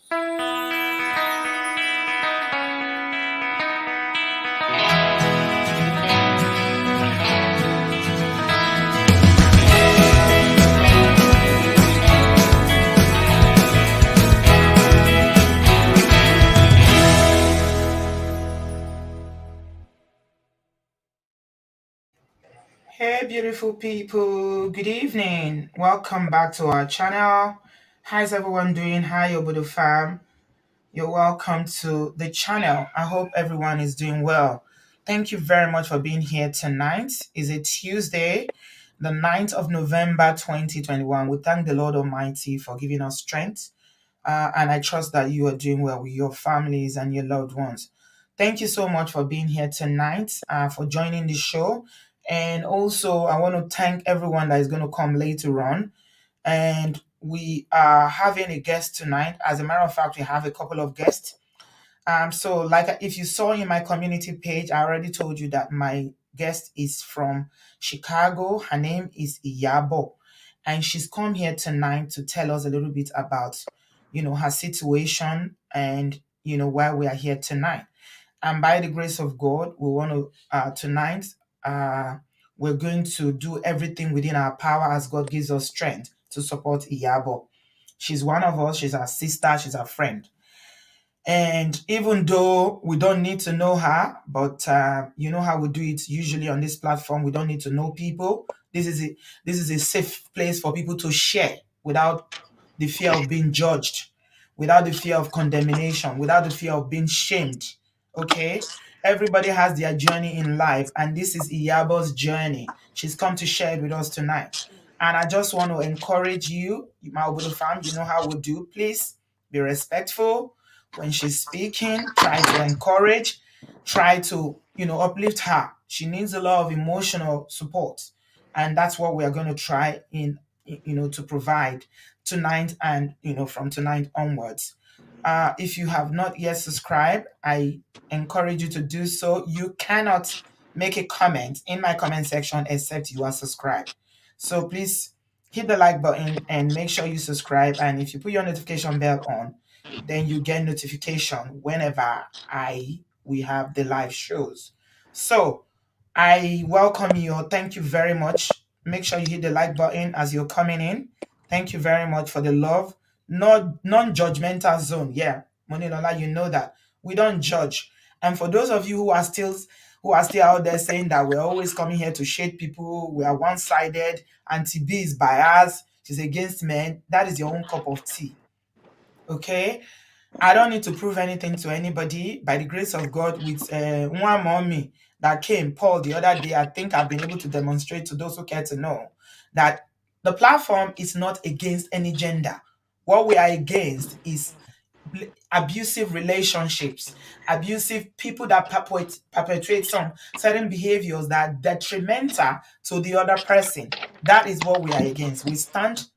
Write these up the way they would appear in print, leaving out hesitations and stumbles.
Hey, beautiful people. Good evening. Welcome back to our channel. How's everyone doing? Hi, Obodo fam. You're welcome to the channel. I hope everyone is doing well. Thank you very much for being here tonight. It's a Tuesday, the 9th of November 2021. We thank the Lord Almighty for giving us strength. And I trust that you are doing well with your families and your loved ones. Thank you so much for being here tonight, for joining the show. And also, I want to thank everyone that is going to come later on. And we are having a guest tonight. As a matter of fact, we have a couple of guests. So like if you saw in my community page, I already told you that my guest is from Chicago. Her name is Iyabo, and she's come here tonight to tell us a little bit about, her situation and why we are here tonight. And by the grace of God, we want to tonight. We're going to do everything within our power as God gives us strength to support Iyabo. She's one of us. She's our sister. She's our friend. And even though we don't need to know her, but you know how we do it usually on this platform, we don't need to know people. This is a safe place for people to share without the fear of being judged, without the fear of condemnation, without the fear of being shamed. Okay? Everybody has their journey in life, and this is Iyabo's journey. She's come to share it with us tonight. And I just want to encourage you, my Obodo fam, you know how we do. Please be respectful when she's speaking. Try to encourage, try to uplift her. She needs a lot of emotional support, and that's what we are going to try to provide tonight and from tonight onwards. If you have not yet subscribed, I encourage you to do so. You cannot make a comment in my comment section except you are subscribed. So please hit the like button and make sure you subscribe. And if you put your notification bell on, then you get notification whenever we have the live shows. So I welcome you. Thank you very much. Make sure you hit the like button as you're coming in. Thank you very much for the love. No non-judgmental zone. Yeah, Monilola, you know that. We don't judge. And for those of you who are still out there saying that we're always coming here to shade people, we are one-sided, Auntie B is biased, she's against men, that is your own cup of tea. Okay? I don't need to prove anything to anybody. By the grace of God, with one mommy that came, Paul, the other day, I think I've been able to demonstrate to those who care to know that the platform is not against any gender. What we are against is abusive relationships, abusive people that perpetuate some certain behaviors that are detrimental to the other person. That is what we are against. We stand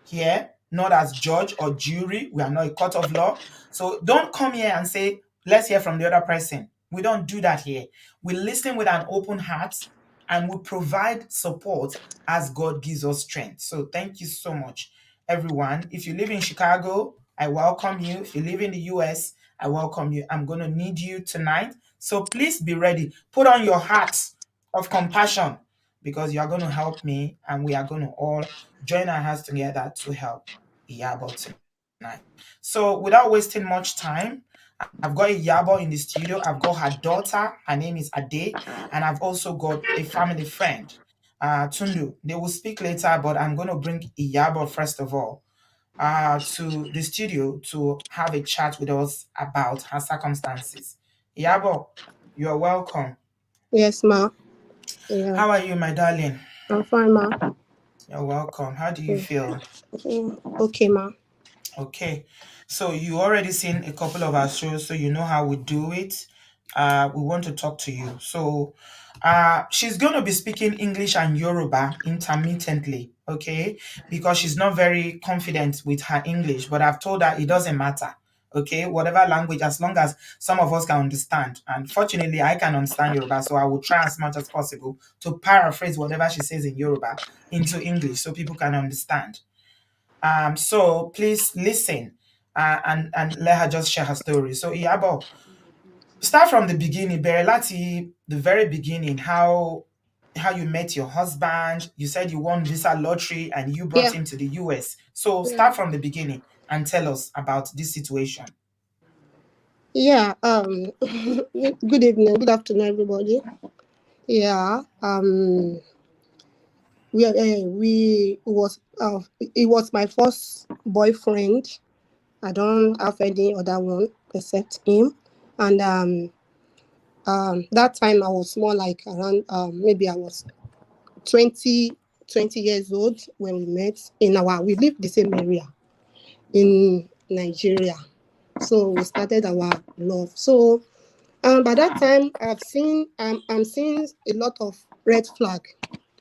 here, not as judge or jury. We are not a court of law. So don't come here and say, let's hear from the other person. We don't do that here. We listen with an open heart and we provide support as God gives us strength. So thank you so much, everyone. If you live in Chicago, I welcome you. If you live in the US, I welcome you. I'm going to need you tonight. So please be ready. Put on your hearts of compassion because you are going to help me and we are going to all join our hands together to help Iyabo tonight. So without wasting much time, I've got Iyabo in the studio. I've got her daughter. Her name is Ade. And I've also got a family friend, Tundu. They will speak later, but I'm going to bring Iyabo first of all to the studio to have a chat with us about her circumstances. Iyabo, you're welcome. Yes, ma. Yeah, How are you, my darling? I'm fine, ma. You're welcome. How do you feel? Okay, ma. Okay, so you already seen a couple of our shows, so you know how we do it. We want to talk to you. So she's going to be speaking English and Yoruba intermittently, okay? Because she's not very confident with her English, but I've told her it doesn't matter, okay? Whatever language, as long as some of us can understand. And fortunately, I can understand Yoruba, so I will try as much as possible to paraphrase whatever she says in Yoruba into English so people can understand. So please listen. and let her just share her story. So Iyabo, start from the beginning, Berelati, the very beginning, how you met your husband. You said you won visa lottery and you brought Yeah, him to the US. So yeah, start from the beginning and tell us about this situation. yeah. Good evening, good afternoon, everybody. Yeah. We was it was my first boyfriend. I don't have any other one except him, and that time I was more like around maybe I was 20 20 years old when we met. We live the same area in Nigeria. So we started our love. So by that time I'm seeing a lot of red flag,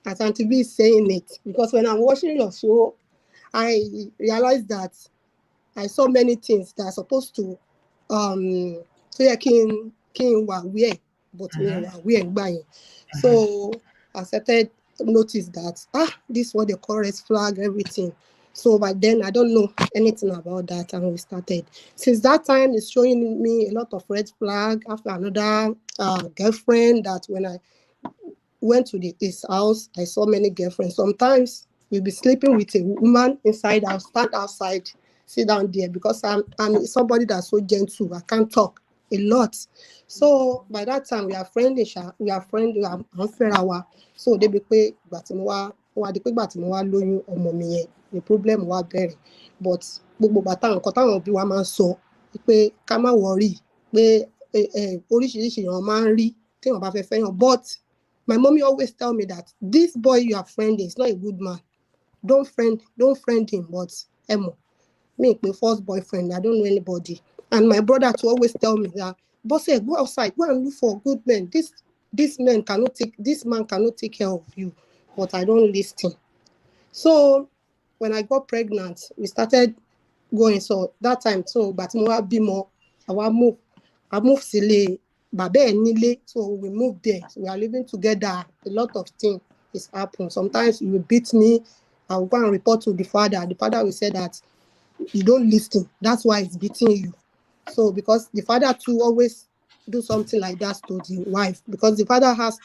as Auntie B is saying it. Because when I'm watching your show, I realized that I saw many things that are supposed to so yeah, king were aware, but me Mm-hmm. were aware by. Mm-hmm. So I started to notice that this is what they call red flag, everything. So but then I don't know anything about that, and we started. Since that time, it's showing me a lot of red flag. After another girlfriend, that when I went to his house, I saw many girlfriends. Sometimes we'll be sleeping with a woman inside. I'll stand outside, sit down there, because I'm somebody that's so gentle. I can't talk a lot. So by that time we are friendly. We are friendly. I'm our. So they be pé ìgbà tí mo wá di pé ìgbà tí mo wá lóyún ọmọ mi yẹn the problem wá bẹ̀rẹ̀. But gbogbo bàtà nǹkan táwọn òbí wa máa ń sọ pé ká má worry pé oríṣiríṣi èèyàn máa ń rí téèyàn bá fẹ́ fẹ́yàn. But my mommy always tell me that this boy you are friending is not a good man. Don't friend him. But Emo, me my first boyfriend, I don't know anybody. And my brother to always tell me that, boss, go outside, go and look for good men. This man cannot take care of you. But I don't listen. So when I got pregnant, we started going. So that time, so but mo wá bímọ, I moved sílé bàbá ẹ̀ nílé. So we moved there. So we are living together. A lot of things is happen. Sometimes he will beat me. I will go and report to the father. The father will say that you don't listen. That's why he's beating you. So because the father too always do something like that to the wife, because the father has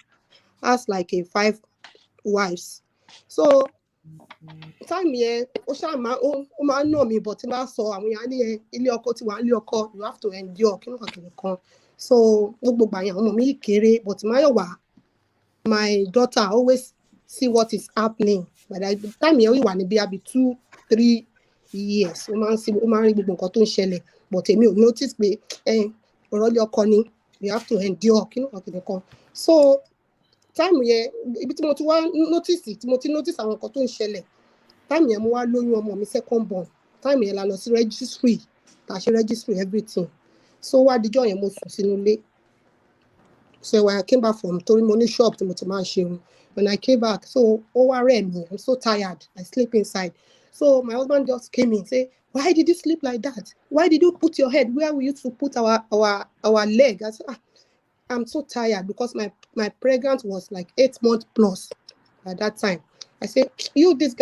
like a 5 wives. So time yẹn ó máa ń nà mí, but tí n bá sọ àwọn èèyàn á ní ilé ọkọ ti wà nílé ọkọ, you have to endure kíníkan. So gbogbo ìgbà yẹn àwọn ọmọ mi kéré, but Máyọ̀wá, my daughter always see what is happening. By the time yẹn ó wà ní bí 2-3 years, ó máa ń rí gbogbo nǹkan tó ń ṣẹlẹ̀, but èmi ò notice pé ọ̀rọ̀ ilé ọkọ ni, you have to endure kíníkan. So time yẹn ibi tí mo ti wá notice àwọn nǹkan tó ń ṣẹlẹ̀. Time yẹn mo wá lóyún ọmọ mi second born. Time yẹn la lọ sí registry, ta ṣe registry everything. So wá dijọ́ yẹn mo sùn sínú ilé. So when I came back from torí mo ní shop tí mo ti máa ń ṣerun. When I came back, so ó wá rẹ̀ mí, I'm so tired, I sleep inside. So my husband just came in, say, why did you sleep like that? Why did you put your head where we used to put our leg? I said, I'm so tired, because my pregnant was like 8 months plus at that time. I said, you this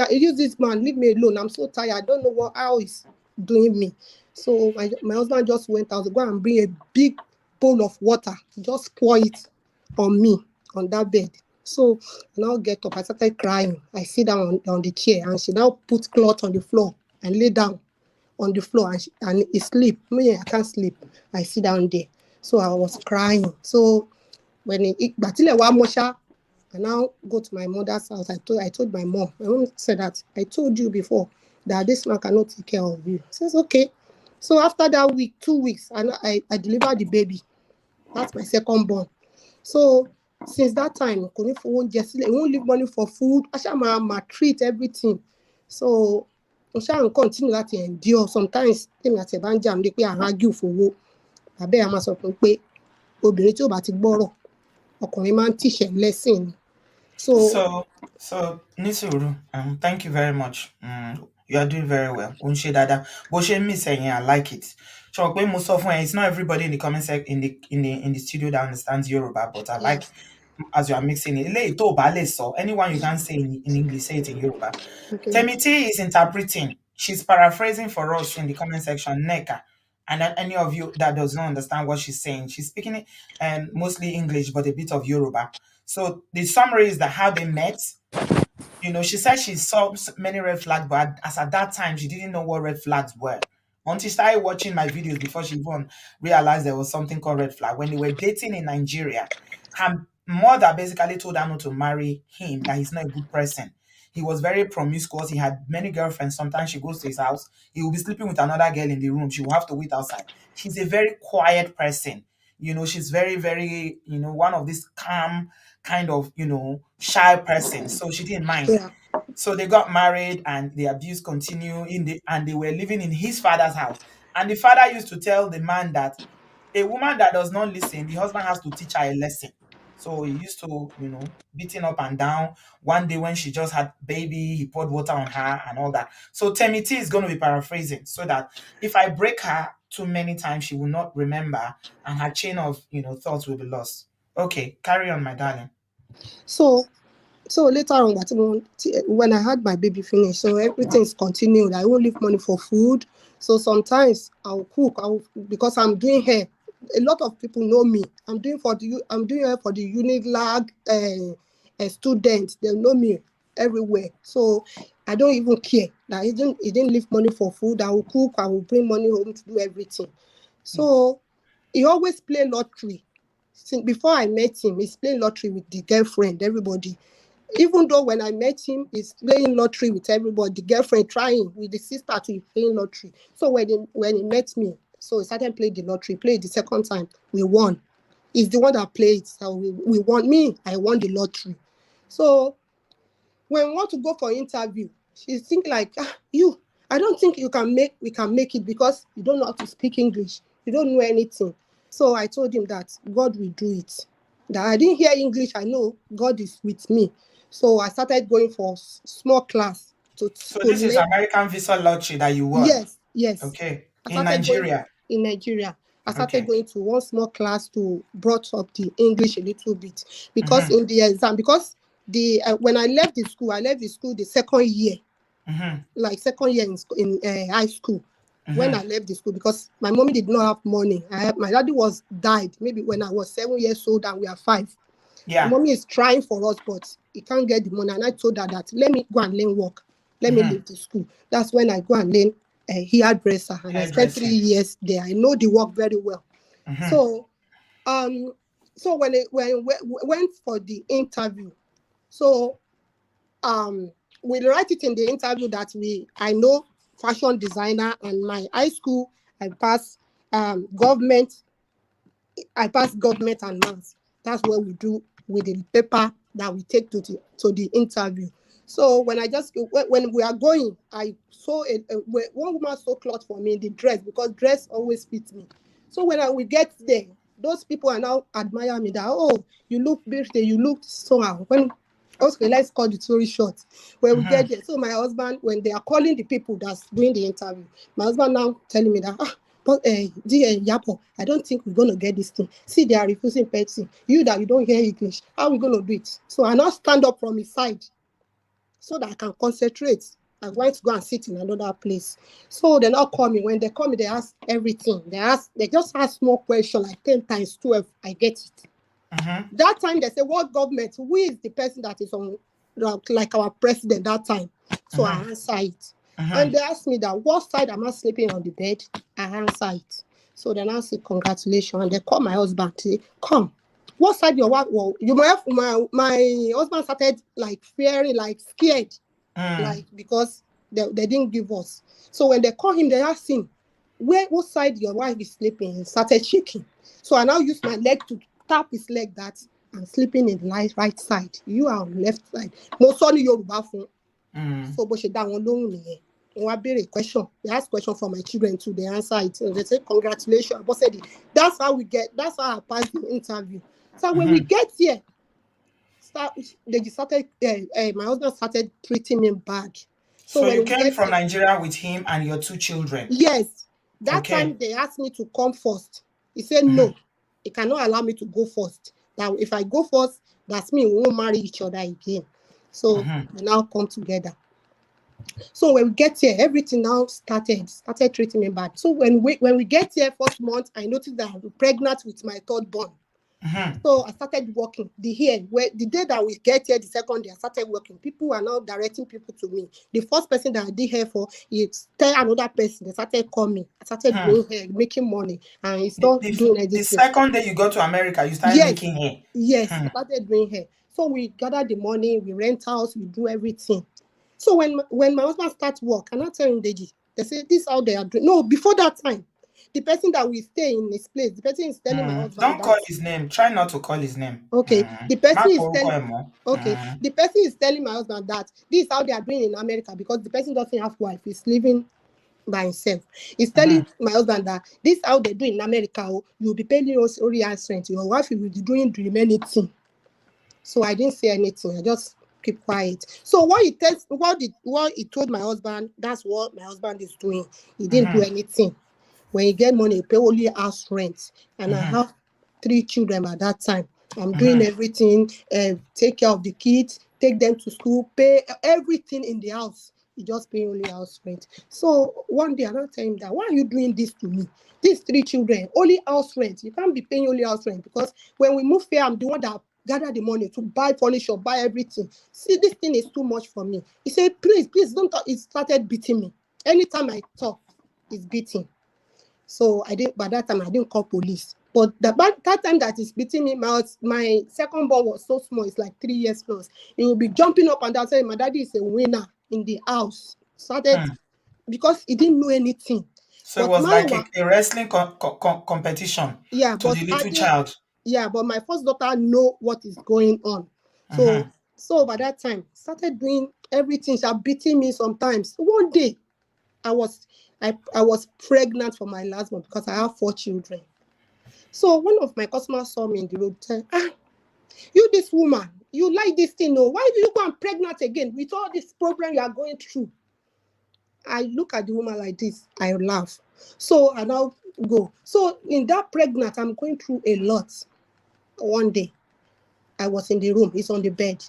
man, leave me alone. I'm so tired. I don't know how he's doing me. So my husband just went out to go and bring a big bowl of water, just pour it on me, on that bed. So I now get up. I started crying. I sit down on the chair, and she now put cloth on the floor and lay down on the floor, and he sleep. Me, I can't sleep. I sit down there. So I was crying. So when Batilẹ̀ wá mọ́ṣá, I now go to my mother's house. I told my mom. My mom said that I told you before that this man cannot take care of you. I says, okay. So after that week, 2 weeks, I delivered the baby. That's my second born. So since that time, kò ní fowó oúnjẹ sílẹ̀, he won't leave money for food. I shall maltreat everything. So I shall continue láti endure. Sometimes tèmi àti ẹ̀ bá ń jà mí pé à ń argue fowó. Bàbá ẹ̀ á máa sọ fún pé obìnrin tí ò bá ti gbọ́rọ̀, ọkùnrin máa ń teach ẹ̀ lesson. So Nisuru, thank you very much. You are doing very well. Unṣe dada. Bó ṣe ń miss ẹ̀yìn, I like it. So pé mo sọ fún ẹ, it's not everybody in the comment section in the studio that understands Yoruba, but I like as you are mixing it. Eléyìí tó bá lè sọ, anyone you can say in English, say it in Yoruba. Okay. Temiti is interpreting. She's paraphrasing for us in the comment section, Neka. And then any of you that does not understand what she's saying, she's speaking it and mostly English, but a bit of Yoruba. So the summary is that how they met. She said she saw many red flags, but as at that time, she didn't know what red flags were. Until she started watching my videos before she even realized there was something called red flag. When they were dating in Nigeria, her mother basically told her not to marry him, that he's not a good person. He was very promiscuous. He had many girlfriends. Sometimes she goes to his house. He will be sleeping with another girl in the room. She will have to wait outside. She's a very quiet person. She's very, very, one of these calm, kind of, shy person. So she didn't mind. Yeah. So they got married and the abuse continued and they were living in his father's house. And the father used to tell the man that a woman that does not listen, the husband has to teach her a lesson. So he used to, beating up and down. One day when she just had baby, he poured water on her and all that. So Temiti is going to be paraphrasing so that if I break her too many times, she will not remember and her chain of, thoughts will be lost. Okay, carry on, my darling. So later on, when I had my baby finish, so everything's continued. I won't leave money for food. So sometimes I'll cook. Because I'm doing hair. A lot of people know me. I'm doing hair for the Unilag students. They know me everywhere. So I don't even care. That he didn't leave money for food. I will cook. I will bring money home to do everything. So he always play lottery. Since before I met him, he's playing lottery with the girlfriend, everybody. Even though when I met him, he's playing lottery with everybody. The girlfriend trying with the sister to playing lottery. So when he met me, so he started playing the lottery. Played the second time, we won. He's the one that played. So we won. Me, I won the lottery. So when we want to go for interview, she think like, you. I don't think we can make it because you don't know how to speak English. You don't know anything. So I told him that God will do it. That I didn't hear English. I know God is with me. So I started going for small class to So this is learn. American Visa Lottery that you won. Yes. Okay. I In started going Nigeria. in Nigeria. I started Okay. going to one small class to brought up the English a little bit because Mm-hmm. in the exam, because when I left the school the second year, like second year in high school. When I left the school, because my mommy did not have money. My daddy was died maybe when I was 7 years old and we are 5. My Yeah. mommy is trying for us, but he can't get the money. And I told her that let me go and learn work. Let me leave the school. That's when I go and learn hairdresser, and I spent 3 Hairdressing. years there. I know the work very well. So when I went for the interview, so we write it in the interview that I know fashion designer, and my high school I passed government. I passed government and maths. That's what we do with the paper that we take to the interview. So when we are going, I saw one woman sew cloth for me in the dress because dress always fits me. So when we get there, those people are now admire me that, oh, you look beautiful, you look so when. Okay, let's cut the story short. When we get there, so my husband, when they are calling the people that's doing the interview, my husband now telling me that, but dear Yabo, I don't think we're going to get this thing. See, they are refusing person. You that you don't hear English, how are we going to do it? So I now stand up from his side so that I can concentrate. I want to go and sit in another place. So they now call me. When they call me, they ask everything. They just ask more questions, like 10 times 12. I get it. That time they say, what government? Who is the person that is on, like our president that time? So I answer it. And they asked me that, what side am I sleeping on the bed? I answer it. So then I say, congratulations. And they call my husband, say, come. What side your wife? Well, my husband started like fearing, like scared, like because they didn't give us. So when they call him, they ask him, what side your wife is sleeping? He started shaking. So I now use my leg to tap his leg that I'm sleeping in the right side. You are on left side. Mo sọ ní Yorùbá fún. So bó ṣe dá wọn lóhùn nìyẹn. Wọ́n á béèrè question. They ask question for my children too. They answer it. So they say congratulations. But said that's how I passed the interview. So when we get here, my husband started treating me bad. So When you we came get from here, Nigeria with him and your 2 children. yes, that time Okay. they asked me to come first. He said no, he cannot allow me to go first. That if I go first, that's me, we won't marry each other again. So we now come together. So when we get here, everything now started treating me bad. So when we get here first month, I noticed that I'm pregnant with my third born. So I started working. The day that we get here, the second day, I started working. People are now directing people to me. The first person that I did hair for, is tell another person. They started calling me. I started doing hair, making money, and it's not doing The anything. second day you go to America, you started Yes, making hair. yes, I started doing hair. So we gather the money, we rent house, we do everything. So when my husband starts work, and I tell him, Deji, they say this is how they are doing. No, before that time, the person that will stay in his place, the person is telling my husband Don't that call his name. Try not to call his name. okay, the Má person is porúkọ telling ẹ̀ mọ́. okay, the person is telling my husband that this is how they are doing in America because the person doesn't have wife, he's living by himself. He's telling my husband that this is how they do in America. Oh, you'll be paying us only house rent. Your wife will be doing the remaining thing. So I didn't say anything. I just keep quiet. So what he told my husband, that's what my husband is doing. He didn't do anything. When you get money, you pay only house rent. And I have 3 children at that time. I'm doing everything, take care of the kids, take them to school, pay everything in the house. You just pay only house rent. So one day I don't tell him that, why are you doing this to me? These 3 children, only house rent. You can't be paying only house rent because when we move here, I'm the one that gather the money to buy furniture, buy everything. See, this thing is too much for me. He said, please, don't talk. He started beating me. Anytime I talk, he's beating. So by that time I didn't call police. But that time that he's beating me, my second born was so small, it's like 3 years plus. He will be jumping up and down saying my daddy is a winner in the house. Started because he didn't know anything. So it But was like my a wrestling competition yeah, to but the little child. yeah, but my first daughter know what is going on. So by that time, started doing everything. She's beating me sometimes. One day, I was pregnant for my last one because I have 4 children. So one of my customers saw me in the road, said, you this woman, you like this thing, no? Why do you go and pregnant again with all this problem you are going through? I look at the woman like this, I laugh. So I now go. So in that pregnant, I'm going through a lot. One day, I was in the room, he's on the bed.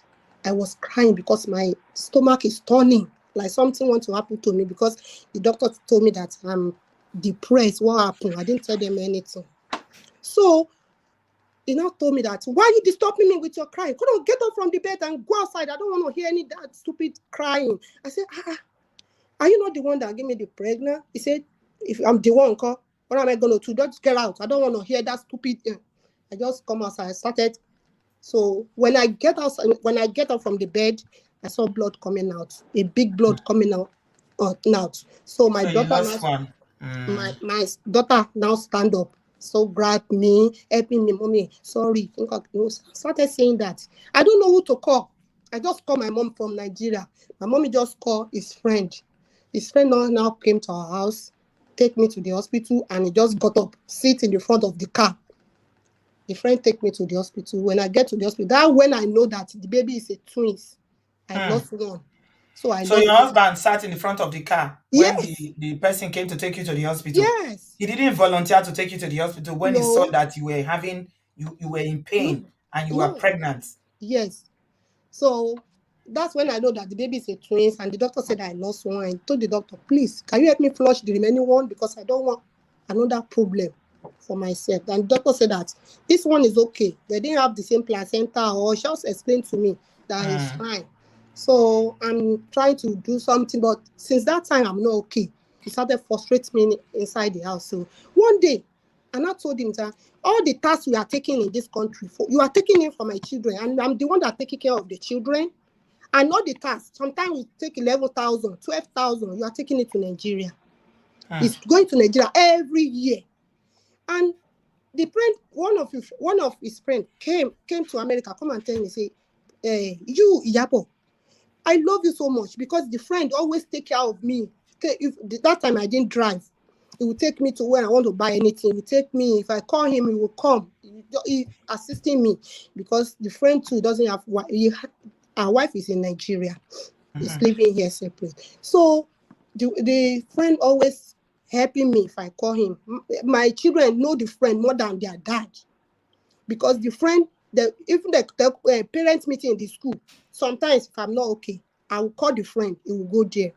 I was crying because my stomach is turning, like something wants to happen to me because the doctor told me that I'm depressed. What happened? I didn't tell them anything. So he now told me that, why are you disturbing me with your crying? Come on, get up from the bed and go outside. I don't want to hear any that stupid crying. I said, are you not the one that gave me the pregnant? He said, if I'm the one, what am I going to do? Just get out. I don't want to hear that stupid thing. I just come outside. I started. So when I get up from the bed, I saw blood coming out, a big blood coming out. So my So you daughter lost now, one. my daughter now stand up, so grabbed me, helping me, mommy, sorry. Started saying that. I don't know who to call. I just called my mom from Nigeria. My mommy just called his friend. His friend now came to our house, take me to the hospital, and he just got up, sit in the front of the car. The friend take me to the hospital. When I get to the hospital, that's when I know that the baby is a twins. I lost one. So I So lost your one. husband sat in the front of the car when Yes. the person came to take you to the hospital. Yes. He didn't volunteer to take you to the hospital when he saw No. that you were having you were in No. pain and you were No. pregnant. Yes. So that's when I know that the baby is a twins, and the doctor said I lost one. I told the doctor, please, can you help me flush the remaining one because I don't want another problem for myself. And the doctor said that this one is okay. They didn't have the same placenta, or she just explained to me that it's fine. So I'm trying to do something, but since that time I'm not okay. He started frustrating me inside the house. So one day, and I told him that all the tasks we are taking in this country, you are taking it for my children, and I'm the one that taking care of the children. And all the tasks, sometimes we take 11,000, 12,000, you are taking it to Nigeria. It's going to Nigeria every year. And the friend, one of his friends came to America, come and tell me, say, you, Iyabo, I love you so much because the friend always take care of me. If that time I didn't drive, he will take me to where I want to buy anything. He will take me. If I call him, he will come. He assisting me because the friend too doesn't have wife. Our wife is in Nigeria. He's living here separate. So the friend always helping me if I call him. My children know the friend more than their dad because the friend, even the parents meeting in the school, sometimes if I'm not okay, I will call the friend. He will go there.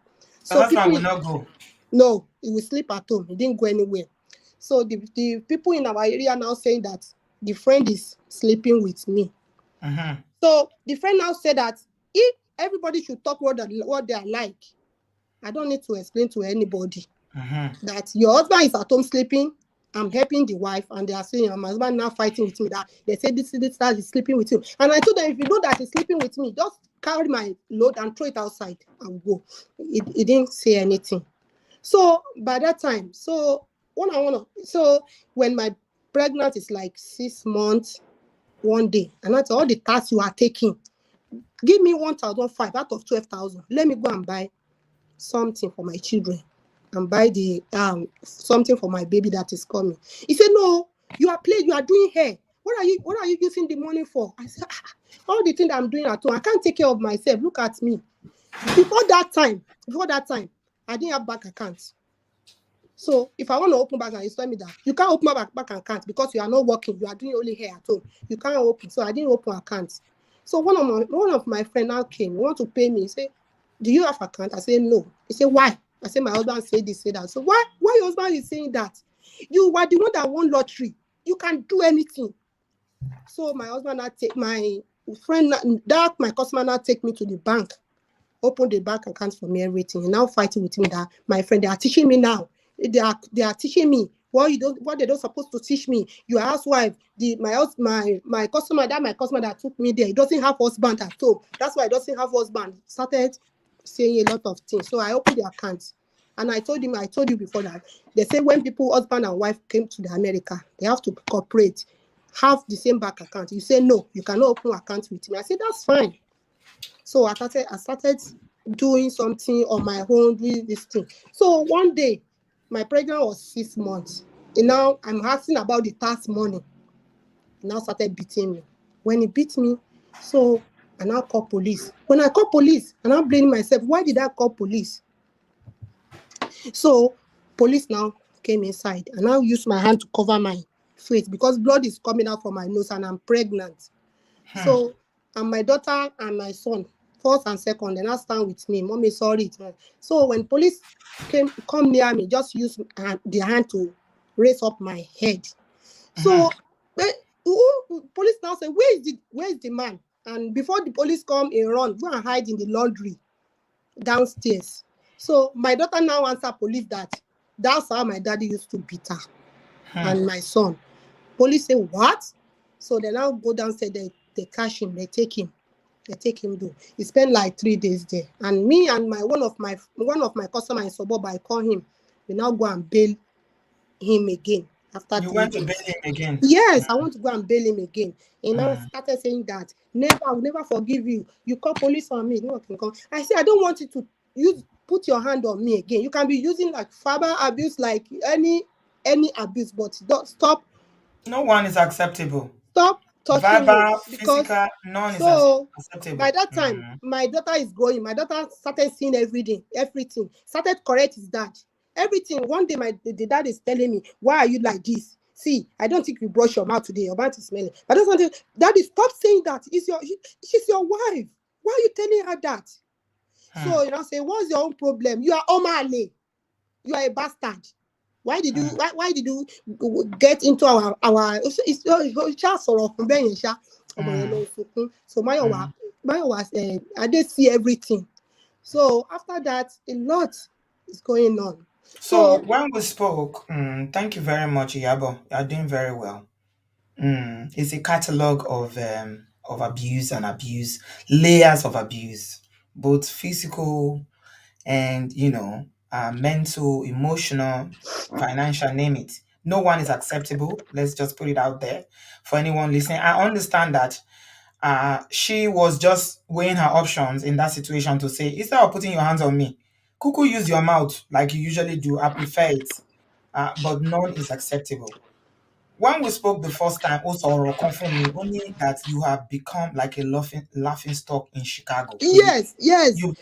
Your So husband people, will not go. no, he will sleep at home. He didn't go anywhere. So the people in our area now saying that the friend is sleeping with me. Mm-hmm. So the friend now said that if everybody should talk what they are like, I don't need to explain to anybody Mm-hmm. that your husband is at home sleeping. I'm helping the wife, and they are saying, my husband now fighting with me that they say this that is sleeping with you. And I told them, if you know that he's sleeping with me, just carry my load and throw it outside and go. He didn't say anything. So by that time, when my pregnant is like 6 months, one day, and that's all the tasks you are taking. Give me 1,500 out of 12,000. Let me go and buy something for my children and buy the something for my baby that is coming. He said, no, you are doing hair. What are you using the money for? I said, all the things I'm doing at home, I can't take care of myself. Look at me. Before that time, I didn't have bank accounts. So if I want to open bank account, you tell me that you can't open bank account because you are not working. You are doing only hair at home. You can't open. So I didn't open accounts. So one of my friends now came. He want to pay me. He said, do you have account? I said, no. He said, why? I said, my husband said this, said that. So why your husband is saying that? You were the one that won lottery. You can do anything. So my husband now take my friend, that my customer now take me to the bank, open the bank account for me, everything. And now fighting with me that my friend, they are teaching me now. They are teaching me what they don't supposed to teach me. Your housewife, my customer that took me there, he doesn't have husband at home. That's why he doesn't have husband. Started saying a lot of things. So I opened the account. And I told you before that they say when people, husband and wife, came to the America, they have to cooperate, have the same bank account. You say no, you cannot open account with me. I said that's fine. So I started doing something on my own, doing this thing. So one day, my pregnant was 6 months. And now I'm asking about the tax money. He now started beating me. When he beat me, so I now call police. When I call police, I'm now blaming myself. Why did I call police? So police now came inside. I now used my hand to cover my face because blood is coming out from my nose and I'm pregnant. So, and my daughter and my son, first and second, they now stand with me. Mommy, sorry. So when police come near me, just use their hand to raise up my head. So police now say, where is the man? And before the police come, he run, go and hide in the laundry downstairs. So my daughter now answer police that's how my daddy used to beat her and my son. Police say, what? So they now go downstairs, they catch him, they take him though. He spent like 3 days there. And me and one of my customers in suburb, I call him. We now go and bail him again after You 3 went to bail days. him again. Yes, I want to go and bail him again. And I started saying that I will never forgive you. You call police on me. No, can come. I say I don't want you to put your hand on me again. You can be using like verbal abuse, like any abuse, but don't stop. No one is acceptable. Stop touching me Verbal, because physical, none is so by acceptable. that time my daughter is growing. My daughter started seeing everything, started correct his dad, everything. One day the dad is telling me, why are you like this? See, I don't think you brush your mouth today, your mouth is smelling. But that's something, daddy, stop saying that. She's your wife. Why are you telling her that? So you know, say, what's your own problem? You are Omale. You are a bastard. Why did you get into our so Mayowa I did see everything. So after that, a lot is going on. So So when we spoke, thank you very much, Iyabo. You are doing very well. It's a catalog of abuse and abuse, layers of abuse, both physical and mental, emotional, financial, name it. No one is acceptable. Let's just put it out there for anyone listening. I understand that she was just weighing her options in that situation to say, instead of putting your hands on me, Kuku, use your mouth like you usually do. I prefer it. But none is acceptable. When we spoke the first time, also confirm me only that you have become like a laughing stock in Chicago. yes. You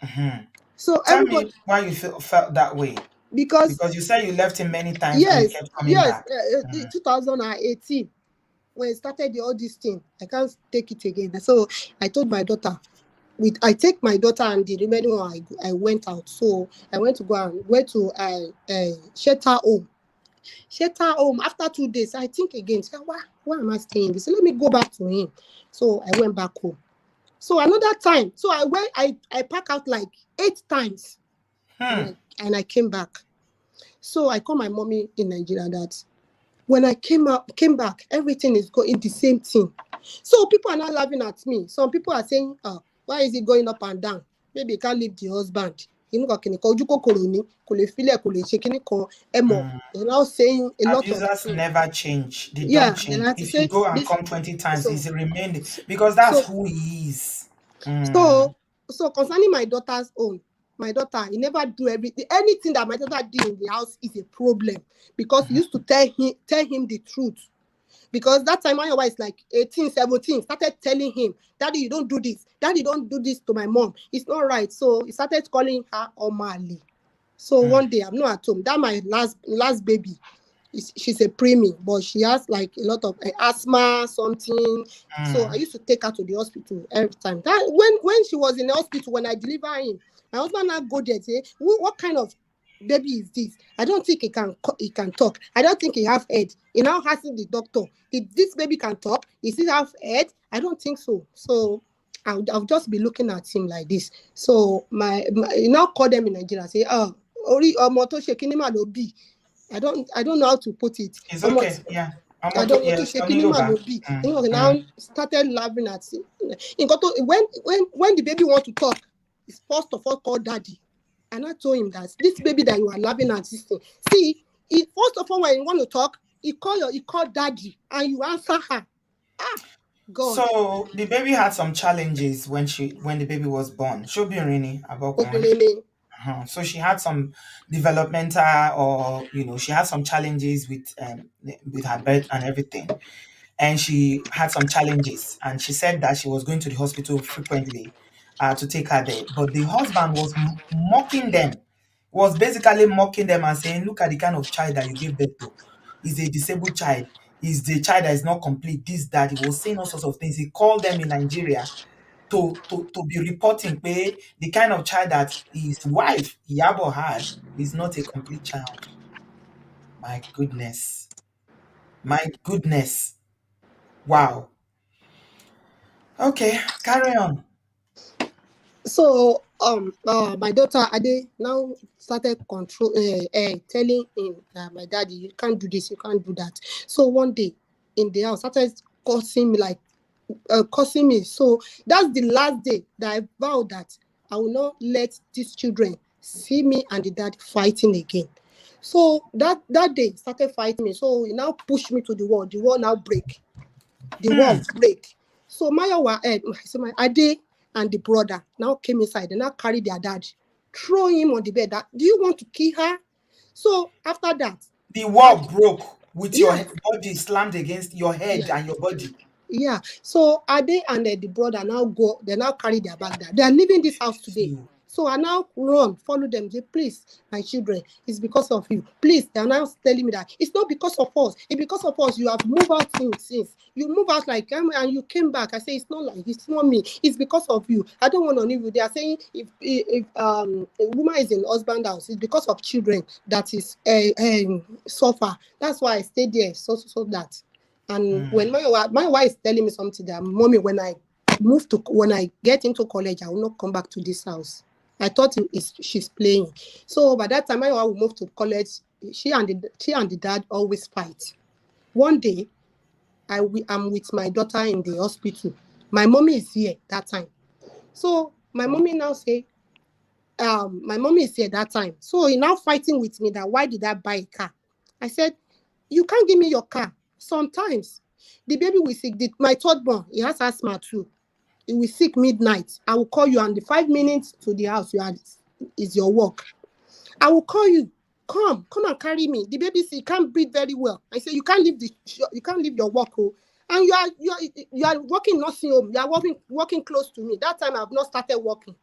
mhm. So Tell everybody, me why you felt that way. because Because you said you left him many times and he yes, kept coming back. the 2018 when I started all this thing, I can't take it again. So I told my daughter, I take my daughter and the remaining one, I went out. So I went to shelter home. Shelter home after 2 days. I think again, say, why am I staying this? So let me go back to him. So I went back home. So another time, so I pack out like 8 times, and I came back. So I call my mommy in Nigeria that when I came back, everything is going the same thing. So people are not laughing at me. Some people are saying, why is it going up and down? Maybe you can't leave the husband. You know, they're now saying a lot of Abusers things. never change. They don't Yeah, and I change. have to If you say go and this. come 20 times, So he's remained because that's so who he is. so so concerning my daughter's own, my daughter, he never do everything. Anything that my daughter did in the house is a problem because he used to tell him the truth. Because that time my wife is like 18, 17, started telling him, Daddy, you don't do this. Daddy, don't do this to my mom. It's not right. So he started calling her Omali. So one day I'm not at home. That my last baby. She's a preemie, but she has like a lot of asthma, something. So I used to take her to the hospital every time. That when she was in the hospital, when I deliver him, my husband now go there and say, what kind of baby is this? I don't think he can talk. I don't think he have head. He now asking the doctor, did this baby can talk? Does he have head? I don't think so. So I'll just be looking at him like this. So my you now call them in Nigeria and say, ori omo to se kinima lo bi. I don't know how to put it. It's Almost, okay. Yeah. I don't know to Yes, shake on any man Yoruba. will be. Now started laughing at it. When the baby want to talk, it's first of all called daddy. And I told him that this baby that you are laughing at this thing. See, first of all when you want to talk, he call daddy and you answer her. God. So the baby had some challenges when the baby was born. Shobirini Abokunrin. Okunlele. So she had some developmental, or she had some challenges with her birth and everything, and she had some challenges, and she said that she was going to the hospital frequently to take her there, but the husband was mocking them, was basically mocking them and saying, "Look at the kind of child that you gave birth to. Is a disabled child. Is the child that is not complete. This that." He was saying all sorts of things. He called them in Nigeria to be reporting the kind of child that his wife Yabo had is not a complete child. My goodness. My goodness. Wow. Okay, carry on. So my daughter Ade now started telling him that my daddy, you can't do this, you can't do that. So one day in the house started cursing me. So that's the last day that I vowed that I will not let these children see me and the dad fighting again. So that day started fighting me. So he now pushed me to the wall. The wall now break. The wall break. So my Ade and the brother now came inside and now carried their dad, throw him on the bed. Do you want to kill her? So after that, The wall broke with your yeah, body slammed against your head yeah. and your body. Yeah, so Ade and the brother now go, they now carry their bag there. They are leaving this house today. You. So I now run, follow them, say, please, my children, it's because of you. Please, they are now telling me that it's not because of us. It's because of us. You have moved out since. You moved out like, and you came back. I say, it's not like, it's not me. It's because of you. I don't want to leave you. They are saying if a woman is in husband house, it's because of children that is suffer. That's why I stayed there, so that. And when my wife is telling me something that, mommy, when I get into college, I will not come back to this house. I thought she's playing. So by that time, my wife will move to college. She and the dad always fight. One day, I'm with my daughter in the hospital. My mommy is here that time. So my mommy now say, my mommy is here that time. So he now fighting with me that why did I buy a car? I said, you can't give me your car. Sometimes the baby will sick. My third born, he has asthma too. He will sick midnight. I will call you, and the 5 minutes to the house is your work. I will call you. Come and carry me. The baby sick, can't breathe very well. I say you can't leave your work, and you are working nursing home. You are working close to me. That time I have not started working.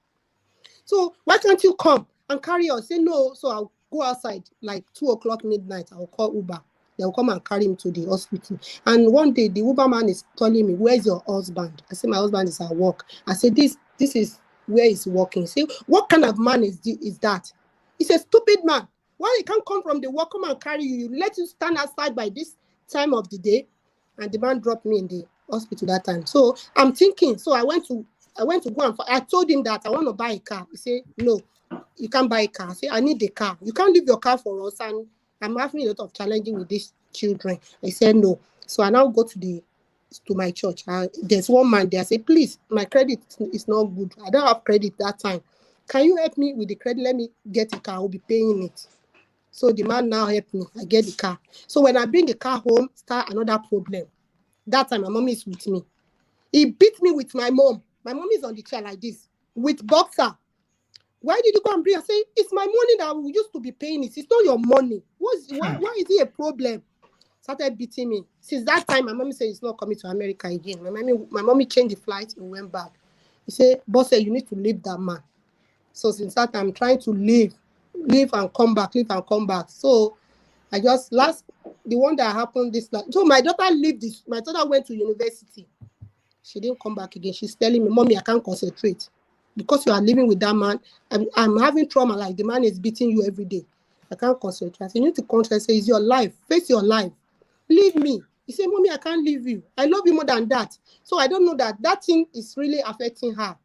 So why can't you come and carry us? Say no. So I'll go outside like 2:00 midnight. I'll call Uber. They'll come and carry him to the hospital. And one day the Uber man is telling me, where's your husband? I say my husband is at work. I said this is where he's working. Say, what kind of man is that? He's a stupid man. Why he can't come from the work, come and carry you? You let you stand outside by this time of the day, and the man dropped me in the hospital that time. So I'm thinking. So I went to go and I told him that I want to buy a car. He said, no, you can't buy a car. I say, I need the car. You can't leave your car for us. And I'm having a lot of challenging with these children. I said, no. So I now go to my church. There's one man there. I say, please, my credit is not good. I don't have credit that time. Can you help me with the credit? Let me get a car. I'll be paying it. So the man now helped me. I get the car. So when I bring the car home, start another problem. That time my mom is with me. He beat me with my mom. My mom is on the chair like this with boxer. Why did you go and bring? I say, it's my money that we used to be paying it. It's not your money. Hmm. Why is it a problem? Started beating me. Since that time, my mommy said he's not coming to America again. My mommy changed the flight and went back. He said, boss said, you need to leave that man. So since that time, I'm trying to leave and come back, leave and come back. So I just the one that happened this last. So my daughter lived this. My daughter went to university. She didn't come back again. She's telling me, mommy, I can't concentrate because you are living with that man. I'm having trauma. Like the man is beating you every day. I can't concentrate. You need to concentrate. It's your life. Face your life. Leave me. He said, mommy, I can't leave you. I love you more than that. So I don't know that thing is really affecting her.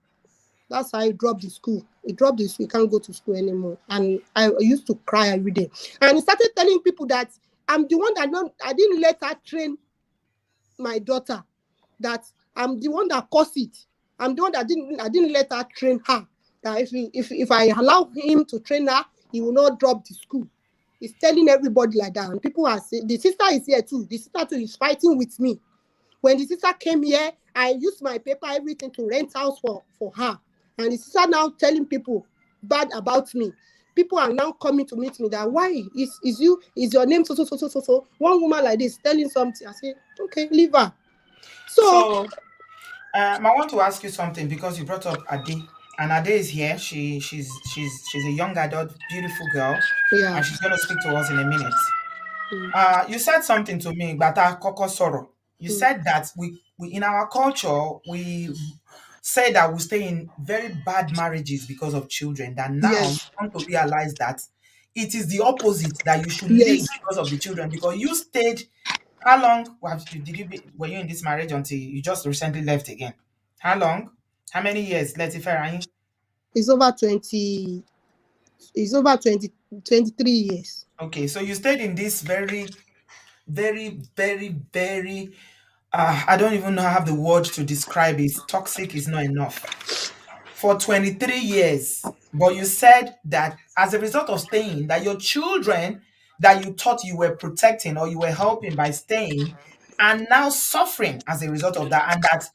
That's how he dropped the school. He dropped the school. He can't go to school anymore. And I used to cry every day. And he started telling people that I'm the one that I didn't let her train my daughter. That I'm the one that caused it. I'm the one that I didn't let her train her. That if I allow him to train her, he will not drop the school. He's telling everybody like that. And people are saying, the sister is here too. The sister too is fighting with me. When the sister came here, I used my paper, everything to rent house for her. And the sister now telling people bad about me. People are now coming to meet me that why is your name so. One woman like this telling something. I say, okay, leave her. So So I want to ask you something because you brought up Ade, and Ade is here. She's a young adult, beautiful girl, yeah. and she's going to speak to us in a minute. You said something to me, Bata Koko Soro. You Mm. said that we in our culture we say that we stay in very bad marriages because of children. That now you Yes. want to realize that it is the opposite, that you should leave Yes. because of the children, because you stayed. How long were you in this marriage until you just recently left again? How long? How many years? Let's say It's over 20. It's over 20, 23 years. okay, so you stayed in this very, I don't even know have the word to describe it. Toxic is not enough. For 23 years. But you said that as a result of staying, that your children that you thought you were protecting or you were helping by staying are now suffering as a result of that. And that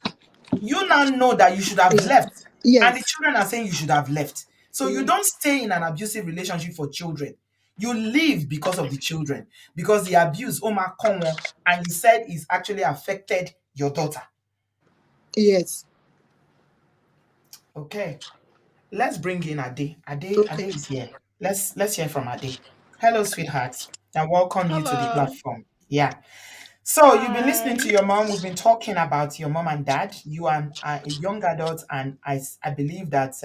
you now know that you should have Yeah. left. And the Yes. children are saying you should have left. So you Yeah. don't stay in an abusive relationship for children. You leave because of the children. Because the abuse, Omar Konwo, and you said is actually affected your daughter. Yes. Okay. Let's bring in Ade. Ade Okay. is here. Let's hear from Ade. Hello, sweetheart. I welcome you to the Hello. platform. Yeah. So you've been listening Hi. to your mom. We've been talking about your mom and dad. You are a young adult, and I believe that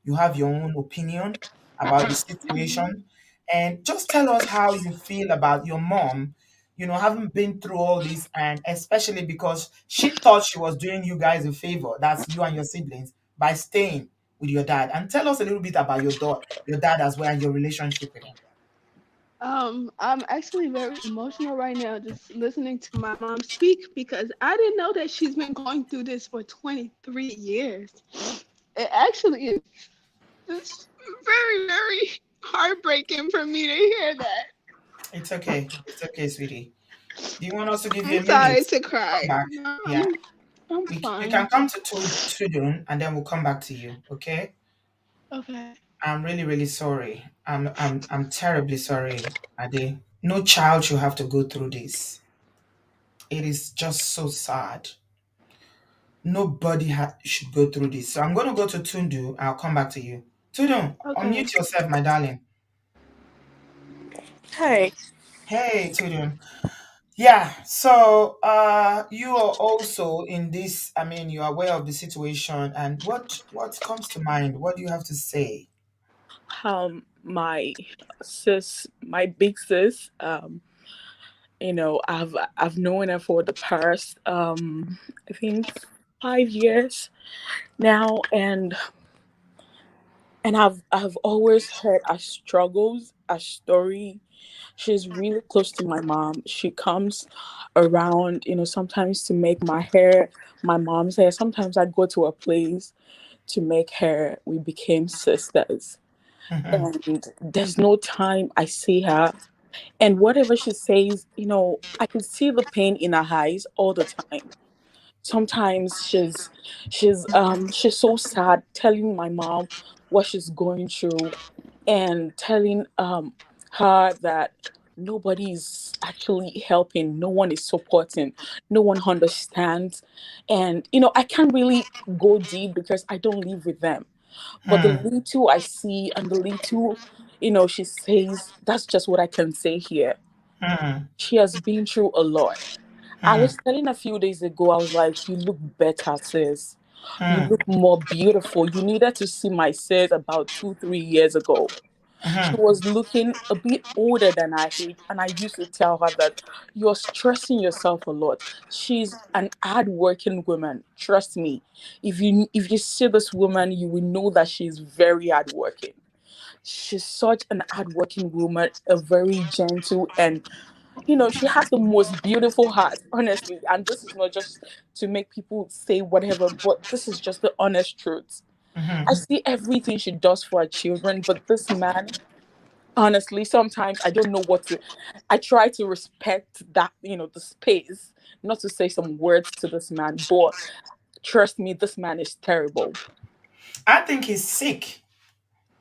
you have your own opinion about the hmm situation. And just tell us how you feel about your mom, having been through all this, and especially because she thought she was doing you guys a favor, that's you and your siblings, by staying with your dad. And tell us a little bit about your dad as well, and your relationship with him. I'm actually very emotional right now just listening to my mom speak because I didn't know that she's been going through this for 23 years. It actually is just very, very heartbreaking for me to hear that. It's okay. It's okay, sweetie. Do you want us to give you I'm a minute sorry to to come cry. back? No, Yeah, I'm we fine. can come to Tudun and then we'll come back to you. Okay? Okay. I'm really, really sorry. I'm terribly sorry, Ade. No child should have to go through this. It is just so sad. Nobody should go through this. So I'm going to go to Tundu. I'll come back to you. Tudun, Okay. unmute yourself, my darling. Hi. Hey, Tudun. Yeah, so you are also in this, I mean, you are aware of the situation, and what comes to mind? What do you have to say? My sis, my big sis, I've known her for the past I think 5 years now, and I've always heard her struggles, her story. She's really close to my mom. She comes around, sometimes to make my hair, my mom's hair. Sometimes I go to a place to make hair. We became sisters. Hmm. And there's no time I see her. And whatever she says, I can see the pain in her eyes all the time. Sometimes she's so sad, telling my mom what she's going through, and telling her that nobody's actually helping, no one is supporting, no one understands. And I can't really go deep because I don't live with them, but the Hmm. little I see and the little she says, that's just what I can say here. Hmm. She has been through a lot. I Hmm. was telling a few days ago, I was like, you look better, sis. You Hmm. look more beautiful. You needed to see my sis about 2, 3 years ago. She Hmm. was looking a bit older than I age, and I used to tell her that you're stressing yourself a lot. She's an hardworking woman. Trust me. If you see this woman, you will know that she's very hardworking. She's such an hardworking woman, a very gentle, and she has the most beautiful heart, honestly. And this is not just to make people say whatever, but this is just the honest truth. I Hmm. see everything she does for her children, but this man, honestly, sometimes I don't know what to. I try to respect that, the space, not to say some words to this man, but trust me, this man is terrible. I think he's sick.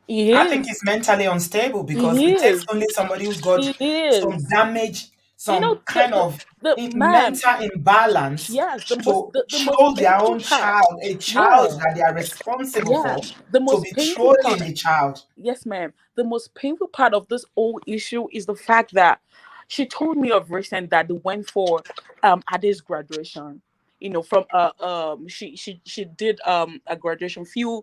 He I think is. he's mentally unstable because He it takes is. only somebody who's got He some is. damage, some The kind the of the ma'am. mental imbalance Yes, the most to the most troll their painful own part. child, a child Yeah, that they are responsible yeah. for, The to most be painful trolling part. a child. Yes, ma'am. The most painful part of this whole issue is the fact that she told me of recent that they went for Ade's graduation. From she did a graduation few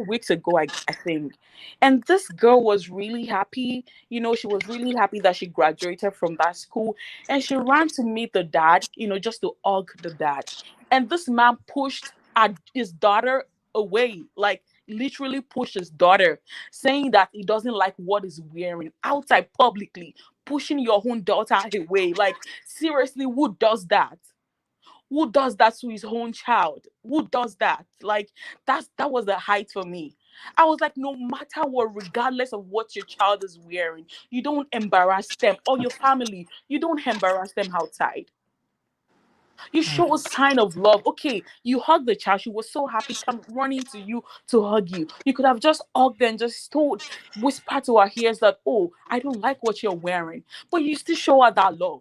weeks ago, I think. And this girl was really happy. She was really happy that she graduated from that school, and she ran to meet the dad, just to hug the dad. And this man pushed his daughter away, like literally pushed his daughter, saying that he doesn't like what he's wearing outside publicly, pushing your own daughter away. Like, seriously, who does that? Who does that to his own child? Who does that? Like, that was the height for me. I was like, no matter what, regardless of what your child is wearing, you don't embarrass them, or your family. You don't embarrass them outside. You show a sign of love. Okay, you hug the child. She was so happy, come running to you to hug you. You could have just hugged and just told, whisper to her ears that, oh, I don't like what you're wearing. But you still show her that love.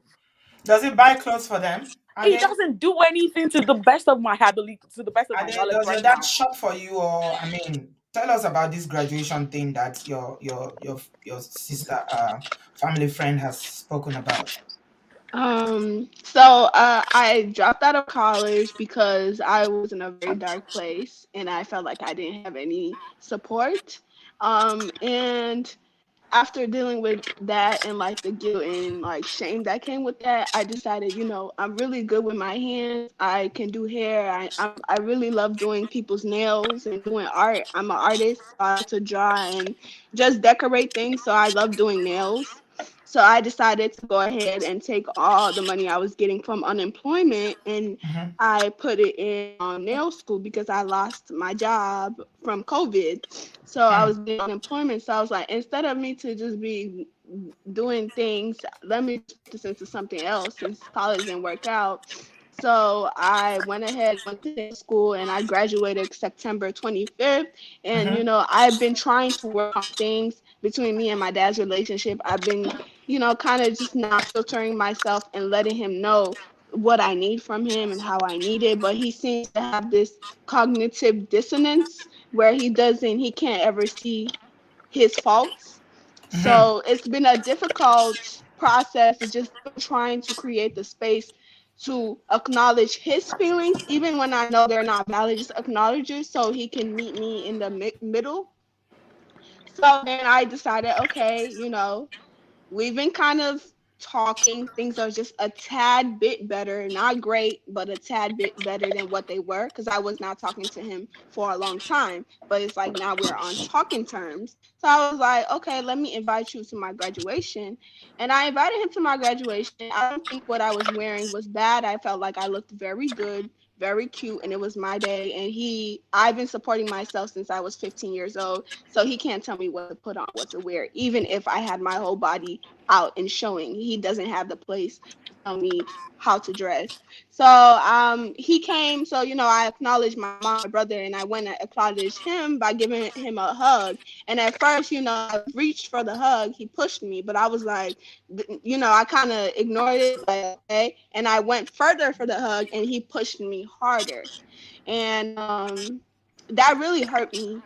Does he buy clothes for them? He doesn't do anything, to the best of my ability, to the best of my knowledge Does your right dad now. shop for you, or I mean, tell us about this graduation thing that your sister family friend has spoken about. I dropped out of college because I was in a very dark place and I felt like I didn't have any support. And after dealing with that and like the guilt and like shame that came with that, I decided, I'm really good with my hands. I can do hair. I really love doing people's nails and doing art. I'm an artist. So I like to draw and just decorate things. So I love doing nails. So I decided to go ahead and take all the money I was getting from unemployment and Hmm. I put it in nail school because I lost my job from COVID. So I Hmm. was getting unemployment. So I was like, instead of me to just be doing things, let me just put this into something else since college didn't work out. So I went ahead, went to nail school, and I graduated September 25th. And, Hmm. I've been trying to work on things between me and my dad's relationship. I've been, kind of just not filtering myself and letting him know what I need from him and how I need it. But he seems to have this cognitive dissonance where he can't ever see his faults. Hmm. So it's been a difficult process of just still trying to create the space to acknowledge his feelings, even when I know they're not valid, just acknowledge it so he can meet me in the middle. So then I decided, okay, we've been kind of talking. Things are just a tad bit better. Not great, but a tad bit better than what they were because I was not talking to him for a long time. But it's like now we're on talking terms. So I was like, okay, let me invite you to my graduation. And I invited him to my graduation. I don't think what I was wearing was bad. I felt like I looked very good, very cute, and it was my day. And I've been supporting myself since I was 15 years old. So he can't tell me what to put on, what to wear, even if I had my whole body out and showing. He doesn't have the place to tell me how to dress. So he came. So I acknowledged my mom, my brother, and I went and acknowledged him by giving him a hug. And at first, I reached for the hug. He pushed me, but I was like, I kind of ignored it, like okay. And I went further for the hug, and he pushed me harder, and that really hurt me.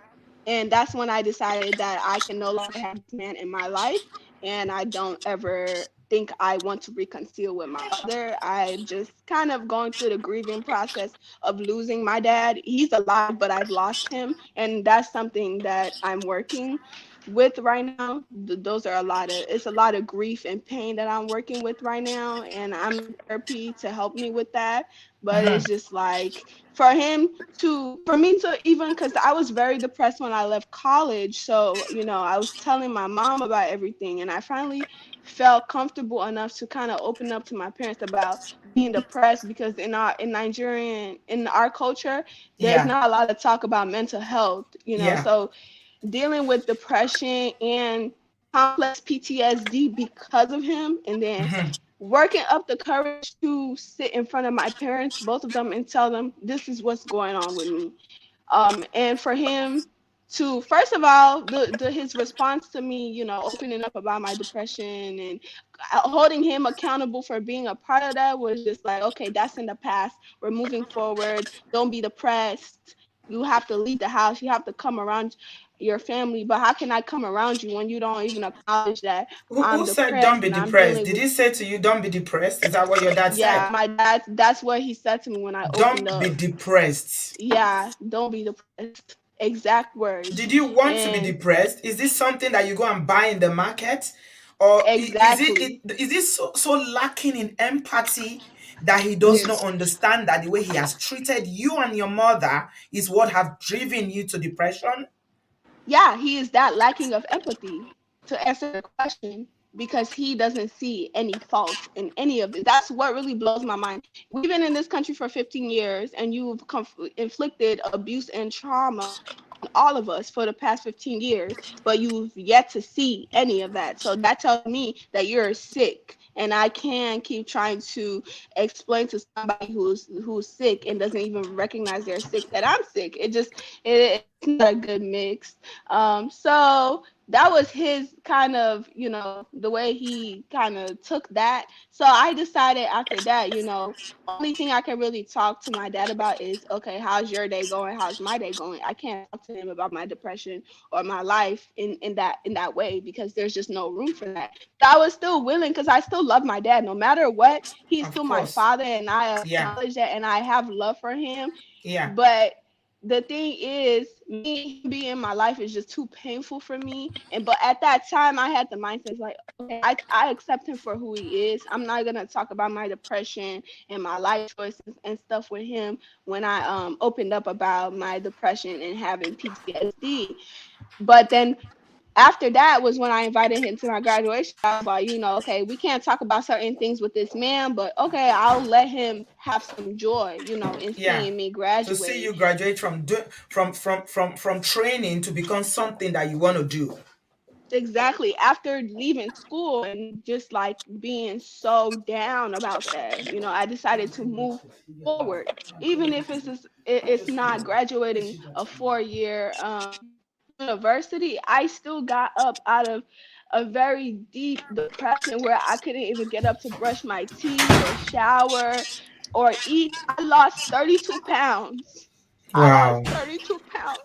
And that's when I decided that I can no longer have this man in my life, and I don't ever think I want to reconcile with my mother. I just kind of going through the grieving process of losing my dad. He's alive, but I've lost him, and that's something that I'm working with right now. Those are it's a lot of grief and pain that I'm working with right now, and I'm in therapy to help me with that. But it's just like for me to even, because I was very depressed when I left college. So, I was telling my mom about everything, and I finally felt comfortable enough to kind of open up to my parents about being depressed, because in our culture, there's Yeah. not a lot of talk about mental health, Yeah. so dealing with depression and complex PTSD because of him, and then working up the courage to sit in front of my parents, both of them, and tell them this is what's going on with me. And for him to, first of all, his response to me, opening up about my depression and holding him accountable for being a part of that, was just like, okay, that's in the past. We're moving forward. Don't be depressed. You have to leave the house. You have to come around your family. But how can I come around you when you don't even acknowledge that Who I'm said don't depressed be and I'm depressed? dealing Did with? he say to you don't be depressed? Is that what your dad Yeah, said? my dad. That's what he said to me when I opened Don't be up. depressed. Yeah, don't be depressed. Exact Did words. you want to be And depressed? Is this something that you go and buy in the market? Or exactly. is it so lacking in empathy that he does not Yes. understand that the way he has treated you and your mother is what have driven you to depression? Yeah, he is that lacking of empathy, to answer the question, because he doesn't see any fault in any of it. That's what really blows my mind. We've been in this country for 15 years, and you've inflicted abuse and trauma on all of us for the past 15 years, but you've yet to see any of that. So that tells me that you're sick. And I can't keep trying to explain to somebody who's sick and doesn't even recognize they're sick that I'm sick. It's not a good mix. So that was his kind of, the way he kind of took that. So I decided after that, only thing I can really talk to my dad about is, okay, how's your day going? How's my day going? I can't talk to him about my depression or my life in that way, because there's just no room for that. But I was still willing, because I still love my dad. No matter what, he's Of still my course. father, and I Yeah. acknowledge that, and I have love for him. Yeah. But the thing is, me being in my life is just too painful for me. And but at that time, I had the mindset like, okay, I accept him for who he is. I'm not gonna talk about my depression and my life choices and stuff with him when I opened up about my depression and having PTSD. But then after that was when I invited him to my graduation. I was like, okay, we can't talk about certain things with this man, but okay, I'll let him have some joy, in Yeah. seeing me To see graduate. you graduate from training to become something that you want to do. Exactly. After leaving school and just like being so down about that, I decided to move forward, even if it's not graduating a 4 year university. I still got up out of a very deep depression where I couldn't even get up to brush my teeth or shower or eat. I lost 32 pounds. I lost Wow. 32 pounds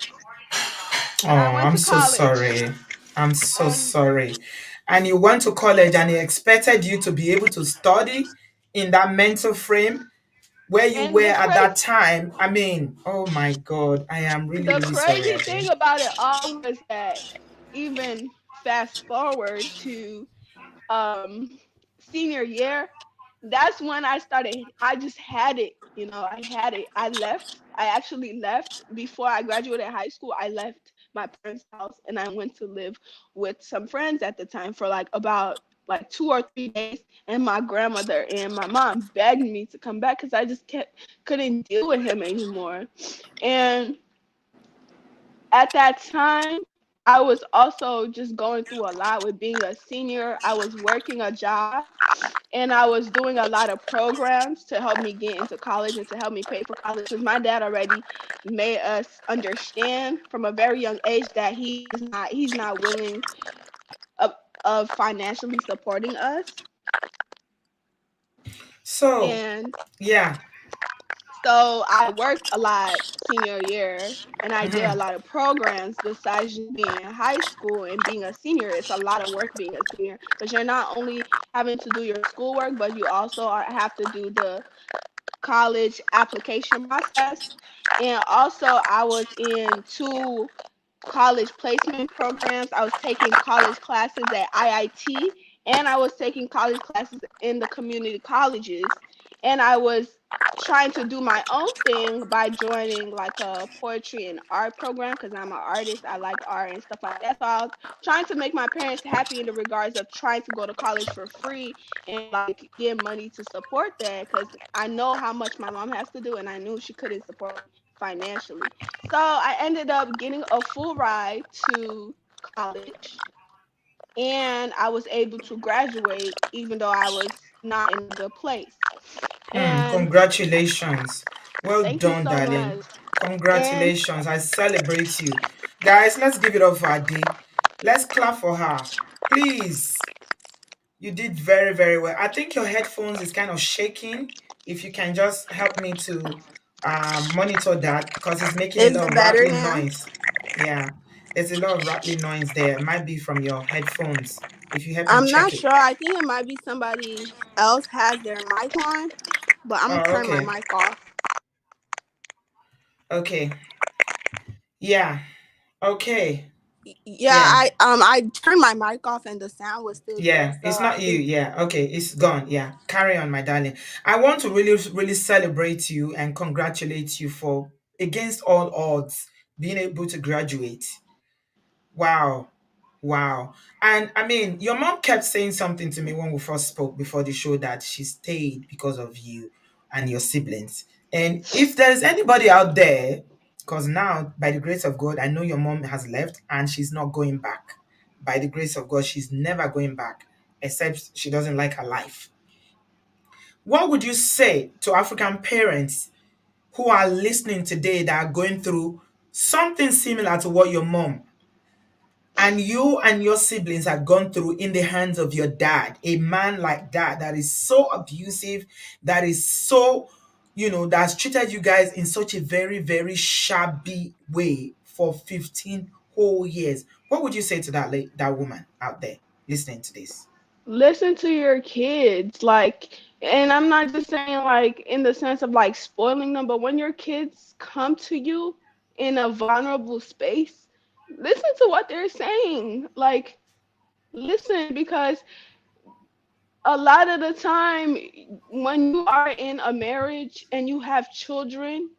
Oh, when I went I'm to so college. sorry. I'm so And sorry. and you went to college and he expected you to be able to study in that mental frame where you And were at that time. I mean, oh my God, I am really, the really sorry, crazy Ade. thing about it all was that even fast forward to senior year, that's when I started. I just had it, I had it. I left. I actually left before I graduated high school. I left my parents' house and I went to live with some friends at the time for like about like 2 or 3 days. And my grandmother and my mom begged me to come back because I just couldn't deal with him anymore. And at that time, I was also just going through a lot with being a senior. I was working a job and I was doing a lot of programs to help me get into college and to help me pay for college because my dad already made us understand from a very young age that he's not willing of, of financially supporting us. So, And yeah. so I worked a lot senior year and I did a lot of programs besides just being in high school and being a senior. It's a lot of work being a senior because you're not only having to do your schoolwork, but you also have to do the college application process. And also, I was in two college placement programs. I was taking college classes at IIT and I was taking college classes in the community colleges. And I was trying to do my own thing by joining like a poetry and art program because I'm an artist. I like art and stuff like that. So I was trying to make my parents happy in the regards of trying to go to college for free and like get money to support that because I know how much my mom has to do and I knew she couldn't support me financially. So I ended up getting a full ride to college and I was able to graduate even though I was not in a good place. And Congratulations. Well thank you done, so darling. much. And Congratulations. I celebrate you. Guys, let's give it up for Ade. Let's clap for her. Please. You did very, very well. I think your headphones is kind of shaking. If you can just help me to monitor that because it's making a is lot it of better rattling now? noise. Yeah, there's a lot of rattling noise there. It might be from your headphones. If you help me I'm check not it. sure. I think it might be somebody else has their mic on, but I'm gonna Oh, turn my okay. mic off. Okay. Yeah. Okay. Yeah, Yeah. I turned my mic off and the sound was still there. Yeah, So it's I not you. think Yeah, okay, it's gone. Yeah, carry on, my darling. I want to really, really celebrate you and congratulate you for, against all odds, being able to graduate. Wow, wow. And I mean, your mom kept saying something to me when we first spoke before the show that she stayed because of you and your siblings. And if there's anybody out there, because now, by the grace of God, I know your mom has left and she's not going back. By the grace of God, she's never going back, except she doesn't like her life. What would you say to African parents who are listening today that are going through something similar to what your mom and you and your siblings have gone through in the hands of your dad, a man like that is so abusive, that is so, that's treated you guys in such a very, very shabby way for 15 whole years? What would you say to that woman out there listening to this? listen to your kids, like, and I'm not just saying like in the sense of like spoiling them, but when your kids come to you in a vulnerable space, listen to what they're saying. Like, listen because a lot of the time when you are in a marriage and you have children,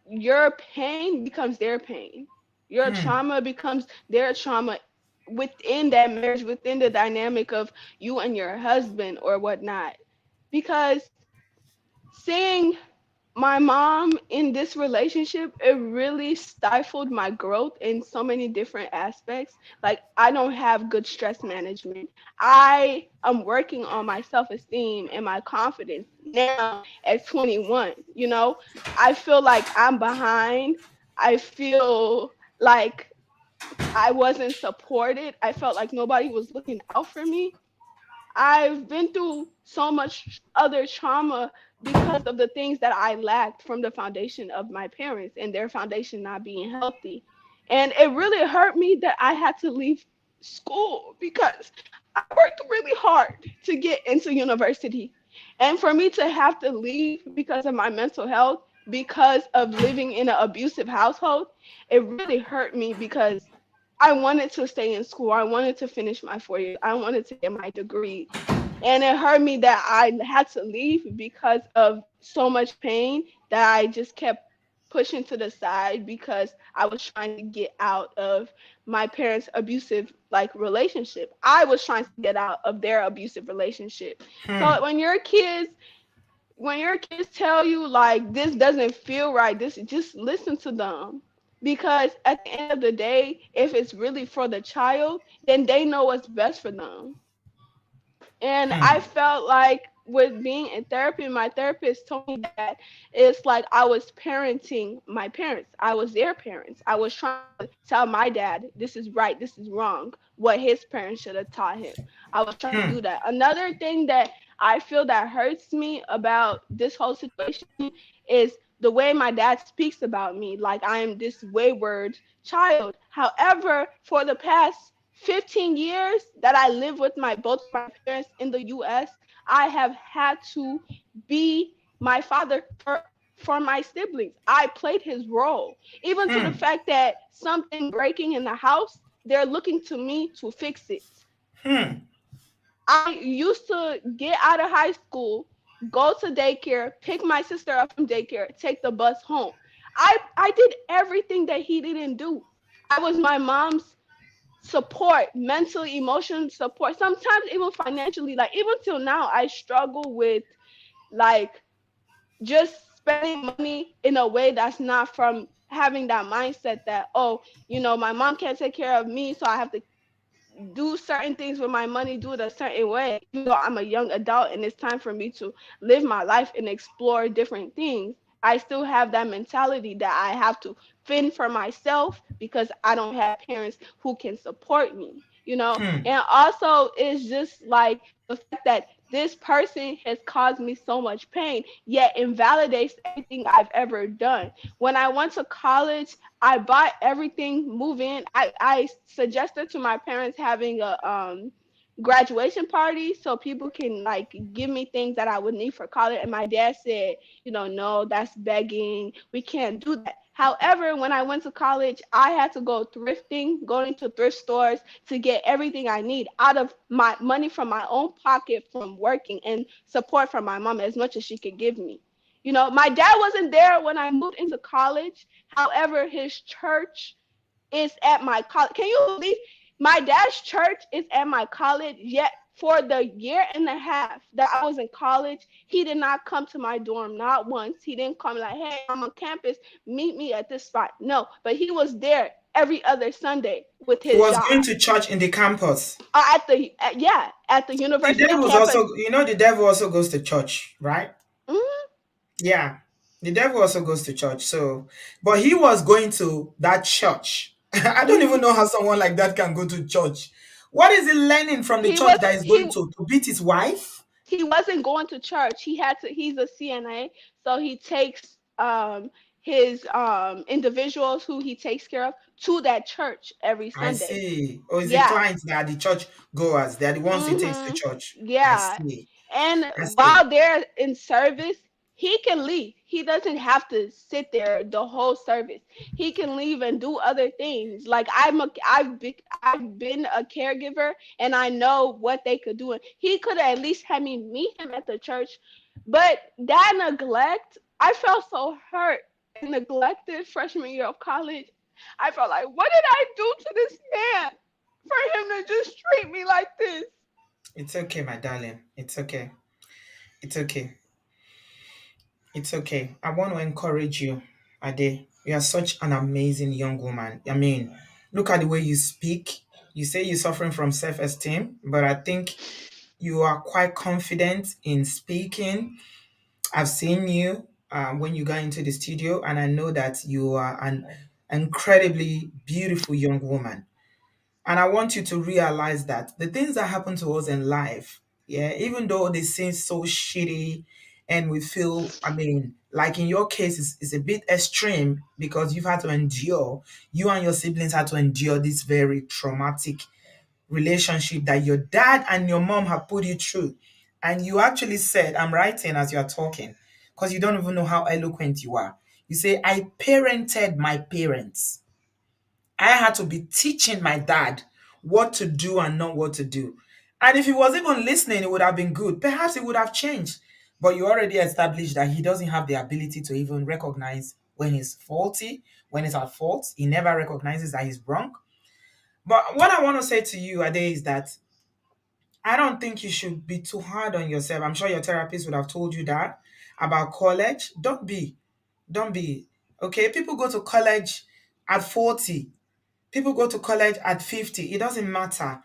your pain becomes their pain. Your Hmm. trauma becomes their trauma within that marriage, within the dynamic of you and your husband or whatnot. Because seeing my mom in this relationship, it really stifled my growth in so many different aspects. Like, I don't have good stress management. I am working on my self-esteem and my confidence now at 21. I feel like I'm behind. I feel like I wasn't supported. I felt like nobody was looking out for me. I've been through so much other trauma because of the things that I lacked from the foundation of my parents and their foundation not being healthy. And it really hurt me that I had to leave school because I worked really hard to get into university. And for me to have to leave because of my mental health, because of living in an abusive household, it really hurt me because I wanted to stay in school. I wanted to finish my 4 years. I wanted to get my degree. And it hurt me that I had to leave because of so much pain that I just kept pushing to the side because I was trying to get out of my parents' abusive like relationship. I was trying to get out of their abusive relationship. Hmm. So when your kids tell you like this doesn't feel right, this just listen to them. Because at the end of the day, if it's really for the child, then they know what's best for them. And I Hmm. felt like with being in therapy, my therapist told me that it's like I was parenting my parents. I was their parents. I was trying to tell my dad this is right, this is wrong, what his parents should have taught him. I was trying to Hmm. do that. Another thing that I feel that hurts me about this whole situation is the way my dad speaks about me, like I am this wayward child. However, for the past 15 years that I live with my both of my parents in the US, I have had to be my father for my siblings. I played his role, even to the Hmm. fact that something breaking in the house, they're looking to me to fix it. Hmm. I used to get out of high school, go to daycare, pick my sister up from daycare, take the bus home. I did everything that he didn't do. I was my mom's support, mental, emotional support, sometimes even financially. Like even till now, I struggle with like just spending money in a way that's not from having that mindset that, oh, my mom can't take care of me, so I have to do certain things with my money, do it a certain way, even though I'm a young adult and it's time for me to live my life and explore different things. I still have that mentality that I have to fend for myself because I don't have parents who can support me, Hmm. And also, it's just like the fact that this person has caused me so much pain, yet invalidates everything I've ever done. When I went to college, I bought everything, move in. I suggested to my parents having a graduation party so people can like give me things that I would need for college. And my dad said, no, that's begging. We can't do that. However, when I went to college, I had to go thrifting, going to thrift stores to get everything I need out of my money from my own pocket from working and support from my mom as much as she could give me. My dad wasn't there when I moved into college. However, his church is at my college. Can you believe my dad's church is at my college? Yet for the year and a half that I was in college, he did not come to my dorm, not once. He didn't come like, hey, I'm on campus, meet me at this spot. No, but he was there every other Sunday with He his was going job. to church in the campus. At the The university devil's campus. also, the devil also goes to church, right? Mhm. Yeah. The devil also goes to church. So, but he was going to that church. I don't even Mhm. know how someone like that can go to church. What is he learning from the He church was that is going he to beat his wife? he wasn't going to church. He's a CNA, so he takes his individuals who he takes care of to that church every I Sunday. see. Or is the Yeah. clients that are the church goers? They are the ones he takes to Mhm. church. I Yeah. see. And I see. while they're in service, he can leave. He doesn't have to sit there the whole service. He can leave and do other things. Like I've been a caregiver and I know what they could do. And he could have at least had me meet him at the church. But that neglect, I felt so hurt and neglected freshman year of college. I felt like, what did I do to this man for him to just treat me like this? It's okay, my darling. It's okay. It's okay. It's okay. I want to encourage you, Ade. You are such an amazing young woman. I mean, look at the way you speak. You say you're suffering from self esteem, but I think you are quite confident in speaking. I've seen you when you got into the studio, and I know that you are an incredibly beautiful young woman. And I want you to realize that the things that happen to us in life, yeah, even though they seem so shitty and we feel, I mean, like in your case, it's a bit extreme because you've had to endure, you and your siblings had to endure this very traumatic relationship that your dad and your mom have put you through. And you actually said, I'm writing as you're talking, because you don't even know how eloquent you are. You say, I parented my parents. I had to be teaching my dad what to do and not what to do. And if he was even listening, it would have been good. Perhaps it would have changed. But you already established that he doesn't have the ability to even recognize when he's faulty, when he's at fault. He never recognizes that he's wrong. But what I want to say to you, Ade, is that I don't think you should be too hard on yourself. I'm sure your therapist would have told you that about college. Don't be. Don't be. Okay? People go to college at 40. People go to college at 50. It doesn't matter.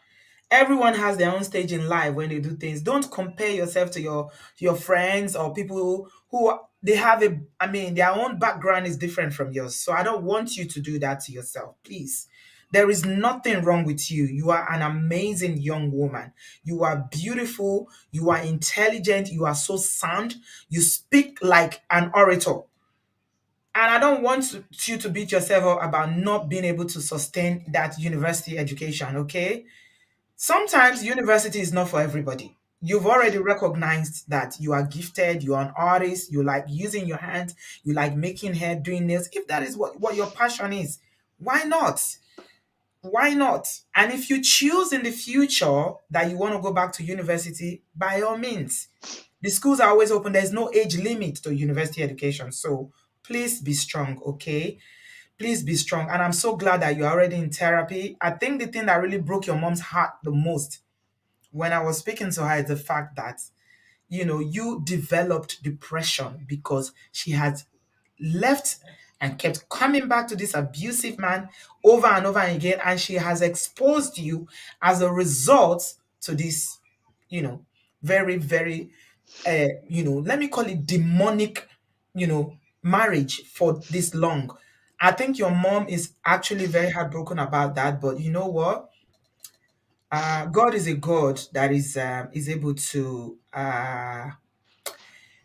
Everyone has their own stage in life when they do things. Don't compare yourself to your friends or people who they have a I mean their own background is different from yours. So I don't want you to do that to yourself. Please. There is nothing wrong with you. You are an amazing young woman. You are beautiful. You are intelligent. You are so sound. You speak like an orator. And I don't want you to beat yourself up about not being able to sustain that university education, okay? Sometimes university is not for everybody. You've already recognized that you are gifted, you're an artist, you like using your hands, you like making hair, doing nails. If that is what your passion is, why not? Why not? And if you choose in the future that you want to go back to university, by all means, the schools are always open. There's no age limit to university education. So please be strong, okay? Please be strong. And I'm so glad that you're already in therapy. I think the thing that really broke your mom's heart the most when I was speaking to her is the fact that, you developed depression because she had left and kept coming back to this abusive man over and over again. And she has exposed you as a result to this, very, very, let me call it demonic, marriage for this long. I think your mom is actually very heartbroken about that. But you know what? God is a God that is able to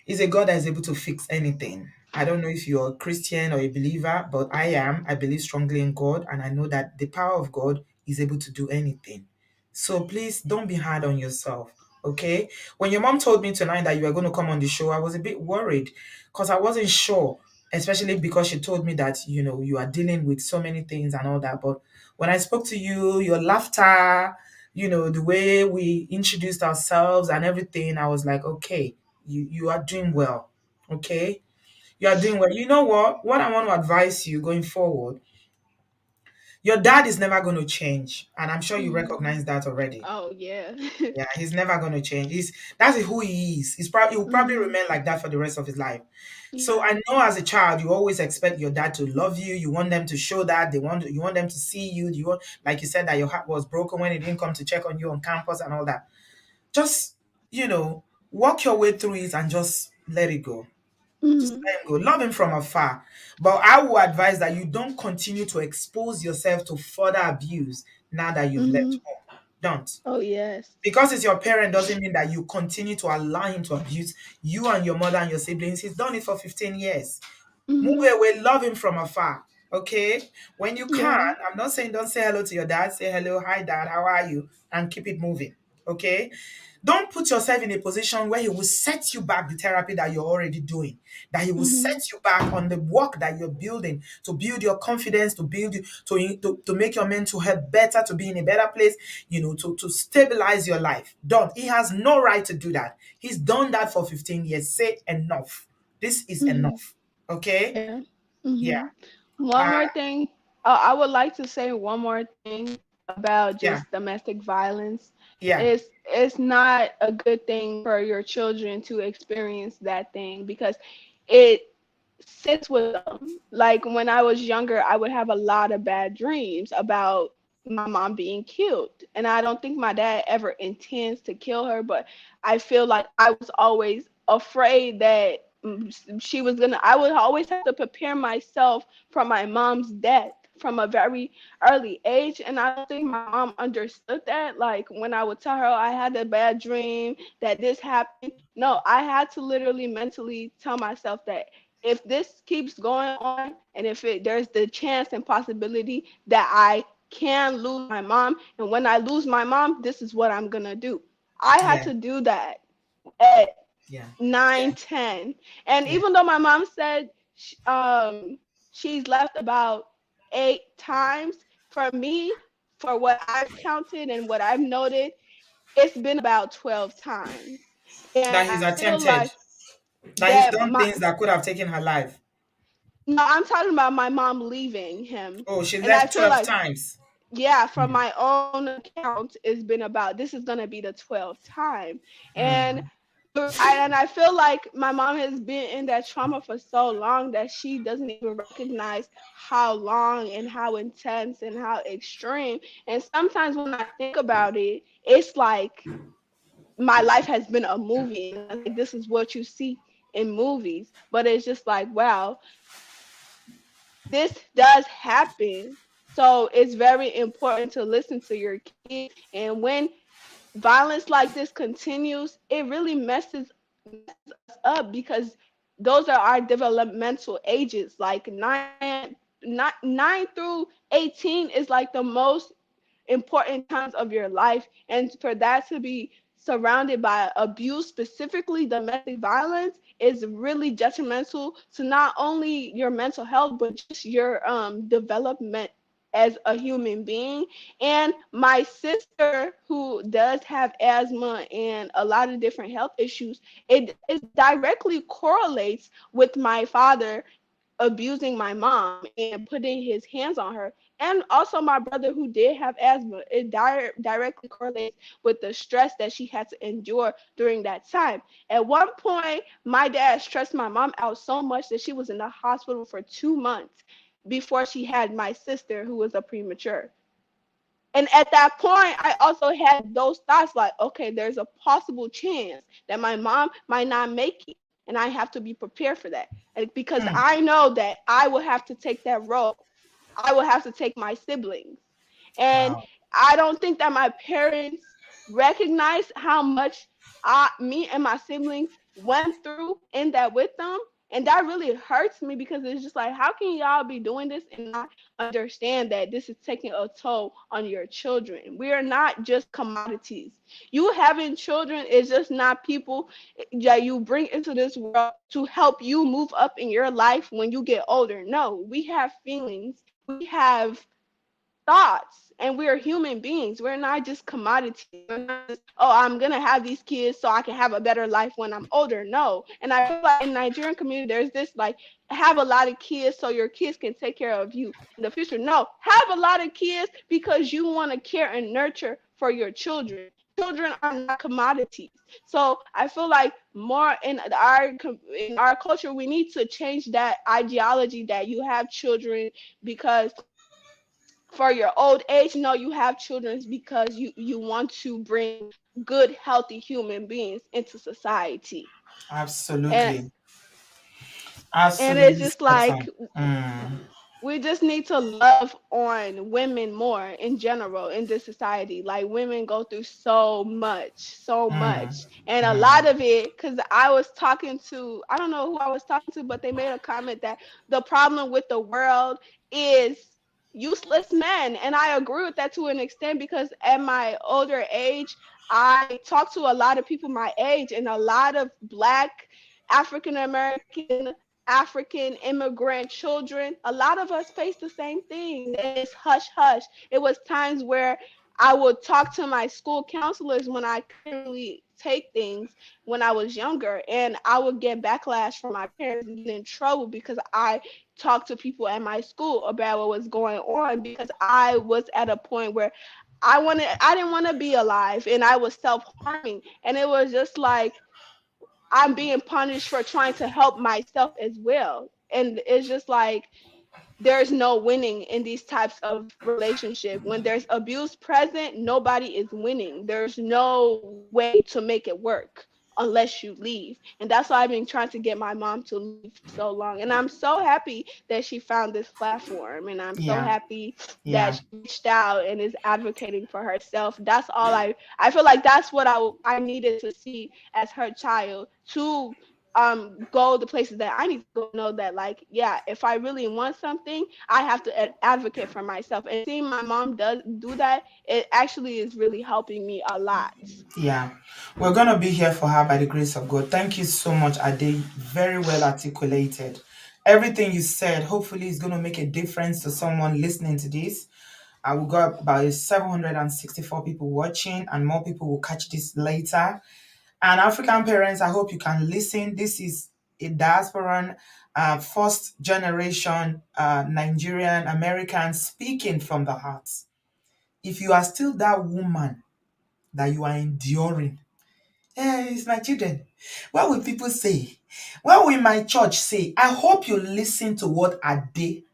is a God that is able to fix anything. I don't know if you're a Christian or a believer, but I am. I believe strongly in God, and I know that the power of God is able to do anything. So please don't be hard on yourself, okay? When your mom told me tonight that you were going to come on the show, I was a bit worried because I wasn't sure, especially because she told me that, you are dealing with so many things and all that. But when I spoke to you, your laughter, the way we introduced ourselves and everything, I was like, okay, you are doing well. Okay? You are doing well. You know what? What I want to advise you going forward, your dad is never going to change. And I'm sure you Mhm. recognize that already. Oh yeah. Yeah, he's never going to change. That's who he is. He'll probably Mhm. remain like that for the rest of his life. So Yeah. I know as a child, you always expect your dad to love you. You want them to show that you want them to see you. You want, like you said, that your heart was broken when he didn't come to check on you on campus and all that. Just, you know, walk your way through it and just let it go. Just Mhm. let him go. Love him from afar. But I will advise that you don't continue to expose yourself to further abuse now that you've left Mhm. home. Don't. Oh yes. Because it's your parent doesn't mean that you continue to allow him to abuse you and your mother and your siblings. He's done it for 15 years. Move Mhm. away, love him from afar. Okay? When you can, Yeah. I'm not saying don't say hello to your dad, say hello, hi dad, how are you? And keep it moving. Okay? Don't put yourself in a position where he will set you back the therapy that you're already doing, that he will Mhm. set you back on the work that you're building to build your confidence, to build you, to make your mental health better, to be in a better place, to stabilize your life. Don't. He has no right to do that. He's done that for 15 years. Say enough. This is Mhm. enough. Okay? Yeah. Yeah. Mhm. One Uh, more thing. I would like to say one more thing about yeah. just domestic violence. Yeah. It's not a good thing for your children to experience that thing because it sits with them. Like when I was younger, I would have a lot of bad dreams about my mom being killed. And I don't think my dad ever intends to kill her, but I feel like I was always afraid that she was gonna, I would always have to prepare myself for my mom's death from a very early age. And I don't think my mom understood that. Like when I would tell her, "Oh, I had a bad dream that this happened." No, I had to literally mentally tell myself that if this keeps going on and if there's the chance and possibility that I can lose my mom, and when I lose my mom, this is what I'm gonna do. I had Yeah. to do that at Yeah. 9, 10. And Yeah. even though my mom said she's left about 8 times, for me, for what I've counted and what I've noted, it's been about 12 times. And That he's I feel like attempted. That he's that done my things that could have taken her life. no, I'm talking about my mom leaving him. Oh, she And I left feel 12 like, times. yeah, from Mm. my own account, it's been about, this is gonna be the 12th time. And Mm. I feel like my mom has been in that trauma for so long that she doesn't even recognize how long and how intense and how extreme. And sometimes when I think about it, it's like my life has been a movie. And like, this is what you see in movies. But it's just like, wow, this does happen. So it's very important to listen to your kids. And when violence like this continues, it really messes us up because those are our developmental ages. Like 9 through 18 is like the most important times of your life, and for that to be surrounded by abuse, specifically domestic violence, is really detrimental to not only your mental health but just your development as a human being. And my sister, who does have asthma and a lot of different health issues, it directly correlates with my father abusing my mom and putting his hands on her. And also my brother, who did have asthma, it directly correlates with the stress that she had to endure during that time. At one point, my dad stressed my mom out so much that she was in the hospital for 2 months before she had my sister, who was a premature. And at that point, I also had those thoughts like, okay, there's a possible chance that my mom might not make it. And I have to be prepared for that. And because Hmm. I know that I will have to take that role, I will have to take my siblings. And Wow. I don't think that my parents recognized how much me and my siblings went through in that with them. And that really hurts me because it's just like, how can y'all be doing this and not understand that this is taking a toll on your children? We are not just commodities. You having children is just not people that you bring into this world to help you move up in your life when you get older. No, we have feelings, we have thoughts, and we're human beings. We're not just commodities. We're not just, oh, I'm gonna have these kids so I can have a better life when I'm older. No. And I feel like in Nigerian community there's this like, have a lot of kids so your kids can take care of you in the future. No, have a lot of kids because you want to care and nurture for your children. Children are not commodities. So I feel like more in our culture we need to change that ideology that you have children because for your old age. No, you have children because you want to bring good healthy human beings into society. and Absolutely. and it's Absolutely just spot like on. Mm. we just need to love on women more in general in this society. Like women go through so much, so Mm. much. And a lot Mm. of it, because I was talking to, I don't know who I was talking to, but they made a comment that the problem with the world is useless men. And I agree with that to an extent because at my older age, I talk to a lot of people my age, and a lot of Black, African American, African immigrant children, a lot of us face the same things, and it's hush hush. It was times where I would talk to my school counselors when I couldn't really take things when I was younger, and I would get backlash from my parents and get in trouble because I talked to people at my school about what was going on because I was at a point where I didn't want to be alive and I was self-harming, and it was just like I'm being punished for trying to help myself as well. And it's just like there's no winning in these types of relationship. When there's abuse present, nobody is winning. There's no way to make it work unless you leave. And that's why I've been trying to get my mom to leave for so long. And I'm so happy that she found this platform. And I'm so Yeah. happy that Yeah. she reached out and is advocating for herself. That's all I feel like that's what I needed to see as her child to go the places that I need to go. Know that, like, yeah, if I really want something, I have to advocate for myself. And seeing my mom does do that, it actually is really helping me a lot. Yeah, we're gonna be here for her by the grace of God. Thank you so much, Ade. Very well articulated. Everything you said, hopefully, is gonna make a difference to someone listening to this. I will got about 764 people watching, and more people will catch this later. And African parents, I hope you can listen. This is a diasporan, first generation Nigerian American speaking from the heart. If you are still that woman that you are enduring, it's my children. What will people say? What will my church say? I hope you listen to what Ade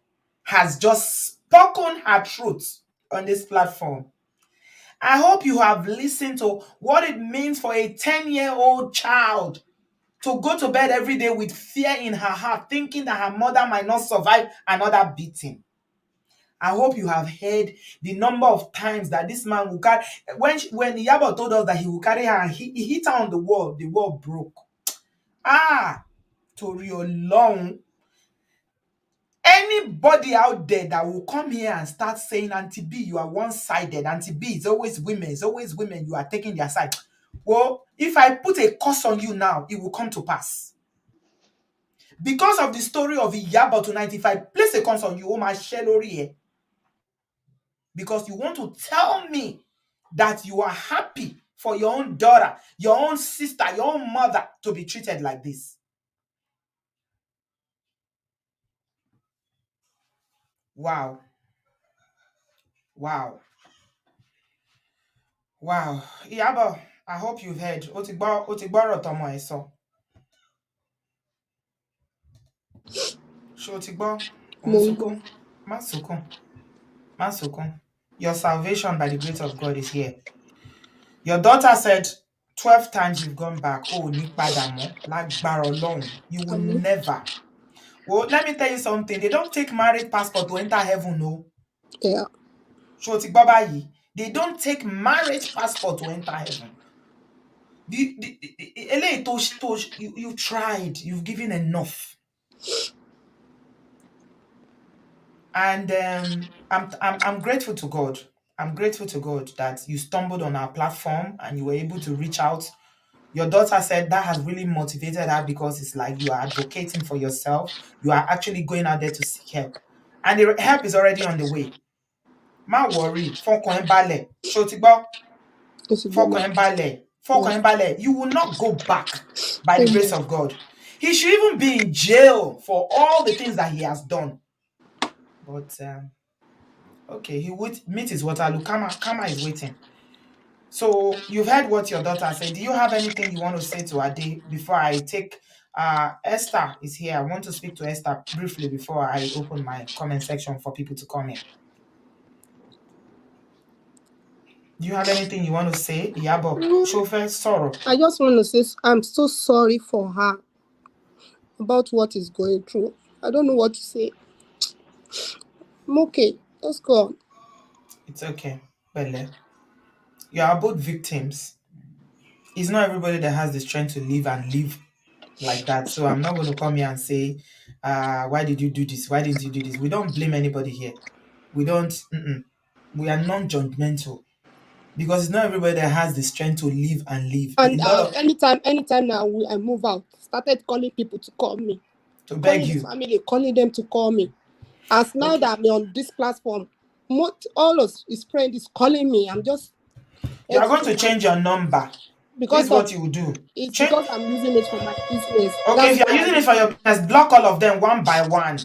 has just spoken her truth on this platform. I hope you have listened to what it means for a 10-year-old child to go to bed every day with fear in her heart, thinking that her mother might not survive another beating. I hope you have heard the number of times that this man will carry. When Yabo told us that he will carry her, and he hit her on the wall broke. Torí Ọlọ́run. Anybody out there that will come here and start saying, Auntie B, you are one-sided. Auntie B, it's always women. You are taking their side. Well, if I put a curse on you now, it will come to pass. Because of the story of Iyabo tonight, if I place a curse on you, oh my shelori here. Because you want to tell me that you are happy for your own daughter, your own sister, your own mother to be treated like this. Wow. Iyabo, I hope you've heard. Ó ti gbọ́rọ̀ tọmọ ẹ̀ sọ. Ṣé o ti gbọ́? Ò ń sunkún. Má sunkún. Your salvation by the grace of God is here. Your daughter said 12 times you've gone back. Oh, ní padà mọ́. Lágbára Ọlọ́run. You will never. Well, let me tell you something. They don't take marriage passport to enter heaven, no. Yeah. Ṣé o ti gbọ́ báyìí? They don't take marriage passport to enter heaven. You've tried. You've given enough. And I'm grateful to God. I'm grateful to God that you stumbled on our platform and you were able to reach out. Your daughter said that has really motivated her because it's like you are advocating for yourself. You are actually going out there to seek help. And the help is already on the way. Má worry. Fọkàn ẹ́ balẹ̀. Ṣé o ti gbọ́? Fọkàn ẹ́ balẹ̀. Fọkàn ẹ́ balẹ̀. You will not go back by the grace of God. He should even be in jail for all the things that he has done. But okay, he would meet his Waterloo. Karma is waiting. So you've heard what your daughter said. Do you have anything you want to say to Ade before I take Esther is here. I want to speak to Esther briefly before I open my comment section for people to come in. Do you have anything you want to say, Iyabo? Chauffeur, sorrow. I just want to say I'm so sorry for her about what is going through. I don't know what to say. I'm okay. Let's go on. It's okay. Bele. You are both victims. It's not everybody that has the strength to live and live like that. So I'm not going to come here and say, why did you do this? Why didn't you do this? We don't blame anybody here. We don't. We are non-judgmental. Because it's not everybody that has the strength to live and live. And anytime now I move out, started calling people to call me. To beg calling you. the family, calling them to call me. As now that I'm on this platform, all of his friends is calling me. I'm just. You are going to change your number. Because this is what you will do. It's because I'm using it for my business. Okay, if you are using it for your business, block all of them one by one.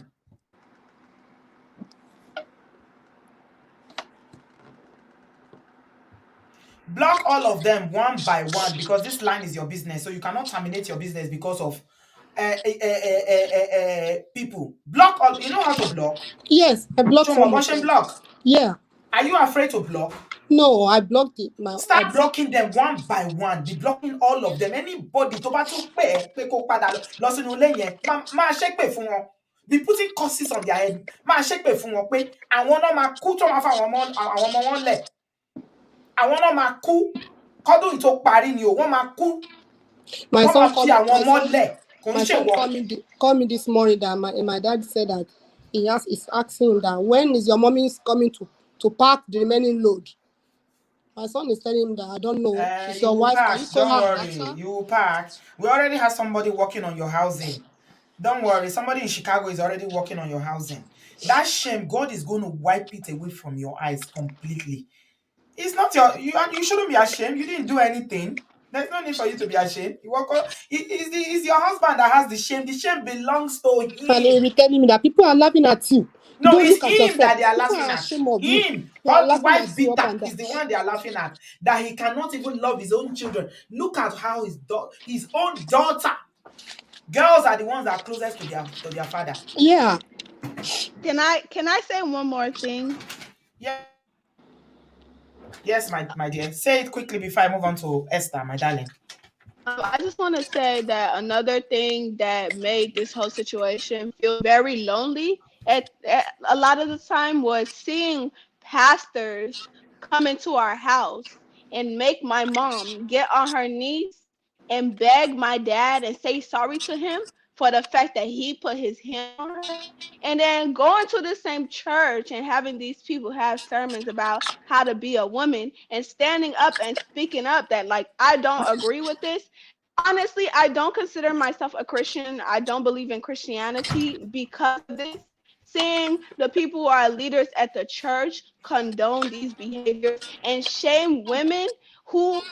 Block all of them one by one because this line is your business. So you cannot terminate your business because of people. Block all. You know how to block? Yes, I blocked someone. Block. Yeah. Are you afraid to block? No, I blocked it. Start blocking them one by one. Be blocking all of them. Anybody tó bá tún pè kó padà lọ sínú ilé yẹn, máa ṣépè fún wọn. Be putting curses on their head. Máa ṣépè fún wọn pé àwọn náà máa kú tó máa fa àwọn ọmọ wọn lẹ̀. Àwọn náà máa kú. Kọ́dún tó parí ni o, wọ́n máa kú. My son called Kò ń My friend ṣèwọ. called me this morning that my dad said that he's asking him that when is your mommy coming to pack the remaining load. My son is telling him that I don't know. She's You your will wife. Can you pack. call Don't her and worry. ask her? You will pack. We already have somebody working on your housing. Don't worry. Somebody in Chicago is already working on your housing. That shame, God is going to wipe it away from your eyes completely. It's not your you, and you shouldn't be ashamed. You didn't do anything. There's no need for you to be ashamed. It's your husband that has the shame. The shame belongs to And he will be him. telling me that people are laughing at you. No, Don't it's look at him yourself. that they are People laughing are at. ashamed of you. Him, They are hot laughing wife at you up beater and down. is the one they are laughing at. That he cannot even love his own children. Look at how his own daughter. Girls are the ones that are closest to their father. Yeah. Can I say one more thing? Yeah. Yes, my dear. Say it quickly before I move on to Esther, my darling. I just want to say that another thing that made this whole situation feel very lonely at a lot of the time was seeing pastors come into our house and make my mom get on her knees and beg my dad and say sorry to him for the fact that he put his hand on her. And then going to the same church and having these people have sermons about how to be a woman and standing up and speaking up that, like, I don't agree with this. Honestly, I don't consider myself a Christian. I don't believe in Christianity because of this. Seeing the people who are leaders at the church condone these behaviors and shame women who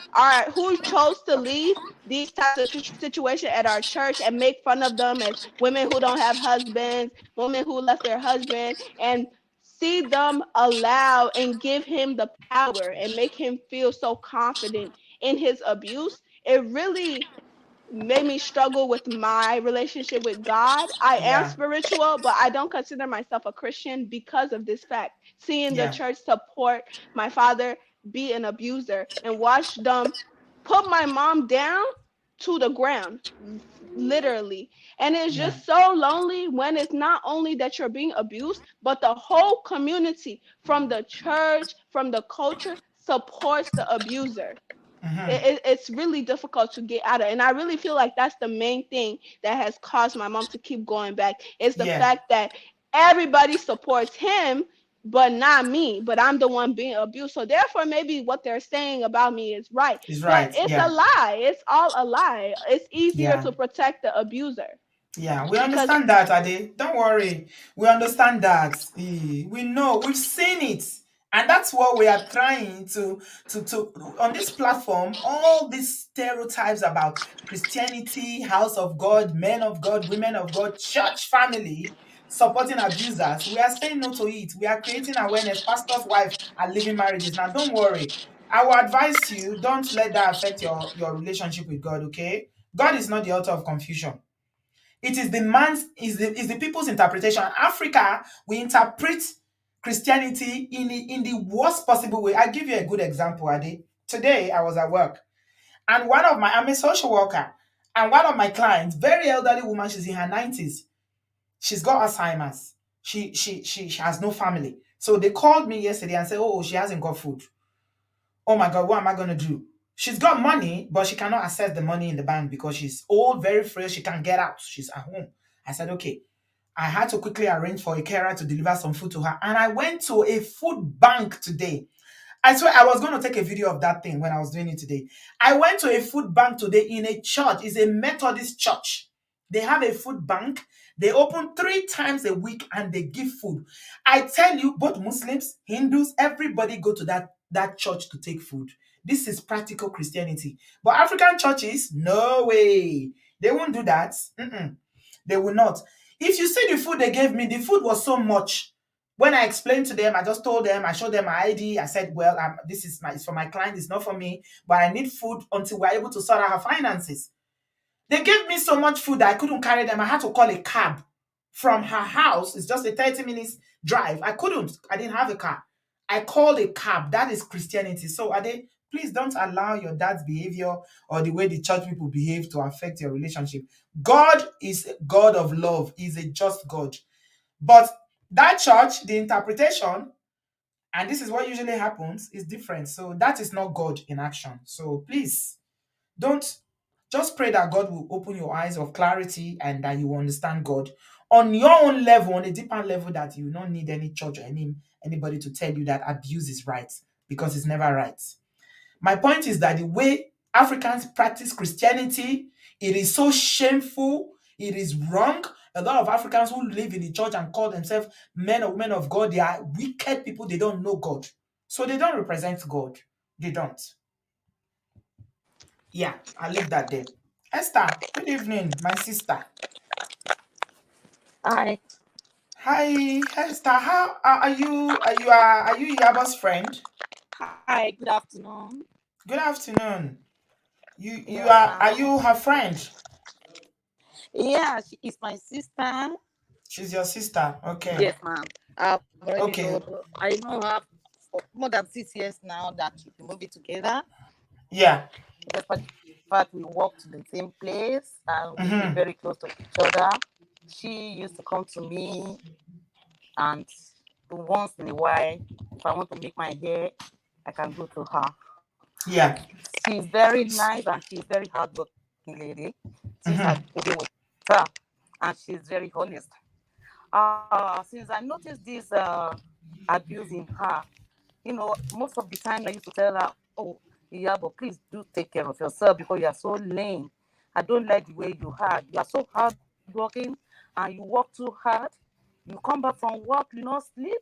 chose to leave these types of situations at our church and make fun of them as women who don't have husbands, women who left their husband, and see them allow and give him the power and make him feel so confident in his abuse. It really made me struggle with my relationship with God. I am Yeah, spiritual, but I don't consider myself a Christian because of this fact. Seeing the yeah, church support my father be an abuser and watch them put my mom down to the ground, literally. And it's yeah. just so lonely when it's not only that you're being abused, but the whole community from the church, from the culture supports the abuser. Mm-hmm. It's really difficult to get out of. And I really feel like that's the main thing that has caused my mom to keep going back. Is the Yeah, fact that everybody supports him, but not me. But I'm the one being abused. So therefore, maybe what they're saying about me is right. it's But right. it's a Yeah, lie. It's all a lie. It's easier yeah. to protect the abuser Yeah, we because understand that, Ade. Don't worry. We understand that. We know. We've seen it. And that's what we are trying to on this platform, all these stereotypes about Christianity, house of God, men of God, women of God, church family supporting abusers. We are saying no to it. We are creating awareness. Pastor's wife are living marriages. Now, don't worry. I will advise you, don't let that affect your relationship with God, okay? God is not the author of confusion. It is the man's is the people's interpretation. Africa, we interpret Christianity in the worst possible way. I give you a good example, Ade. Today I was at work, and I'm a social worker, and one of my clients, very elderly woman, she's in her 90s. She's got Alzheimer's. She has no family. So they called me yesterday and said, "Oh, she hasn't got food. Oh my God, what am I gonna do?" She's got money, but she cannot access the money in the bank because she's old, very frail. She can't get out. She's at home. I said, okay. I had to quickly arrange for a carer to deliver some food to her. And I went to a food bank today. I swear I was going to take a video of that thing when I was doing it today. I went to a food bank today in a church. It's a Methodist church. They have a food bank. They open 3 times a week and they give food. I tell you, both Muslims, Hindus, everybody go to that church to take food. This is practical Christianity. But African churches, no way. They won't do that. Mm-mm. They will not. If you see the food they gave me, the food was so much. When I explained to them, I just told them, I showed them my ID. I said, well, this is it's for my client, it's not for me, but I need food until we're able to sort out her finances. They gave me so much food that I couldn't carry them. I had to call a cab from her house. It's just a 30 minutes drive. I didn't have a car. I called a cab. That is Christianity. So please don't allow your dad's behavior or the way the church people behave to affect your relationship. God is a God of love. He's a just God. But that church, the interpretation, and this is what usually happens, is different. So that is not God in action. So please don't Just pray that God will open your eyes of clarity and that you will understand God on your own level, on a deeper level, that you don't need any church or anybody to tell you that abuse is right, because it's never right. My point is that the way Africans practice Christianity, it is so shameful. It is wrong. A lot of Africans who live in the church and call themselves men or women of God, they are wicked people. They don't know God. So they don't represent God. They don't. Yeah, I'll leave that there. Esther, good evening, my sister. Hi. Hi, Esther. How are you? Are you Yabo's friend? Hi, good afternoon. Good afternoon. You Yes, are ma'am. you her friend? Yeah, she is my sister. She's your sister. Okay. Yes, ma'am. I've already Okay. told her. I know her for more than 6 years now that we've been moving together. Yeah. Despite the fact we work to the same place and we live Mm-hmm. very close to each other, she used to come to me, and once in a while, if I want to make my hair, I can go to her. Yeah. She's very nice and she's very hardworking lady. Since Mm-hmm. I've been with her, and she's very honest. Since I noticed this abuse in her, most of the time I used to tell her, "Oh, Iyabo, please do take care of yourself because you are so lame. I don't like the way you are. You are so hardworking and you work too hard. You come back from work, you not sleep.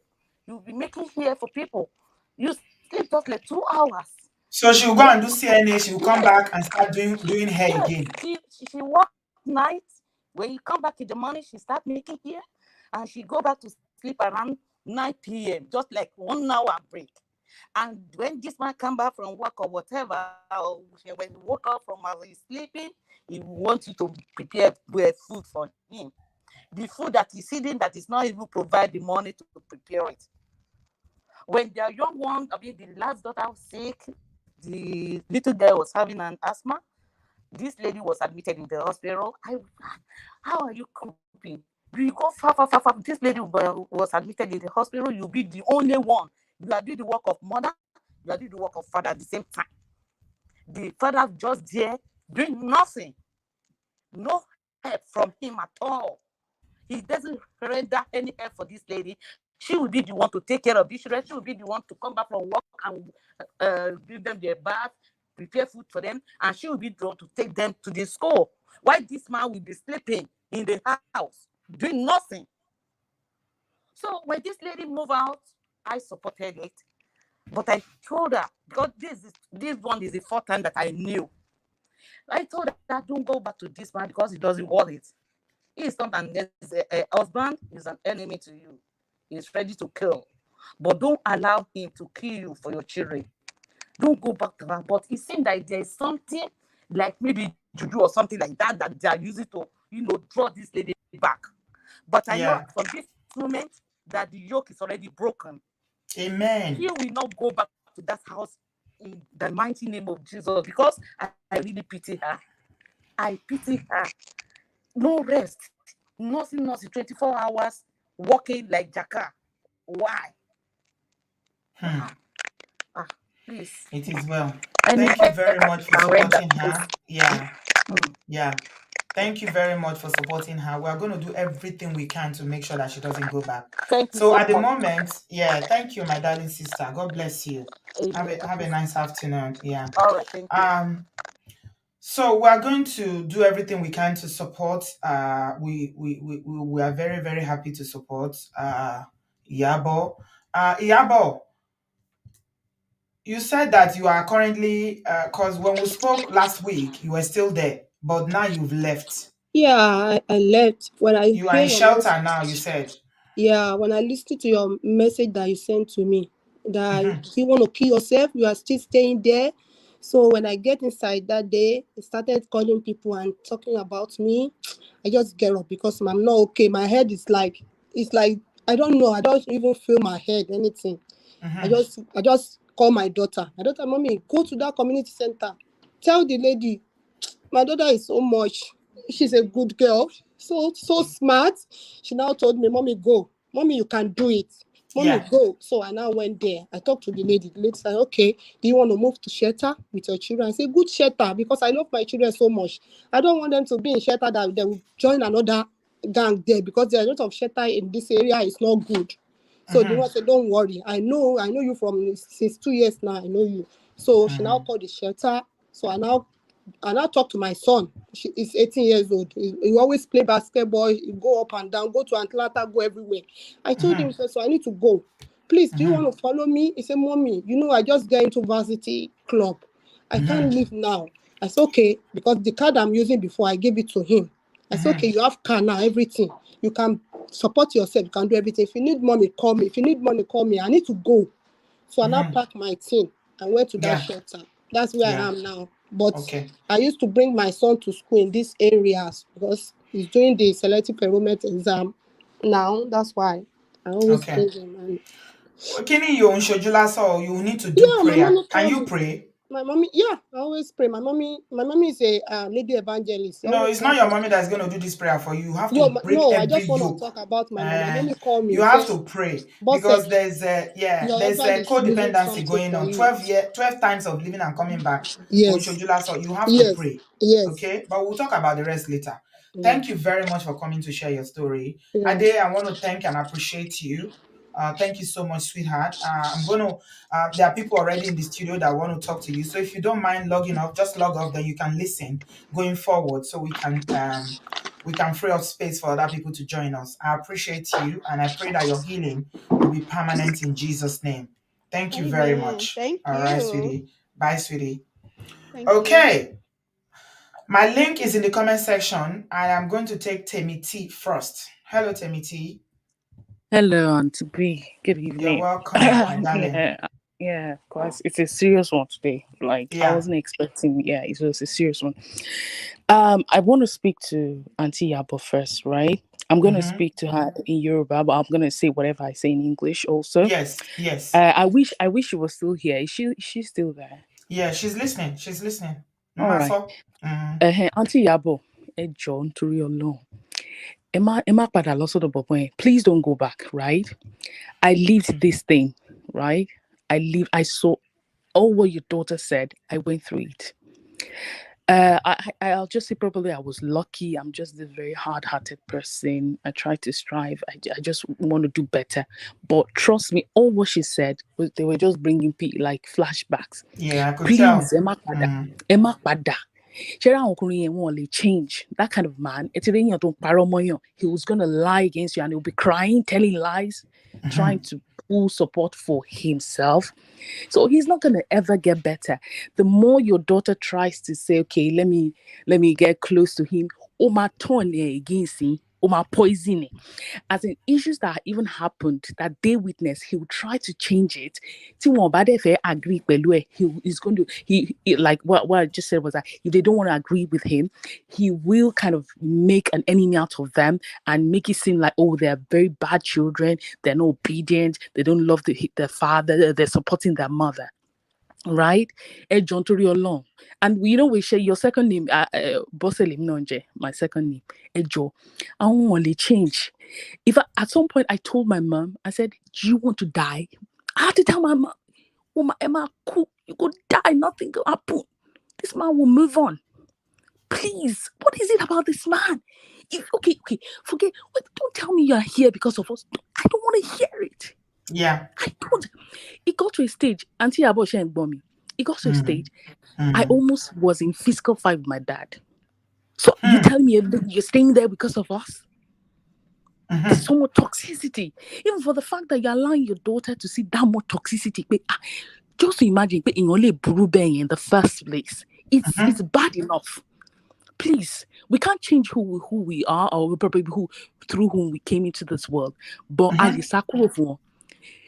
You'll be making hair for people. You sleep just like 2 hours. So she'll go When and do CNA. She'll come Yes, back and start doing hair yes, again. she work night. When you come back in the morning, she start making hair, and she go back to sleep around 9 p.m. Just like 1 hour break. And when this man come back from work or whatever, or when he woke up from his sleeping, he wants you to prepare food for him. The food that he's eating that is not even provide the money to prepare it. When their young one, I mean, the last daughter was sick, the little girl was having an asthma. This lady was admitted in the hospital. How are you coping? You go far, far, far, far. This lady was admitted in the hospital. You'll be the only one. You are doing the work of mother. You are doing the work of father at the same time. The father just there doing nothing. No help from him at all. He doesn't render any help for this lady. She will be the one to take care of this children. She will be the one to come back from work and give them their bath, prepare food for them, and she will be the one to take them to the school. Why this man will be sleeping in the house, doing nothing? So when this lady moved out, I supported it. But I told her, because this one is the fourth time that I knew. I told her, don't go back to this man because he doesn't want it. He is not a husband, he's an enemy to you. He's ready to kill. But don't allow him to kill you for your children. Don't go back to that. But it seems like there's something like maybe juju or something like that that they are using to, draw this lady back. But I know Yeah. from this moment that the yoke is already broken. He Amen. will not go back to that house in the mighty name of Jesus, because I really pity her. I pity her. No rest, nothing, 24 hours, working like Jaka. Why? Hmm. Ah, please. It is well. Any Thank you help very much for can render, supporting please. her. Yeah. Mm. Yeah. Thank you very much for supporting her. We're going to do everything we can to make sure that she doesn't go back. Thank you So so at the much. moment, yeah, thank you, my darling sister. God bless you. Amen. Have a nice afternoon. Yeah. All right, thank you. So we are going to do everything we can to support. We are very, very happy to support Yabo. Yabo, you said that you are currently, because when we spoke last week, you were still there, but now you've left. Yeah, I left when I You are hear in your shelter message. now, you said. Yeah, when I listened to your message that you sent to me, that Mm-hmm. you want to kill yourself, you are still staying there. So when I get inside that day, I started calling people and talking about me. I just get up because I'm not okay. My head is like, it's like, I don't know. I don't even feel my head, anything. Mm-hmm. I just call my daughter. My daughter, mommy, go to that community center. Tell the lady, my daughter is so much. She's a good girl, so smart. She now told me, mommy, go. Mommy, you can do it. Mommy, Yeah. go. So I now went there. I talked to the lady. The lady said, okay, do you want to move to shelter with your children? I said, good shelter, because I love my children so much. I don't want them to be in shelter that they will join another gang there, because there are a lot of shelter in this area. It's not good. So the Mm-hmm. one said, don't worry. I know you from since 2 years now. I know you. So she now Mm-hmm. called the shelter. So I now talk to my son. He's 18 years old. He always play basketball. He go up and down, go to Atlanta, go everywhere. I told him, so I need to go. Please, do you Mm-hmm. want to follow me? He said, Mommy, I just get into varsity club. I can't leave now. I said, okay, because the card I'm using before, I gave it to him. I said, okay, you have car now, everything. You can support yourself. You can do everything. If you need money, call me. If you need money, call me. I need to go. So I now packed my thing and went to that Yeah. shelter. That's where I Yeah. am now. But Okay. I used to bring my son to school in these areas because he's doing the selective enrollment exam now. That's why I always Okay. bring him. And Kini you unshojula, so you need to do yeah, my prayer. mommy Can calls you me. pray? My mommy, yeah, I always pray. My mommy is a lady evangelist. She No, always it's not calls your me. mommy that's going to do this prayer for you. You have to Yo, break no, I every just want to yoke. talk about my mommy. My mommy called You me. have Say, to pray boss, because there's your a husband is losing codependency something going for on. you. 12 times of living and coming back. Yes, Unshojula, so you have to yes, pray. yes. Okay, but we'll talk about the rest later. Mm. Thank you very much for coming to share your story. Yeah. Ade, I want to thank and appreciate you. Thank you so much, sweetheart. There are people already in the studio that want to talk to you. So if you don't mind logging off, just log off, then you can listen going forward so we can free up space for other people to join us. I appreciate you and I pray that your healing will be permanent in Jesus' name. Thank you very Amen. much. Thank All right, you. sweetie. Bye, sweetie. Thank you. Okay. My link is in the comment section. I am going to take Temi T first. Hello, Temi T. Hello, Auntie B. Good You're evening. welcome, my darling. Yeah, guys, it's a serious one today. Like I Yeah. wasn't expecting. Yeah, it was a serious one. I want to speak to Auntie Yabo first, right? I'm gonna Mm-hmm. speak to her in Yoruba, but I'm gonna say whatever I say in English also. Yes, yes. I wish she was still here. Is she still there? Yeah, she's listening. She's listening. All Mama right. so. Mm-hmm. Auntie Yabo, ẹ jọ̀ọ́ nítorí Ọlọ́run. Ẹ má padà lọ sọ́dọ̀ bọ̀bọ́ yẹn. Please don't go back, right? I lived this thing, right? I saw all what your daughter said. I went through it. I'll just say probably I was lucky. I'm just a very hard-hearted person. I try to strive. I just want to do better. But trust me, all what she said was they were just bringing like flashbacks. Yeah, I could Please, tell. Emma Pada, Mm-hmm. Emma Pada. Ṣé àwọn ọkùnrin yẹn wọn lè change that kind of man? Ẹ ti rí èèyàn tó ń parọ́ mọ́yàn. He was gonna lie against you and he'll be crying, telling lies, trying to pull support for himself. So he's not gonna ever get better. The more your daughter tries to say, okay, let me get close to him, ó máa turn ẹ against him, ó máa poison ẹ. As in issues that even happened that they witnessed, he will try to change it. Tí wọn bá dẹ̀ fẹ́ agree pẹ̀lú ẹ̀, he's going to like what I just said was that if they don't want to agree with him, he will kind of make an enemy out of them and make it seem like, oh, they're very bad children, they're not obedient, they don't love their father, they're supporting their mother. Right? Ẹ jọ̀ọ́ nítorí Ọlọ́run. And we share your second name, Bọ́sẹ̀lẹ̀ mi náà ń jẹ́, my second name. Ẹ jọ̀ọ́, àwọn wọn lè change. At some point I told my mom, I said, do you want to die? I had to tell my mom, Woman, Emma, cool, you could die, nothing will happen. This man will move on. Please, what is it about this man? Okay, forget. Don't tell me you're here because of us. I don't want to hear it. Yeah. I don't. It got to a stage, Auntie Iyabo and Bommy. It got to a stage, I Mm-hmm. almost was in physical fight with my dad. So you tell me you're staying there because of us? There's so much toxicity. Even for the fact that you're allowing your daughter to see that much toxicity. Just to imagine in only Burubeng in the first place. It's bad enough. Please, we can't change who we are or probably through whom we came into this world. But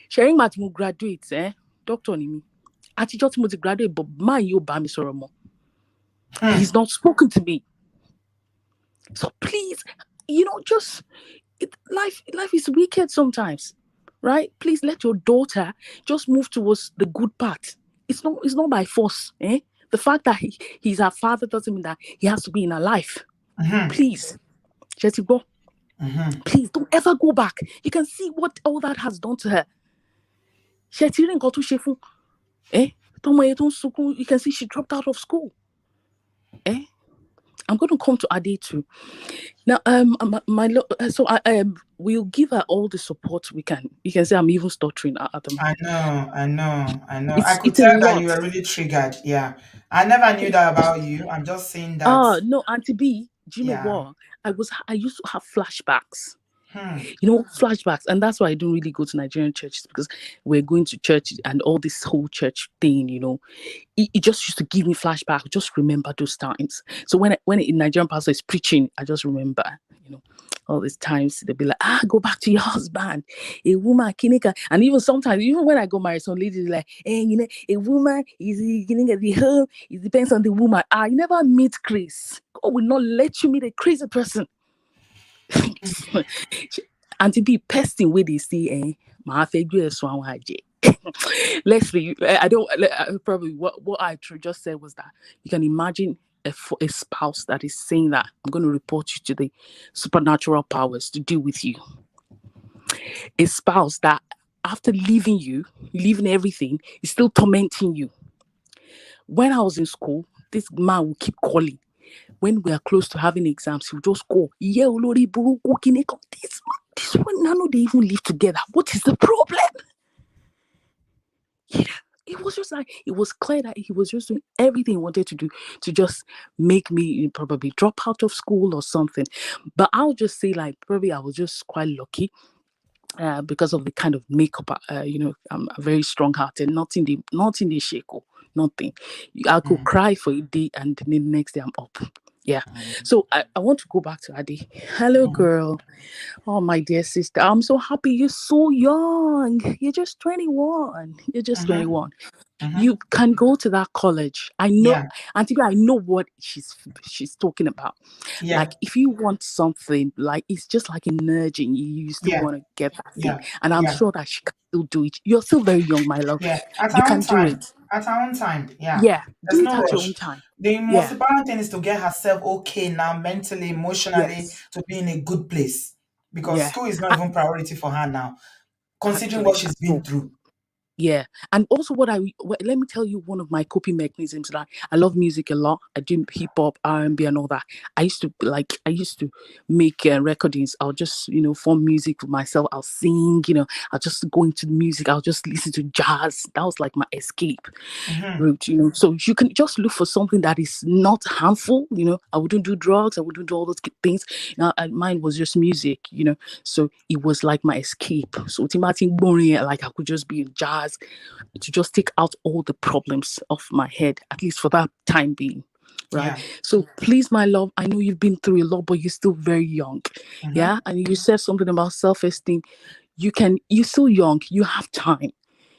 sharing math mo graduate, doctor ni mi. Àtijọ́ tí mo ti graduate, but man yóò bá mi sọ̀rọ̀ mọ́. He's not spoken to me. So please, life is wicked sometimes, right? Please let your daughter just move towards the good path. It's not by force. The fact that he's her father doesn't mean that he has to be in her life. Please. Jetibo. Please don't ever go back. You can see what all that has done to her. She didn't go to Shefu. Eh? You can see she dropped out of school. Eh? I'm going to come to Ade too. Now, so we'll give her all the support we can. You can say I'm even stuttering at the I moment. know, I know, I know. I could It's a tell that lot. you were really triggered. Yeah. I never knew that about you. I'm just saying that. No, Auntie B, do you know Yeah. what? I used to have flashbacks. Hmm. Flashbacks, and that's why I don't really go to Nigerian churches, because we're going to church and all this whole church thing, it just used to give me flashback. I just remember those times. So when a Nigerian pastor is preaching, I just remember, all these times they'll be like, go back to your husband, a woman, kinika. And even sometimes, even when I got married, some ladies like, a woman is getting at the home. It depends on the woman. You never meet Chris. God will not let you meet a crazy person. And to be pesting where they say, my favorite swan. Leslie, I don't probably what I just said was that you can imagine a spouse that is saying that I'm going to report you to the supernatural powers to deal with you. A spouse that after leaving you, leaving everything, is still tormenting you. When I was in school, this man will keep calling. When we are close to having exams, he'll just call. Yeah, Olori Buruku Kineko. This one, none of they even live together. What is the problem? Yeah, it was just like, it was clear that he was just doing everything he wanted to do to just make me probably drop out of school or something. But I'll just say, like, probably I was just quite lucky. Because of the kind of makeup, I'm very strong-hearted. Nothing they shake, nothing. I could cry for a day, and then the next day I'm up. Yeah. So I want to go back to Ade. Hello, girl. Oh, my dear sister. I'm so happy. You're so young. You're just 21. You're just 21. You can go to that college. I know, Yeah. Auntie, I know what she's talking about. Yeah. Like, if you want something, like, it's just like an urging. You still want to get that thing. Yeah. And I'm Yeah. sure that she can still do it. You're still very young, my love. Yeah. At You our own can do time. it. At our own time. Yeah. Yeah. Do There's it no at your rush. own time. The most Yeah. important thing is to get herself okay now, mentally, emotionally, Yes. to be in a good place. Because Yeah. school is not even priority for her now, considering what Actually. she's been through. Yeah. And also let me tell you one of my coping mechanisms. That I love music a lot. I do hip hop, R&B and all that. I used to make recordings. I'll just, form music for myself. I'll sing, I'll just go into the music. I'll just listen to jazz. That was like my escape route, So you can just look for something that is not harmful, I wouldn't do drugs. I wouldn't do all those things. Mine was just music, So it was like my escape. So like I could just be in jazz to just take out all the problems off my head, at least for that time being. Right. Yeah. So please, my love, I know you've been through a lot, but you're still very young. Yeah. And you said something about self-esteem. You're still young. You have time.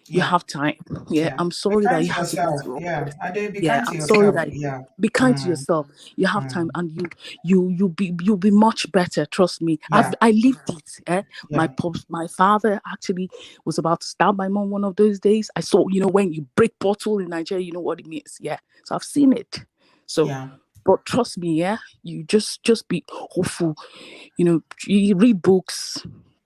You Yeah. have time. Yeah. Yeah. I'm Be sorry that kind you to have to go yourself. through all Yeah. this. I did be Yeah, kind to I'm sorry yourself. that Yeah. be kind to yourself. You have time, and you'll be much better. Trust me. Yeah. I lived it. Yeah. My father actually was about to stab my mom one of those days. I saw, when you break bottle in Nigeria, you know what it means. Yeah. So I've seen it. So, Yeah. but trust me, yeah, you just be hopeful. You read books.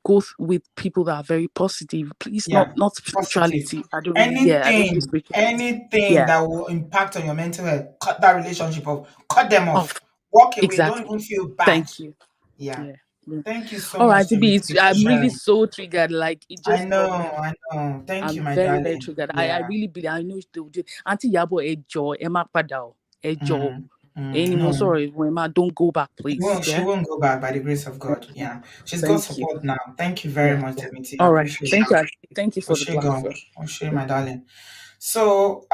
Go with people that are very positive. Please, Yeah. not Positive. spirituality. I don't do spirituality. Anything Yeah. that will impact on your mental health, cut that relationship off. Cut them off. Off. Walk away. Don't Exactly. even feel bad. Thank you. Yeah. Yeah. Yeah. Thank you so All much, right, TB, Dimitri, for I'm really sharing. so triggered. Like, it I just brought know. me. I know. Thank you, I'm my very, very darling. triggered. I Yeah. really believe. I know they will do. Auntie Yabo, a joy. Emma Padao, a joy. Any more No. sorry, Emma, don't go back, please. She Yeah. won't go back by the grace of Thank God. you. Yeah. She's got Thank you. support now. Thank you very Yeah. much, Yeah. Dimitri. I All right. appreciate Thank it. you. Thank you for the Oshigo. platform. Oshe, my darling. So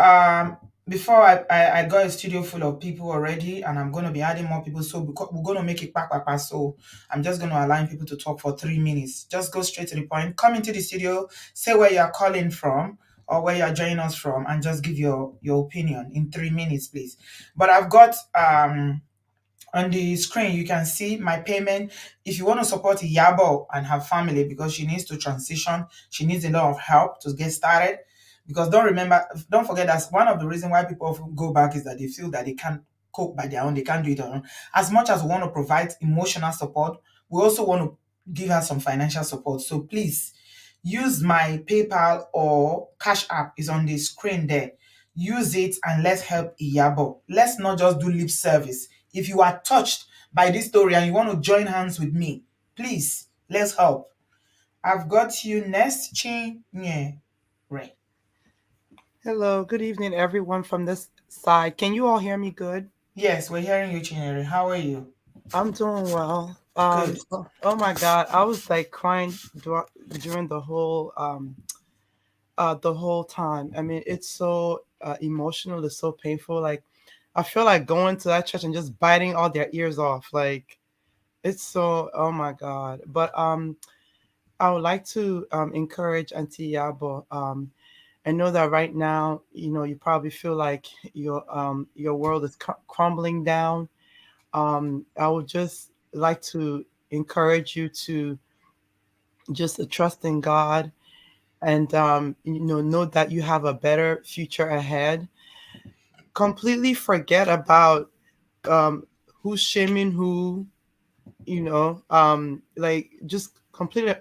before I got a studio full of people already, and I'm gonna be adding more people. So we're gonna make it back. So I'm just gonna allow people to talk for 3 minutes. Just go straight to the point. Come into the studio, say where you're calling from or where you're joining us from, and just give your opinion in 3 minutes, please. But I've got on the screen, you can see my payment. If you want to support Yabo and her family because she needs to transition, she needs a lot of help to get started. Because don't forget that one of the reasons why people often go back is that they feel that they can't cope by their own, they can't do it on their own. As much as we want to provide emotional support, we also want to give her some financial support. So please use my PayPal or Cash App is on the screen there. Use it and let's help Iyabo. Let's not just do lip service. If you are touched by this story and you want to join hands with me, please let's help. I've got you next, Chin. Yeah, right. Hello, good evening, everyone from this side. Can you all hear me good? Yes, we're hearing you, Chinyere. How are you? I'm doing well. Good. Oh my God, I was like crying during the whole time. I mean, it's so emotional. It's so painful. Like, I feel like going to that church and just biting all their ears off. Like, it's so. Oh my God. But I would like to encourage Auntie Yabo. I know that right now, you probably feel like your world is crumbling down. I would just like to encourage you to just trust in God and know that you have a better future ahead. Completely forget about um, who's shaming who. Like just completely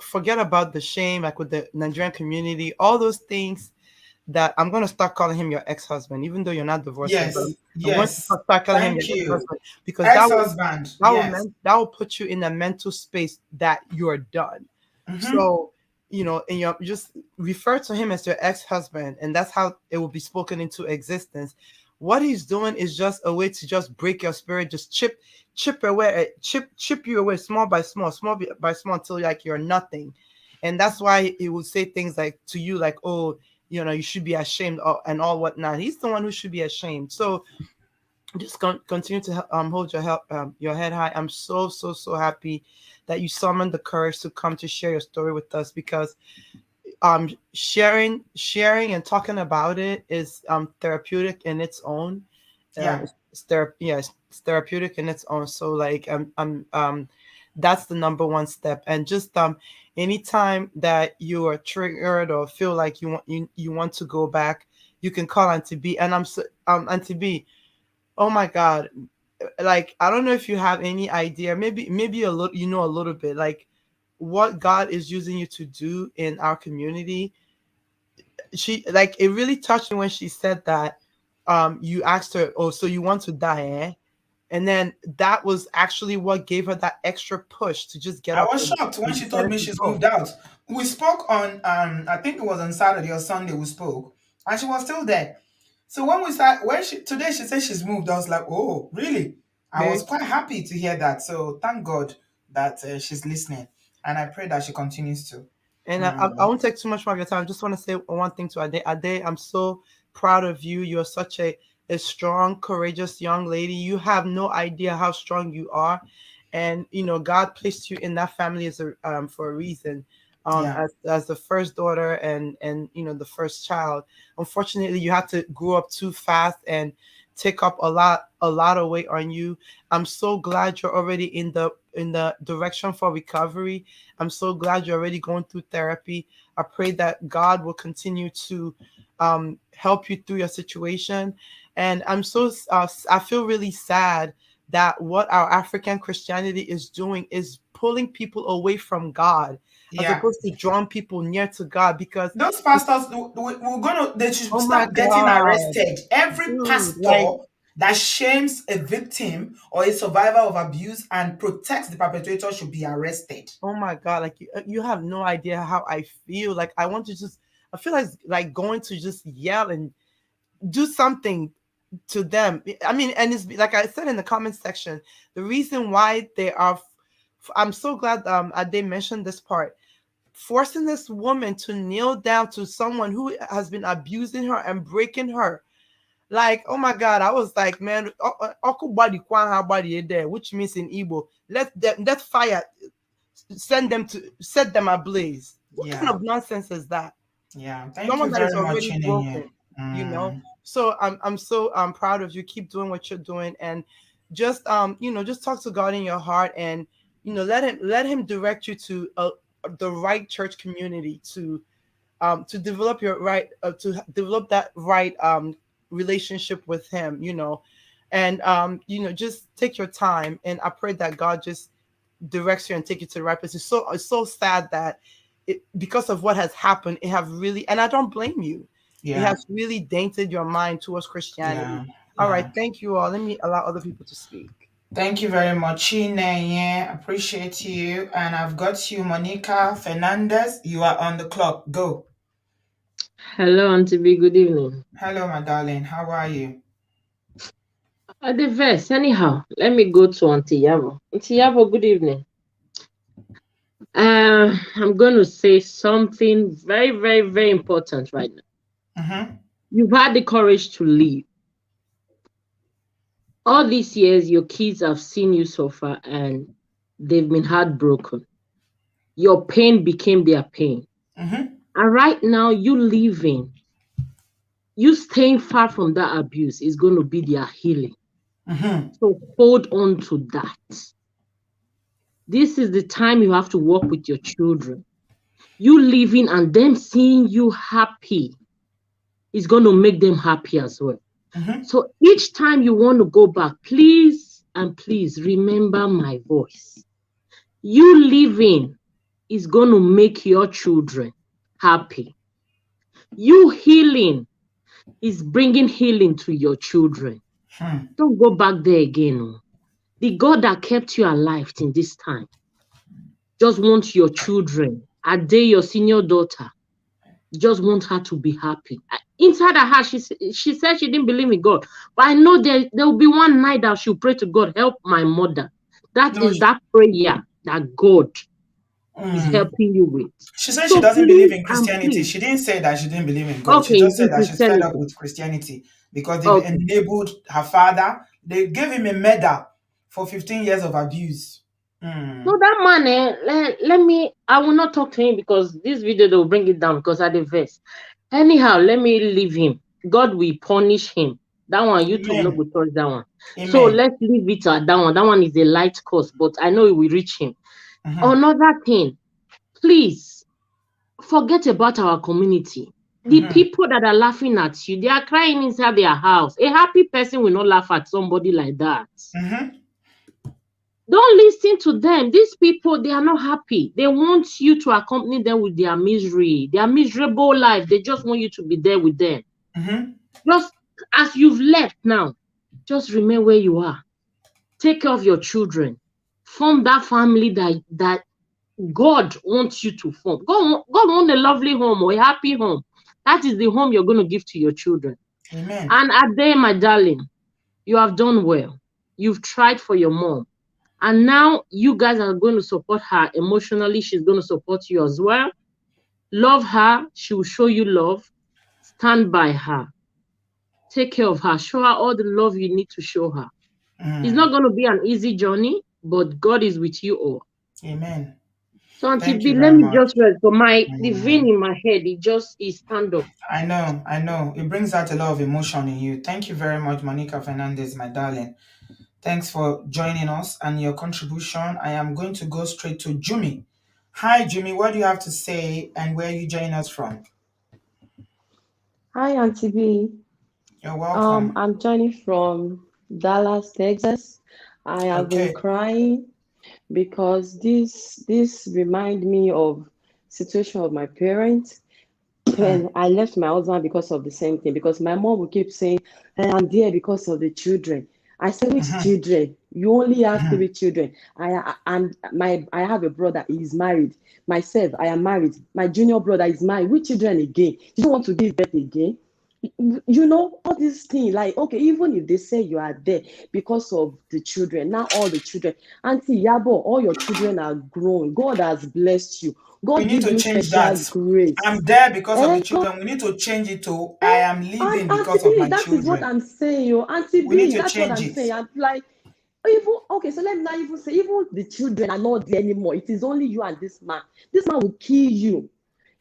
forget about the shame, like with the Nigerian community, all those things that I'm going to start calling him your ex-husband, even though you're not divorced yet. But I'm, Yes, I'm going to yes. start calling him your Thank you. ex-husband because Ex-husband. Yes. that will put you in a mental space that you're done. Mm-hmm. So, and you just refer to him as your ex-husband, and that's how it will be spoken into existence. What he's doing is just a way to just break your spirit, just chip you away, small by small, until like you're nothing. And that's why he would say things like to you, like, "Oh, you should be ashamed," and all whatnot. He's the one who should be ashamed. So just continue to hold your head high. I'm so happy that you summoned the courage to come to share your story with us, because sharing and talking about it is therapeutic in its own. Yeah. It's therapeutic in its own. So like that's the number one step. And just anytime that you are triggered or feel like you want to go back, you can call Auntie B. And Auntie B, oh my God, like I don't know if you have any idea, maybe a little, a little bit, like what God is using you to do in our community. She, like, it really touched me when she said that you asked her, "Oh, so you want to die, eh?" And then that was actually what gave her that extra push to just get I up was and, shocked when she told decided me to she's go. moved out. We spoke on I think it was on Saturday or Sunday we spoke, and she was still there. So when she today she said she's moved, I was like, oh, really? I was Babes. quite happy to hear that. So thank God that she's listening, and I pray that she continues to. And I Mm, won't take too much more of your time. I just want to say one thing to Ade. Ade, I'm so proud of you. You're such a strong, courageous young lady. You have no idea how strong you are. And, God placed you in that family for a reason. yeah, As the first daughter and the first child. Unfortunately, you had to grow up too fast and take up a lot of weight on you. I'm so glad you're already in the direction for recovery. I'm so glad you're already going through therapy. I pray that God will continue to help you through your situation. And I feel really sad that what our African Christianity is doing is pulling people away from God, as yeah. opposed to drawing people near to God. Because, Those pastors, we're gonna, they should oh my start getting God, arrested. Every dude, like, pastor that shames a victim or a survivor of abuse and protects the perpetrator should be arrested. oh my God, like you have no idea how I feel. Like I want to just, I feel like going to just yell and do something to them. I mean, and it's like I said in the comment section, the reason why they are. I'm so glad they mentioned this part. Forcing this woman to kneel down to someone who has been abusing her and breaking her. Like, oh my God, I was like, man, which means in Igbo, let fire send them to set them ablaze. What kind Yeah, of nonsense is that? yeah. Thank you Someone that is very much, already Chinenye. broken, Mm, so I'm so proud of you. Keep doing what you're doing, and just just talk to God in your heart, and let him direct you to the right church community to develop that right relationship with him, and just take your time, and I pray that God just directs you and take you to the right place. It's so sad that because of what has happened, it have really, and I don't blame you. It Yeah. has really dented your mind towards Christianity. Yeah. All right, Yeah. thank you all. Let me allow other people to speak. Thank you very much, Chineye. Appreciate you. And I've got you, Monica Fernandez. You are on the clock. Go. Hello, Auntie B. Good evening. Hello, my darling. How are you? At the verse, anyhow, let me go to Auntie Yabo. Auntie Yabo, good evening. I'm going to say something very, very, very important right now. Mm-hmm. You've had the courage to leave. All these years, your kids have seen you suffer and they've been heartbroken. Your pain became their pain. Mm-hmm. And right now, you leaving, you staying far from that abuse is going to be their healing. Mm-hmm. So hold on to that. This is the time you have to work with your children. You living and them seeing you happy is going to make them happy as well. Mm-hmm. So each time you want to go back, please and please remember my voice. You living is going to make your children happy. You healing is bringing healing to your children. Hmm. Don't go back there again. The God that kept you alive in this time just wants your children, Ade, your senior daughter, just want her to be happy. Inside her heart, she said she didn't believe in God. But I know there will be one night that she'll pray to God, help my mother. That No, is that prayer that God is mm. helping you with. She said she So doesn't believe please in and Christianity. please. She didn't say that she didn't believe in God. She Okay, just said in that she's fed up Christianity. with Christianity because they've Okay. enabled her father. They gave him a medal for 15 years of abuse. So that man, let me, I will not talk to him because this video they will bring it down because I the verse. Anyhow, let me leave him. God will punish him. That one, YouTube not Amen. go touch that one. So Amen. let's leave it at that one. That one is a light course, but I know it will reach him. Mm-hmm. Another thing, please forget about our community. The Mm-hmm. people that are laughing at you, they are crying inside their house. A happy person will not laugh at somebody like that. Mm-hmm. Don't listen to them. These people, they are not happy. They want you to accompany them with their misery, their miserable life. They just want you to be there with them. Mm-hmm. Just as you've left now, just remain where you are. Take care of your children. Form that family that God wants you to form. God wants a lovely home or a happy home. That is the home you're going to give to your children. Amen. And Ade, my darling, you have done well. You've tried for your mom. And now you guys are going to support her emotionally. She's going to support you as well. Love her. She will show you love. Stand by her. Take care of her. Show her all the love you need to show her. It's Mm. not going to be an easy journey, but God is with you all. Amen. So Auntie Thank you B, let very me much. just rest. But the vein Mm. in my head, it just is stand up. I know, I know. It brings out a lot of emotion in you. Thank you very much, Monica Fernandez, my darling. Thanks for joining us and your contribution. I am going to go straight to Jumi. Hi, Jumi. What do you have to say and where you join us from? Hi, Auntie B. You're welcome. I'm joining from Dallas, Texas. I have been Okay. crying because this remind me of situation of my parents. Hmm. And I left my husband because of the same thing. Because my mom would keep saying, I'm there because of the children. I said, which Mm-hmm. children? You only have Mm-hmm. 3 children. I have a brother. He is married. Myself, I am married. My junior brother is married. Which children again? You don't want to give birth again? You know all these things, like, okay, even if they say you are there because of the children, now all the children, Auntie Yabo, all your children are grown. God has blessed you. We God need give to you change that. special I'm grace. there because of the God, children. We need to change it to I am and leaving Auntie because of B, my that is what children. I'm saying, yo. Auntie We need B, to that's what change I'm it. saying. I'm like, even okay, so let me not even say, even the children are not there anymore. It is only you and this man. This man will kill you.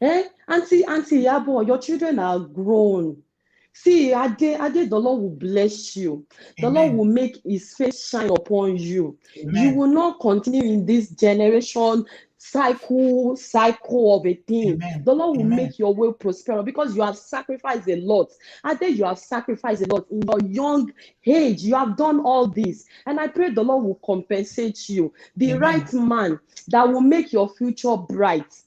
Auntie Yabo, your children are grown. See, Ade, the Lord will bless you. The Lord will Amen. make his face shine upon you. You Amen. will not continue in this generation cycle of a thing. Amen. The Lord will Amen. make your way prosperous because you have sacrificed a lot. I think you have sacrificed a lot in your young age. You have done all this, and I pray the Lord will compensate you. The Amen. right man that will make your future bright.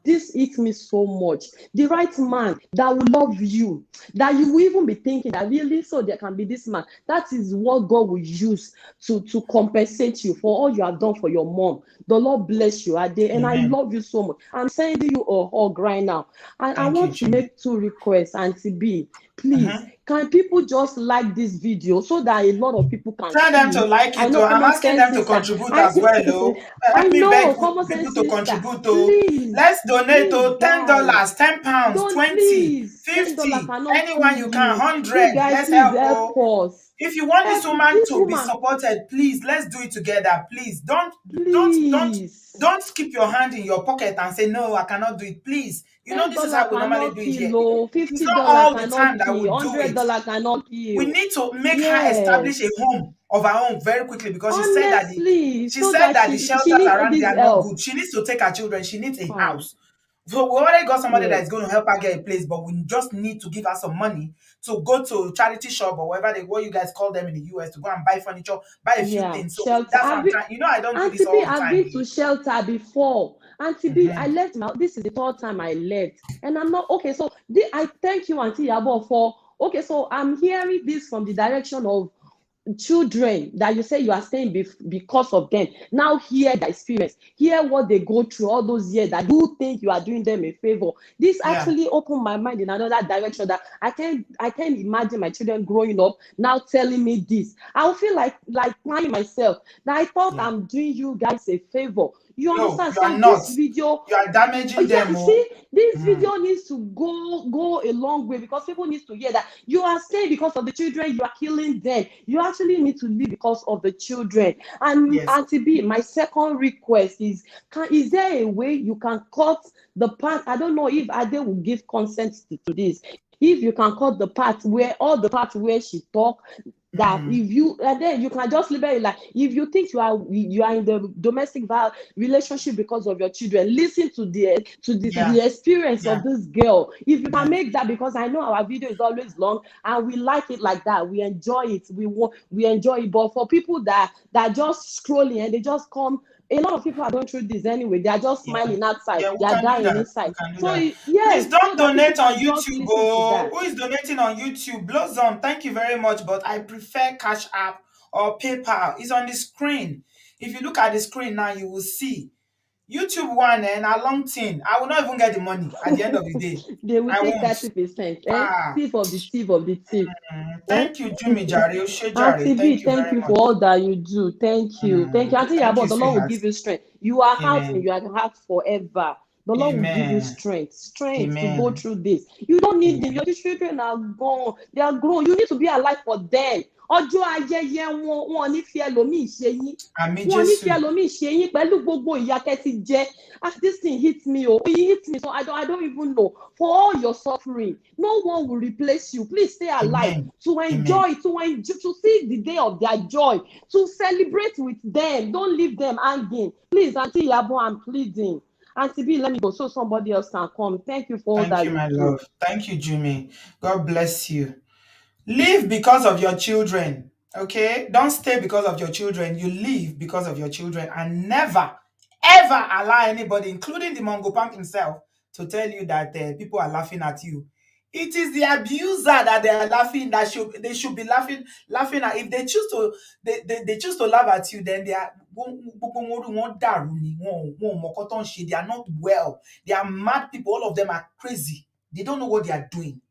This hits me so much. The right man that will love you, that you will even be thinking that really, so there can be this man. That is what God will use to compensate you for all you have done for your mom. The Lord bless you, Ade, and I Amen. love you so much. I'm sending you a hug right now. And I Thank you, want to Jimmy. make 2 requests, Auntie B. Please, Mm-hmm. can people just like this video so that a lot of people can Tell them see to it? like I it. know Oh, I'm common asking sense them to sister. contribute as well. Oh, I help me beg know common people sense to sister. contribute. Oh, Please, let's donate. please, Oh, guys. $10, £10, Don't 20, please. $10 50. cannot kill Anyone you can, you. 100. You guys, Let's please help. help Oh, us. if you want this Help woman this to be woman, supported, please let's do it together. Please don't don't please. don't keep your hand in your pocket and say no, I cannot do it. Please, you know ten this is dollar how we normally cannot do it kill. here. Oh, It's $50 not all the cannot time that we kill. do it. $100 cannot We kill. need to make her establish a Yes. home of her own very quickly because Honestly, she so said that that the she shelters need around this there are not help. good. She needs to take her children. She needs a Ah, house. So we already got somebody that is yes. going to help her get a place, but we just need to give her some money to go to charity shop or whatever what you guys call them in the US to go and buy furniture, buy a few Yeah, things. So shelter. that's what I'm trying. You know, I don't do this Auntie B, all the I've time been here. to shelter before. Auntie B, I Mhm. left my. This is the 3rd time I left, and I'm not okay. So I thank you, Auntie Yabo, for. Okay, so I'm hearing this from the direction of children that you say you are staying because of them. Now hear the experience, hear what they go through all those years that you think you are doing them a favor. This Yeah, actually opened my mind in another direction that I can't imagine my children growing up now telling me this. I'll feel like crying myself. Now I thought yeah. I'm doing you guys a favor. You No, understand? you are So not. this video. You are damaging Yeah, them. see, Oh. this Mhm. video needs to go a long way because people need to hear that you are staying because of the children, you are killing them. You actually need to live because of the children. And Yes. Auntie B, my second request is there a way you can cut the part? I don't know if Ade will give consent to this. If you can cut the part where all the parts where she talk, that Mhm. if you and then you can just leave it like if you think you are in the domestic violence relationship because of your children, listen to the Yeah, experience yeah, of this girl. If you can yeah. make that, because I know our video is always long and we like it like that, we enjoy it, we enjoy it. But for people that just scrolling and they just come, a lot of people are going through this anyway. They are just Yeah, smiling outside, yeah, we they are can do dying that. inside. We can do So that. Please yes, so don't that people donate on can just YouTube. listen to Oh, that. who is donating on YouTube? Blossom, thank you very much, but I prefer Cash App or PayPal. It's on the screen. If you look at the screen now, you will see YouTube one and a long thing. I will not even get the money at the end of the day. They will I take won't. 30%. Ah, Thief of the thief of the thief. Eh? thank you, Jimmy Jare, Oshe Jare. Auntie B, Thank you thank very you for much. all that you do. Thank you. Thank you. Auntie Thank you, Yabo, the Lord will sweetheart. give you strength. You are out and Amen. you are out forever. The Lord will give you Amen. strength. Strength to go Amen. through this. You don't need them. Amen. Your children are gone. They are grown. You need to be alive for them. Ọjọ́ ayẹyẹ wọn ní fi ẹlòmíì ṣe yín. Àmì Wọn ní fi Jésù. ẹlòmíì ṣe yín pẹ̀lú gbogbo ìyà tẹ́ ti jẹ. This thing hits me. Oh, it hits me. So I don't even know. For all your suffering, no one will replace you. Please stay alive Amen. to Amen. enjoy, to see the day of their joy, to celebrate with them. Don't leave them hanging. Please, Auntie Yabo, I'm pleading. Auntie B, let me go so somebody else can come. Thank you for all Thank that you, you my do. love. Thank you, Jimmy. God bless you. Live because of your children. Okay? Don't stay because of your children. You live because of your children and never, ever allow anybody, including the Mongo Pump himself, to tell you that people are laughing at you. It is the abuser that they are laughing, they should be laughing at. If they choose to they choose to laugh at you, then they are they are not well. They are mad people. All of them are crazy. They don't know what they are doing.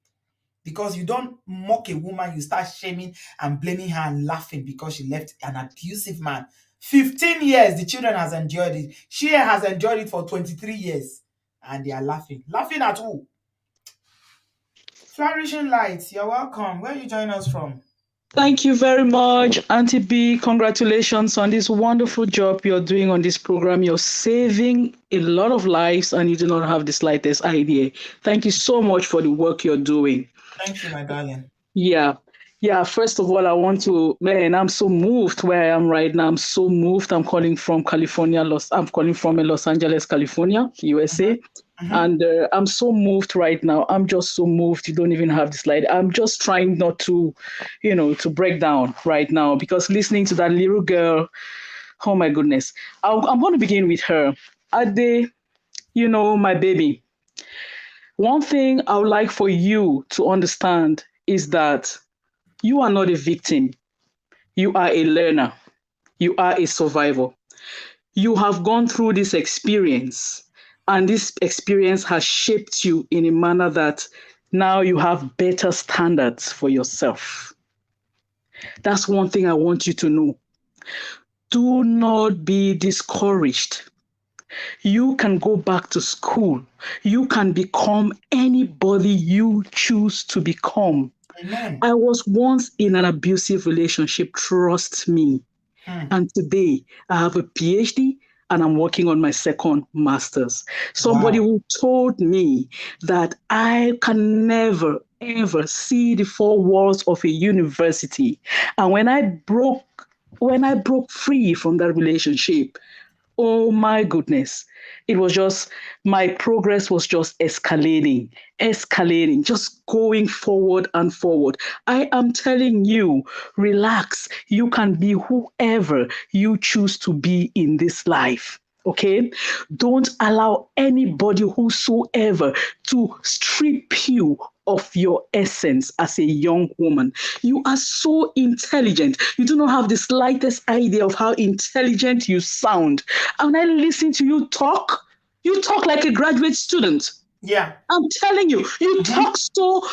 Because you don't mock a woman, you start shaming and blaming her and laughing because she left an abusive man. 15 years, the children has enjoyed it. She has enjoyed it for 23 years. And they are laughing. Laughing at who? Flourishing Lights, you're welcome. Where you join us from? Thank you very much, Auntie B. Congratulations on this wonderful job you're doing on this program. You're saving a lot of lives and you do not have the slightest idea. Thank you so much for the work you're doing. Thank you, my darling. Yeah. Yeah, first of all, I want to, man, I'm so moved where I am right now. I'm so moved. I'm calling from California, I'm calling from Los Angeles, California, USA. Mm-hmm. And I'm so moved right now. I'm just so moved. You don't even have the slide. I'm just trying not to, to break down right now because listening to that little girl, oh my goodness. I'm going to begin with her. Ade, my baby. One thing I would like for you to understand is that you are not a victim. You are a learner. You are a survivor. You have gone through this experience, and this experience has shaped you in a manner that now you have better standards for yourself. That's one thing I want you to know. Do not be discouraged. You can go back to school. You can become anybody you choose to become. Amen. I was once in an abusive relationship, trust me. And today I have a PhD and I'm working on my second master's. Somebody Wow. who told me that I can never, ever see the four walls of a university. And when I broke free from that relationship, oh my goodness. It was just, my progress was just escalating, just going forward and forward. I am telling you, relax. You can be whoever you choose to be in this life. Okay? Don't allow anybody whosoever to strip you of your essence as a young woman. You are so intelligent. You do not have the slightest idea of how intelligent you sound. And when I listen to you talk like a graduate student. Yeah. I'm telling you, Mm-hmm.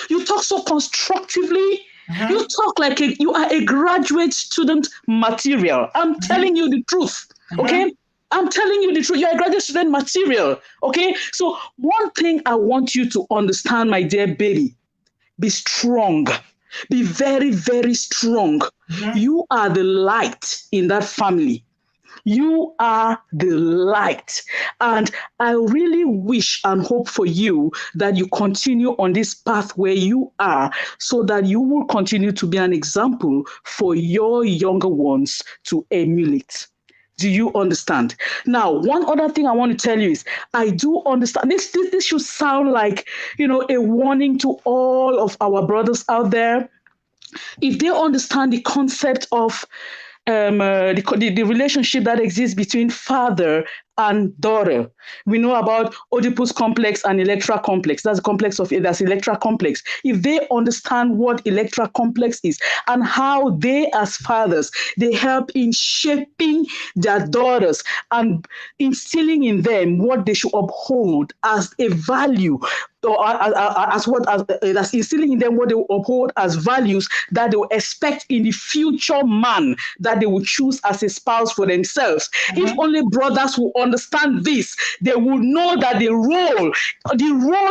you talk so constructively. Mm-hmm. You talk like you are a graduate student material. I'm Mm-hmm. telling you the truth. Mm-hmm. Okay? I'm telling you the truth. You're a graduate student material. Okay? So one thing I want you to understand, my dear baby, be strong. Be very, very strong. Mm-hmm. You are the light in that family. You are the light. And I really wish and hope for you that you continue on this path where you are so that you will continue to be an example for your younger ones to emulate. Do you understand? Now, one other thing I want to tell you is I do understand this should sound like, a warning to all of our brothers out there if they understand the concept of the relationship that exists between father and daughter. We know about Oedipus complex and Electra complex. That's Electra complex. If they understand what Electra complex is and how they as fathers, they help in shaping their daughters and instilling in them what they should uphold as a value or as instilling in them what they will uphold as values that they will expect in the future man that they will choose as a spouse for themselves. If Mm-hmm. only brothers will understand this, they will know that the role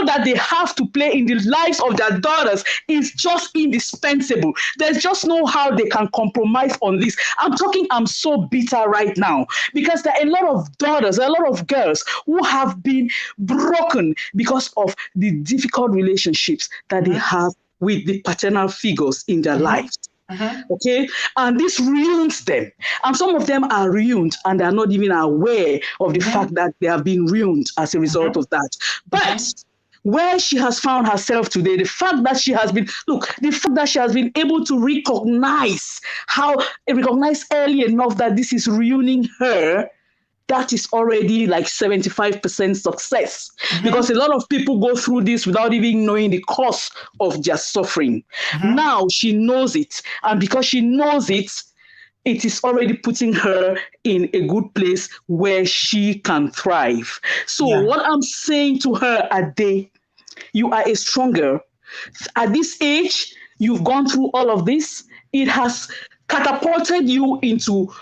that they have to play in the lives of their daughters is just indispensable. There's just no how they can compromise on this. I'm so bitter right now because there are a lot of daughters, a lot of girls who have been broken because of the difficult relationships that they have with the paternal figures in their Mm-hmm. lives. Mm-hmm. Okay, and this ruins them, and some of them are ruined and they are not even aware of the Mm-hmm. fact that they have been ruined as a result of that. But where she has found herself today, the fact that she has been able to recognize early enough that this is ruining her, that is already like 75% success. Mm-hmm. Because a lot of people go through this without even knowing the cause of their suffering. Mm-hmm. Now she knows it. And because she knows it, it is already putting her in a good place where she can thrive. So, Yeah. what I'm saying to her, Ade, you are a stronger. At this age, you've gone through all of this. It has catapulted you into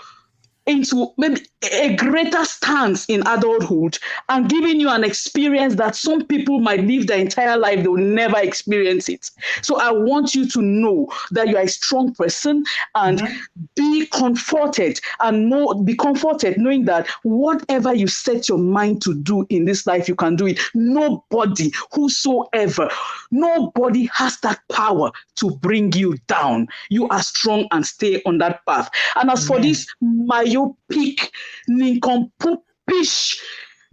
into maybe a greater stance in adulthood and giving you an experience that some people might live their entire life, they will never experience it. So I want you to know that you are a strong person and Mm-hmm. be comforted and be comforted knowing that whatever you set your mind to do in this life, you can do it. Nobody, whosoever, nobody has that power to bring you down. You are strong and stay on that path. And as for Amen. this myopic, nincompoopish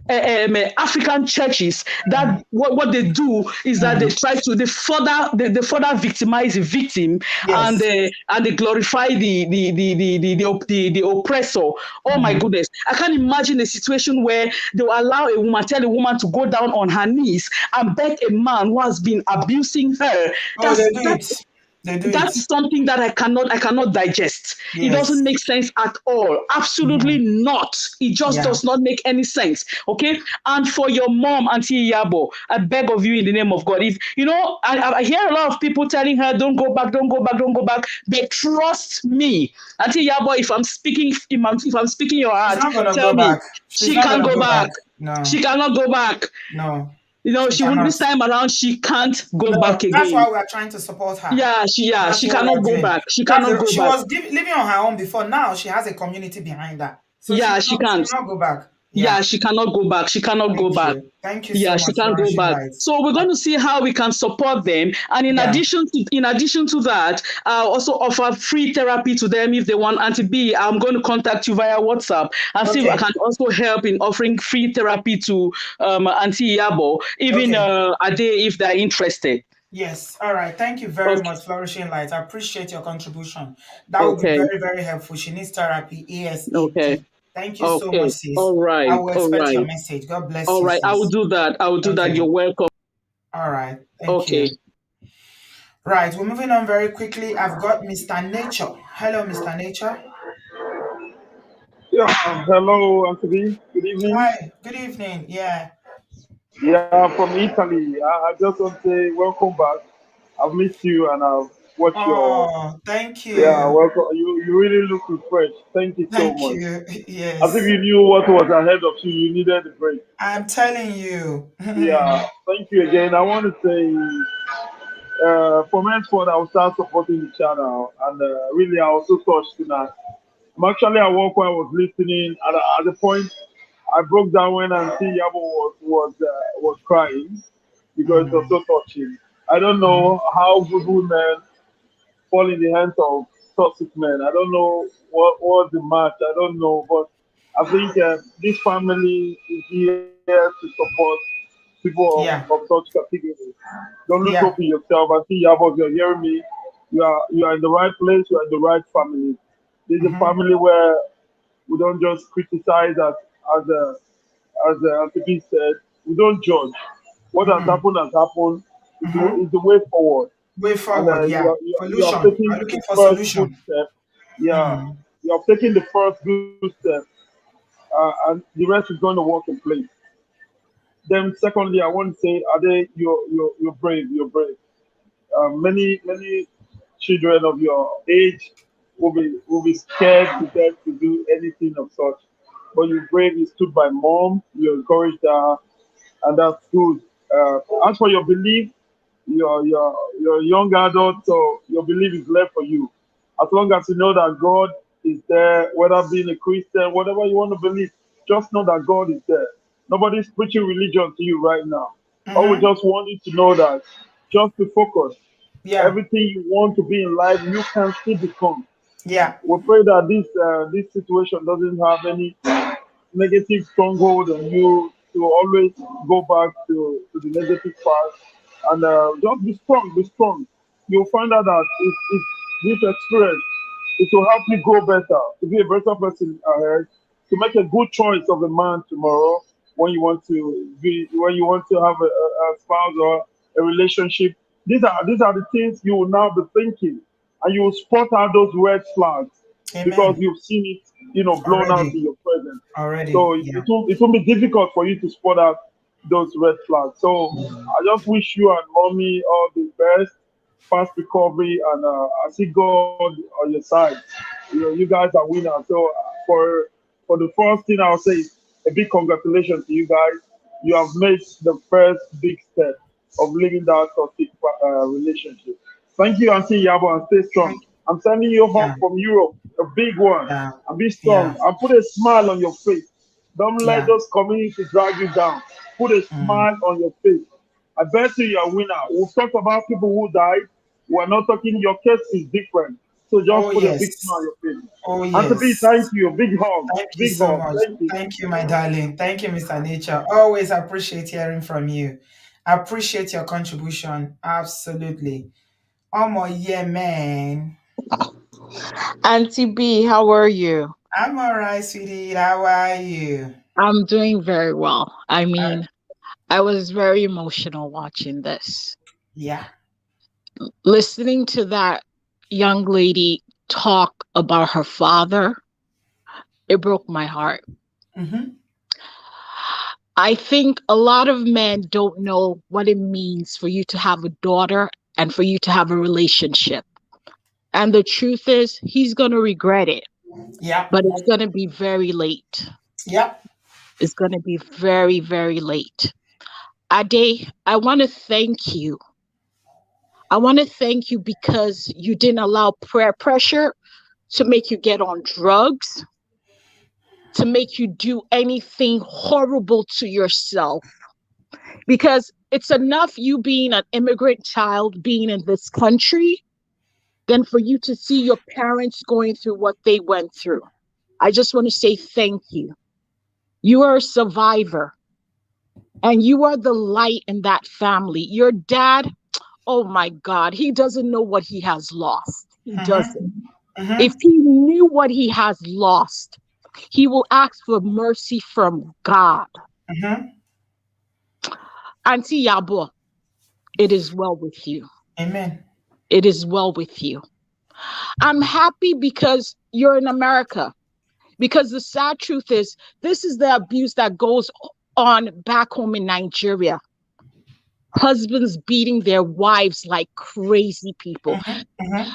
African churches, Mm-hmm. that what they do is that Mm-hmm. they further victimize the victim, and Yes. they glorify the oppressor. Oh my Mm-hmm. goodness, I can't imagine a situation where they will allow a woman, tell a woman to go down on her knees and beg a man who has been abusing her. Oh, they That's do that it. They do it. that's something that I cannot digest. It doesn't Yes. make sense at all. Absolutely Mm-hmm. not. It just Yeah. does not make any sense. Okay. And for your mom, Auntie Yabo, I beg of you in the name of God. If you know, I hear a lot of people telling her, "Don't go back, don't go back, don't go back." But trust me, Auntie Yabo, if I'm speaking your She's heart, not gonna tell go me back. She's she not can't gonna go go back. back. No. She cannot go back. No. You know, She she will cannot. this time around. She can't go No. back That's again. why we are trying to support her. Yeah, That's she what we cannot are go doing. back. She cannot go She back. was living on her own before. Now she has a community behind her, so Yeah, she she can't. will not go back. Yeah, Yeah. she cannot go back. She cannot go Thank back. you. Thank you Yeah, so she much, can't go Flourishing back. Lights. So we're going to see how we can support them. And Yeah. in addition to that, also offer free therapy to them if they want. Auntie B, I'm going to contact you via WhatsApp and see if I Okay. can also help in offering free therapy to Auntie Yabo, even Okay. Ade if they're interested. Yes. All right. Thank you very Okay. much, Flourishing Lights. I appreciate your contribution. That would be Okay. very, very helpful. She needs therapy Okay. ASAP. Thank you so much, Okay. sis. All I right. will All expect your right. message. God bless All you, right. I will sis. do that. I will do that. Okay. You're welcome. All right. Thank Okay. you. Right. We're moving on very quickly. I've got Mr. Nature. Hello, Mr. Nature. Yeah, hello, Anthony. Good evening. Hi. Good evening. Yeah. Yeah, from Italy. I just want to say welcome back. I've missed you and I've watched your. Oh, thank Yeah, you. welcome. You really look refreshed. Thank you so Thank much. you. As if Yes. you knew what was ahead of you, you needed a break. I'm telling you. Yeah, thank you again. I want to say, from henceforth, I'll start supporting the channel. And really, I was so touched tonight. I'm actually at work while I was listening. At the point, I broke down when Auntie Yabo was crying because it was Mm, so touching. I don't mhm. know how good women fall in the hands of toxic men. I don't know what was the match. I don't know, but I think this family is here to support people of Yeah. such categories. Don't lose hope Yeah. in yourself. I think Yabo, if you're hearing me, you are in the right place. You are in the right family. This is a Hmm. family where we don't just criticize as the piece said. We don't judge. What Hmm. has happened. Hmm. Is the way forward. Way And forward. Yeah. you are Solution. taking I'm the looking for first good solution. step. Yeah, Mm. you are taking the first good step, and the rest is going to work in place. Then, secondly, I want to say, Ade, you're brave. You're brave. Many children of your age will be scared to death to do anything of such. But you bravely stood by mom, you encouraged her, and that's good. As for your belief, you're a young adult, so your belief is left for you. As long as you know that God is there, whether being a Christian, whatever you want to believe, just know that God is there. Nobody's preaching religion to you right now. All we Hmm. just want you to know that just be focused. Yeah. Everything you want to be in life, you can still become. Yeah. We pray that this situation doesn't have any negative stronghold on you to always go back to the negative part. And just be strong, be strong. You'll find out that if this experience, it will help you grow better, to be a better person ahead, to make a good choice of a man tomorrow when you want to have a spouse or a relationship. These are the things you will now be thinking, and you will spot out those red flags because Amen. you've seen it, blown out in Already. your presence. Already. So Yeah. it won't be difficult for you to spot out those red flags. So Mm. I just wish you and mommy all the best, fast recovery, and I see God on your side. You guys are winners. So for the first thing I'll say is a big congratulations to you guys. You have made the first big step of living that toxic relationship. Thank you, Auntie Yabo, and stay strong. Thank I'm sending you hug Yeah, from Europe, a big one. yeah, And be strong. yeah, And put a smile on your face. Don't let yeah. those communities drag you down. Put a Mm. smile on your face. I bet you you're a winner. We've talked about people who died. We're not talking, your case is different. So just Oh put a big smile yes. on your face. Oh Auntie B, yes. thank you. Big hug. Thank you Big so hug. much. Thank you. Thank you, my darling. Thank you, Mr. Nature. Always appreciate hearing from you. I appreciate your contribution. Absolutely. Oh yeah, man. Auntie B, how are you? I'm all right, sweetie. How are you? I'm doing very well. I Uh, mean, I was very emotional watching this. yeah. Listening to that young lady talk about her father, it broke my heart. Mm-hmm. I think a lot of men don't know what it means for you to have a daughter and for you to have a relationship. And the truth is, he's going to regret it, Yep. but it's going to be very late. Yep. It's going to be very, very late. Ade, I want to thank you. I want to thank you because you didn't allow prayer pressure to make you get on drugs, to make you do anything horrible to yourself. Because it's enough you being an immigrant child, being in this country, than for you to see your parents going through what they went through. I just want to say thank you. You are a survivor and you are the light in that family. Your dad, oh my God, he doesn't know what he has lost. He Mm-hmm. doesn't. If Mm-hmm. he knew what he has lost, he will ask for mercy from God. Mm-hmm. Auntie Yabo, it is well with you. Amen. It is well with you. I'm happy because you're in America. Because the sad truth is, this is the abuse that goes on back home in Nigeria. Husbands beating their wives like crazy people. Mm-hmm. Mm-hmm.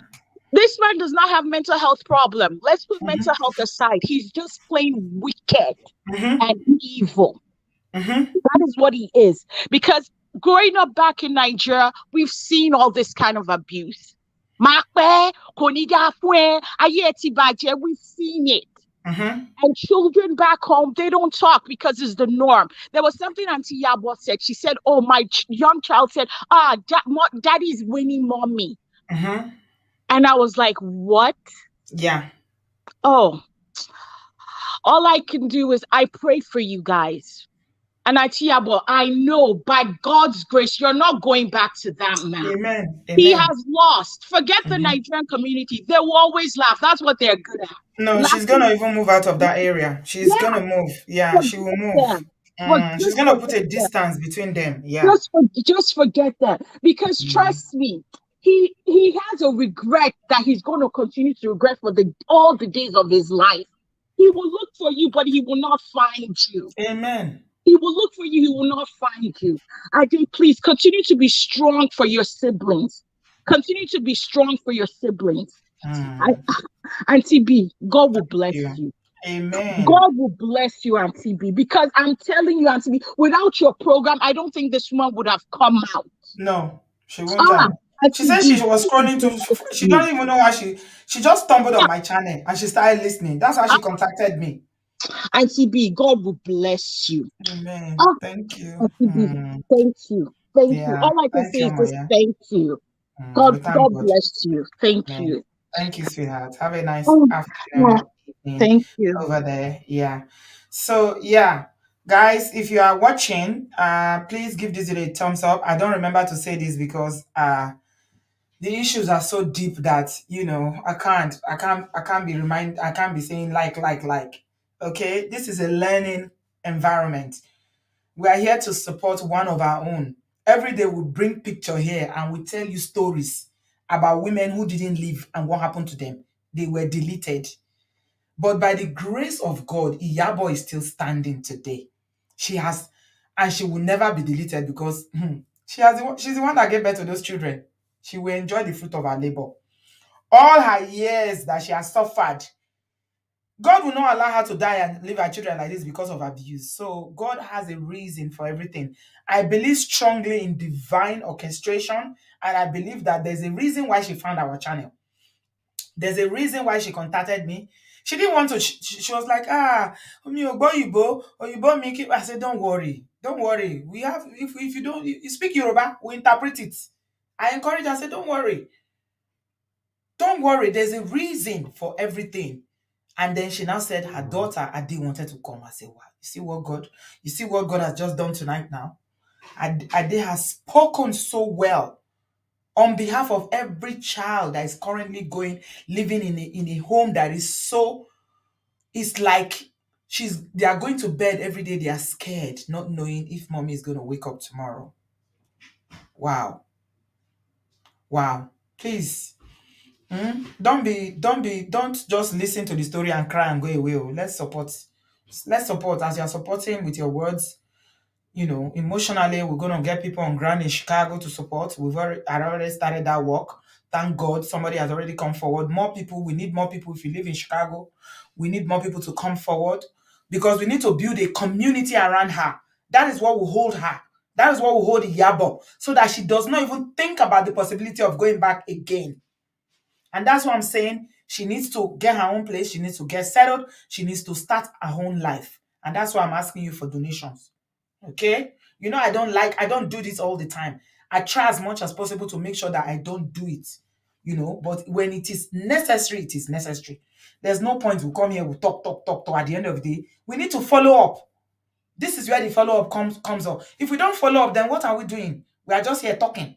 This man does not have mental health problem. Let's put mental Mm-hmm. health aside. He's just plain wicked Mm-hmm. and evil. Mm-hmm. That is what he is. Because growing up back in Nigeria, we've seen all this kind of abuse. We've seen it. Mm-hmm. And children back home, they don't talk because it's the norm. There was something Auntie Yabo said. She said, oh, my young child said, daddy's winning mommy. Mm-hmm. And I was like, what? Yeah. Oh, all I can do is I pray for you guys. And Auntie Yabo, I know by God's grace, you're not going back to that man. Amen. He Amen. has lost. Forget the Mm-hmm. Nigerian community. They will always laugh. That's what they're good at. No, she's Laughing. gonna even move out of that area. She's Yeah, gonna move. Yeah, she will forget move. them. For, She's just gonna put forget a them. distance between them. Yeah. Just forget that. Because Mm. trust me, he has a regret that he's going to continue to regret for the all the days of his life. He will look for you, but he will not find you. Amen. He will look for you, he will not find you. I think please continue to be strong for your siblings. Continue to be strong for your siblings. I, Mm. Auntie B, God will bless Yeah. you. Amen. God will bless you, Auntie B, because I'm telling you, Auntie B, without your program, I don't think this one would have come out. No, she won't Ah, have. She Auntie said B, she was God will scrolling to. bless She you. don't even know how she just stumbled on my channel and she started listening. That's how she contacted me. Auntie B, God will bless you. Amen. Ah, Thank you. Auntie B, thank you. Thank you. Yeah. All I can Thank say you, is just Maya. thank you. God, We thank God God. bless you. Thank Amen. you. Thank you, sweetheart. Have a nice Oh, afternoon yeah, or evening thank you. over there. Yeah. So yeah, guys, if you are watching, please give this video a thumbs up. I don't remember to say this because the issues are so deep that I can't be saying like. Okay, this is a learning environment. We are here to support one of our own. Every day we bring picture here and we tell you stories about women who didn't live and what happened to them. They were deleted. But by the grace of God, Iyabo is still standing today. She has, and she will never be deleted because she's the one that gave birth to those children. She will enjoy the fruit of her labor. All her years that she has suffered, God will not allow her to die and leave her children like this because of abuse. So God has a reason for everything. I believe strongly in divine orchestration, and I believe that there's a reason why she found our channel. There's a reason why she contacted me. She didn't want to. She was like, me Oyibo make it. I said, don't worry, don't worry. We have if you don't you speak Yoruba, we interpret it. I encourage her. I said, don't worry, don't worry. There's a reason for everything. And then she now said her daughter Adi wanted to come. I said, wow, you see what God has just done tonight now? Adi has spoken so well on behalf of every child that is currently living in a home that is so, it's like they are going to bed every day, they are scared, not knowing if mommy is going to wake up tomorrow. Wow. Please, don't just listen to the story and cry and go away. Let's support as you are supporting with your words. Emotionally, we're going to get people on ground in Chicago to support. I already started that work. Thank God somebody has already come forward. More people, we need more people. If you live in Chicago, we need more people to come forward because we need to build a community around her. That is what will hold her. That is what will hold Iyabo so that she does not even think about the possibility of going back again. And that's what I'm saying. She needs to get her own place. She needs to get settled. She needs to start her own life. And that's why I'm asking you for donations. Okay? I don't do this all the time. I try as much as possible to make sure that I don't do it. But when it is necessary, it is necessary. There's no point we come here, we talk. At the end of the day, we need to follow up. This is where the follow-up comes up. If we don't follow up, then what are we doing? We are just here talking.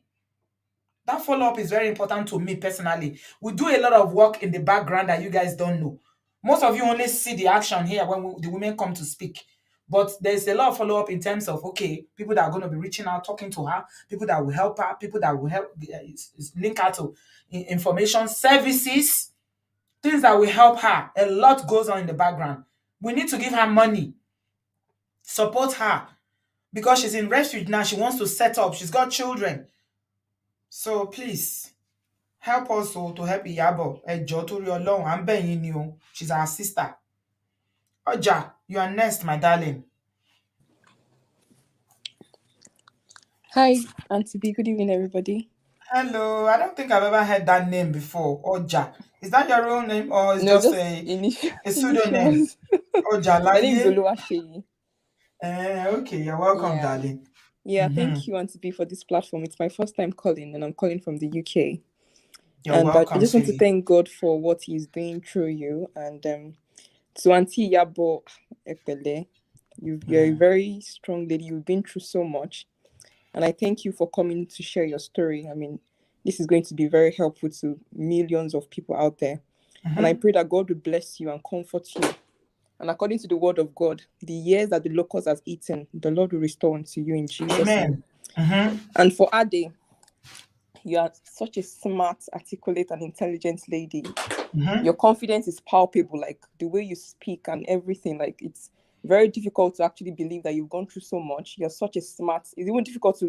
That follow-up is very important to me personally. We do a lot of work in the background that you guys don't know. Most of you only see the action here when the women come to speak. But there's a lot of follow-up in terms of, okay, people that are going to be reaching out, talking to her, people that will help her, people that will help link her to information services, things that will help her. A lot goes on in the background. We need to give her money, support her, because she's in refuge now. She wants to set up. She's got children. So please, help us to help Iyabo. Ẹjọ́ torí Ọlọ́run, à ń bẹ̀ yín ni o. She's our sister. Ọjà, you are next, my darling. Hi, Auntie B. Good evening, everybody. Hello, I don't think I've ever heard that name before. Oja. Is that your real name or is No, just just a pseudonym? initials. Oja My name is Laye? Oluwaseyi. Okay, you're welcome, Yeah. darling. Yeah, thank you, Auntie B, for this platform. It's my first time calling, and I'm calling from the UK. You're And welcome, I just want to sweetie. thank God for what He's doing through you. And to Auntie Yabo Ekpele, you're a very strong lady. You've been through so much. And I thank you for coming to share your story. I mean, this is going to be very helpful to millions of people out there. And I pray that God will bless you and comfort you. And according to the word of God, the years that the locust has eaten, the Lord will restore unto you in Jesus' name. And for Ade, you are such a smart, articulate, and intelligent lady. Your confidence is palpable, like the way you speak and everything. Like, it's very difficult to actually believe that you've gone through so much. You're such a smart. It's even difficult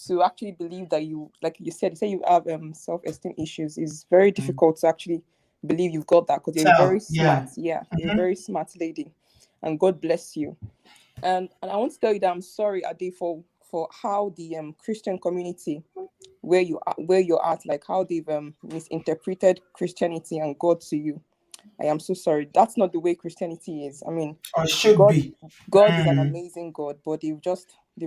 to actually believe that you, like you say you have self-esteem issues. It's very difficult to actually believe you've got that, because you're very smart. You're a very smart lady, and God bless you. And I want to tell you that I'm sorry, Ade, for how the Christian community where you're at, like how they've misinterpreted Christianity and God to you. I am so sorry. That's not the way Christianity is. I mean, Or should God, be. God is an amazing God, but they've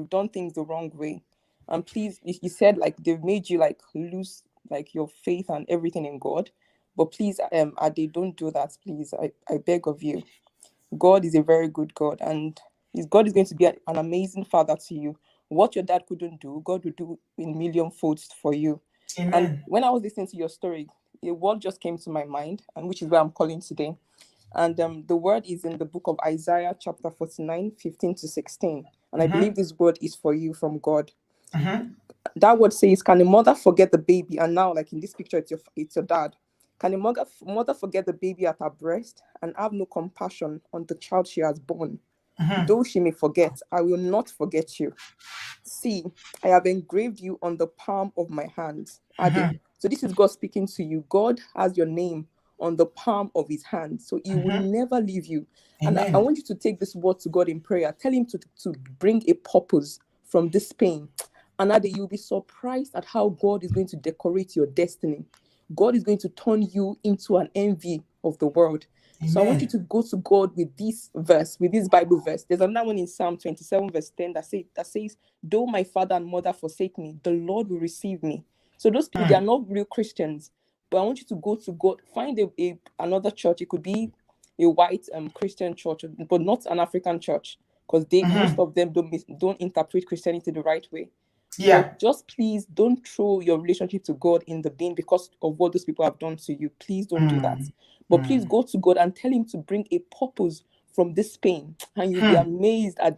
done things the wrong way. And please, you said like they've made you like lose like your faith and everything in God. But please, Ade, don't do that, please. I beg of you. God is a very good God, and God is going to be an amazing father to you. What your dad couldn't do, God will do in million folds for you. Amen. And when I was listening to your story, a word just came to my mind, and which is why I'm calling today. And the word is in the book of Isaiah, chapter 49, 15 to 16. And I believe this word is for you from God. That word says, can a mother forget the baby? And now, like in this picture, it's your dad. Can a mother forget the baby at her breast and have no compassion on the child she has born? Though she may forget, I will not forget you. See, I have engraved you on the palm of my hand. Ade. So this is God speaking to you. God has your name on the palm of his hand. So he will never leave you. And I Amen. want you to take this word to God in prayer. Tell him to bring a purpose from this pain. And that you'll be surprised at how God is going to decorate your destiny. God is going to turn you into an envy of the world. So I want you Amen. to go to God with this verse, with this Bible verse. There's another one in Psalm 27, verse 10 that says, though my father and mother forsake me, the Lord will receive me. So those people, they are not real Christians. But I want you to go to God, find another church. It could be a white Christian church, but not an African church, because most of them don't interpret Christianity the right way. Yeah. But just please don't throw your relationship to God in the bin because of what those people have done to you. Please don't do that. But please go to God and tell him to bring a purpose from this pain. And you'll be amazed at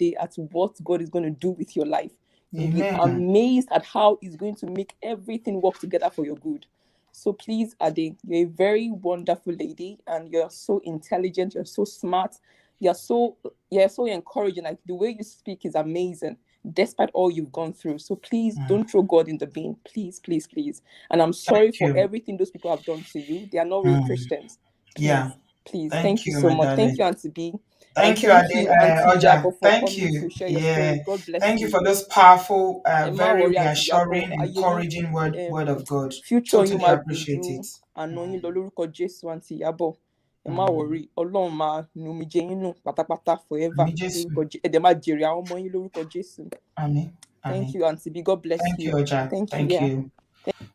what God is going to do with your life. You'll be amazed at how he's going to make everything work together for your good. So please, Ade, you're a very wonderful lady and you're so intelligent, you're so smart, you're so encouraging. Like the way you speak is amazing, despite all you've gone through. So please don't throw God in the bin. Please, please, please. And I'm sorry Thank for you. everything those people have done to you. They are not real Christians. Please, Yeah. please. Thank Thank you you, so my much. Thank darling. you, Auntie B. And Thank you, thank Ade, you, Auntie Oja. Yabo, for Thank coming you. to share your Yeah. story. God bless Thank you you. for this powerful, Emma very worry Auntie Yabo. reassuring, encouraging word of God. Future yín Totally máa dùn appreciate ju it. àná yín lọ lórúkọ Jésù Auntie Yabo. Ẹ má worry, Ọlọ́run máa nu omijé yín nù pátápátá forever. Àmín Jésù. Ẹ̀dẹ̀ máa jèrè àwọn ọmọ yín lórúkọ Jésù. Àmín. Thank Àmín. you, Auntie B. God bless Thank you. you, Oja. Thank you, Thank yeah. you.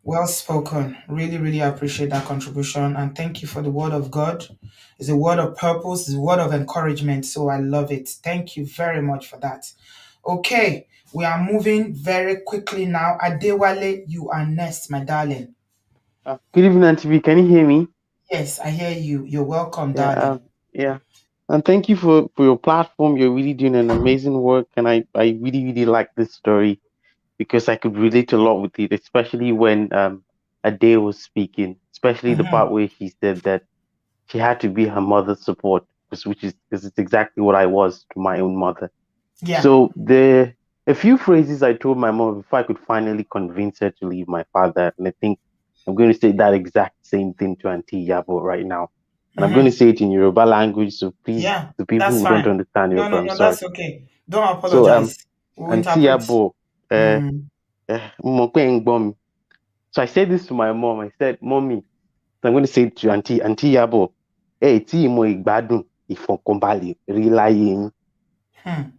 Well spoken. Really, really appreciate that contribution. And thank you for the word of God. It's a word of purpose, it's a word of encouragement. So I love it. Thank you very much for that. Okay, we are moving very quickly now. Adewale, you are next, my darling. Good evening, Auntie B. Can you hear me? Yes, I hear you. You're welcome, Yeah, darling. yeah. And thank you for your platform. You're really doing an amazing work, and I really really like this story because I could relate a lot with it, especially when Ade was speaking, especially the part where she said that she had to be her mother's support, because it's exactly what I was to my own mother. Yeah. So a few phrases I told my mom before I could finally convince her to leave my father, and I think I'm going to say that exact same thing to Auntie Yabo right now. And I'm going to say it in Yoruba language, so please, Yeah, the people that's who don't fine. understand Yoruba, I'm No, sorry. that's okay. Don't So, apologize. We'll Auntie interpret. Yabo, mo pe n gbọ́ mi. So I said this to my mom. I said, Mommy, so I'm going to say it to Auntie Yabo, tí mo ìgbádùn ìfọ̀kànbalẹ̀ rí láyé yín.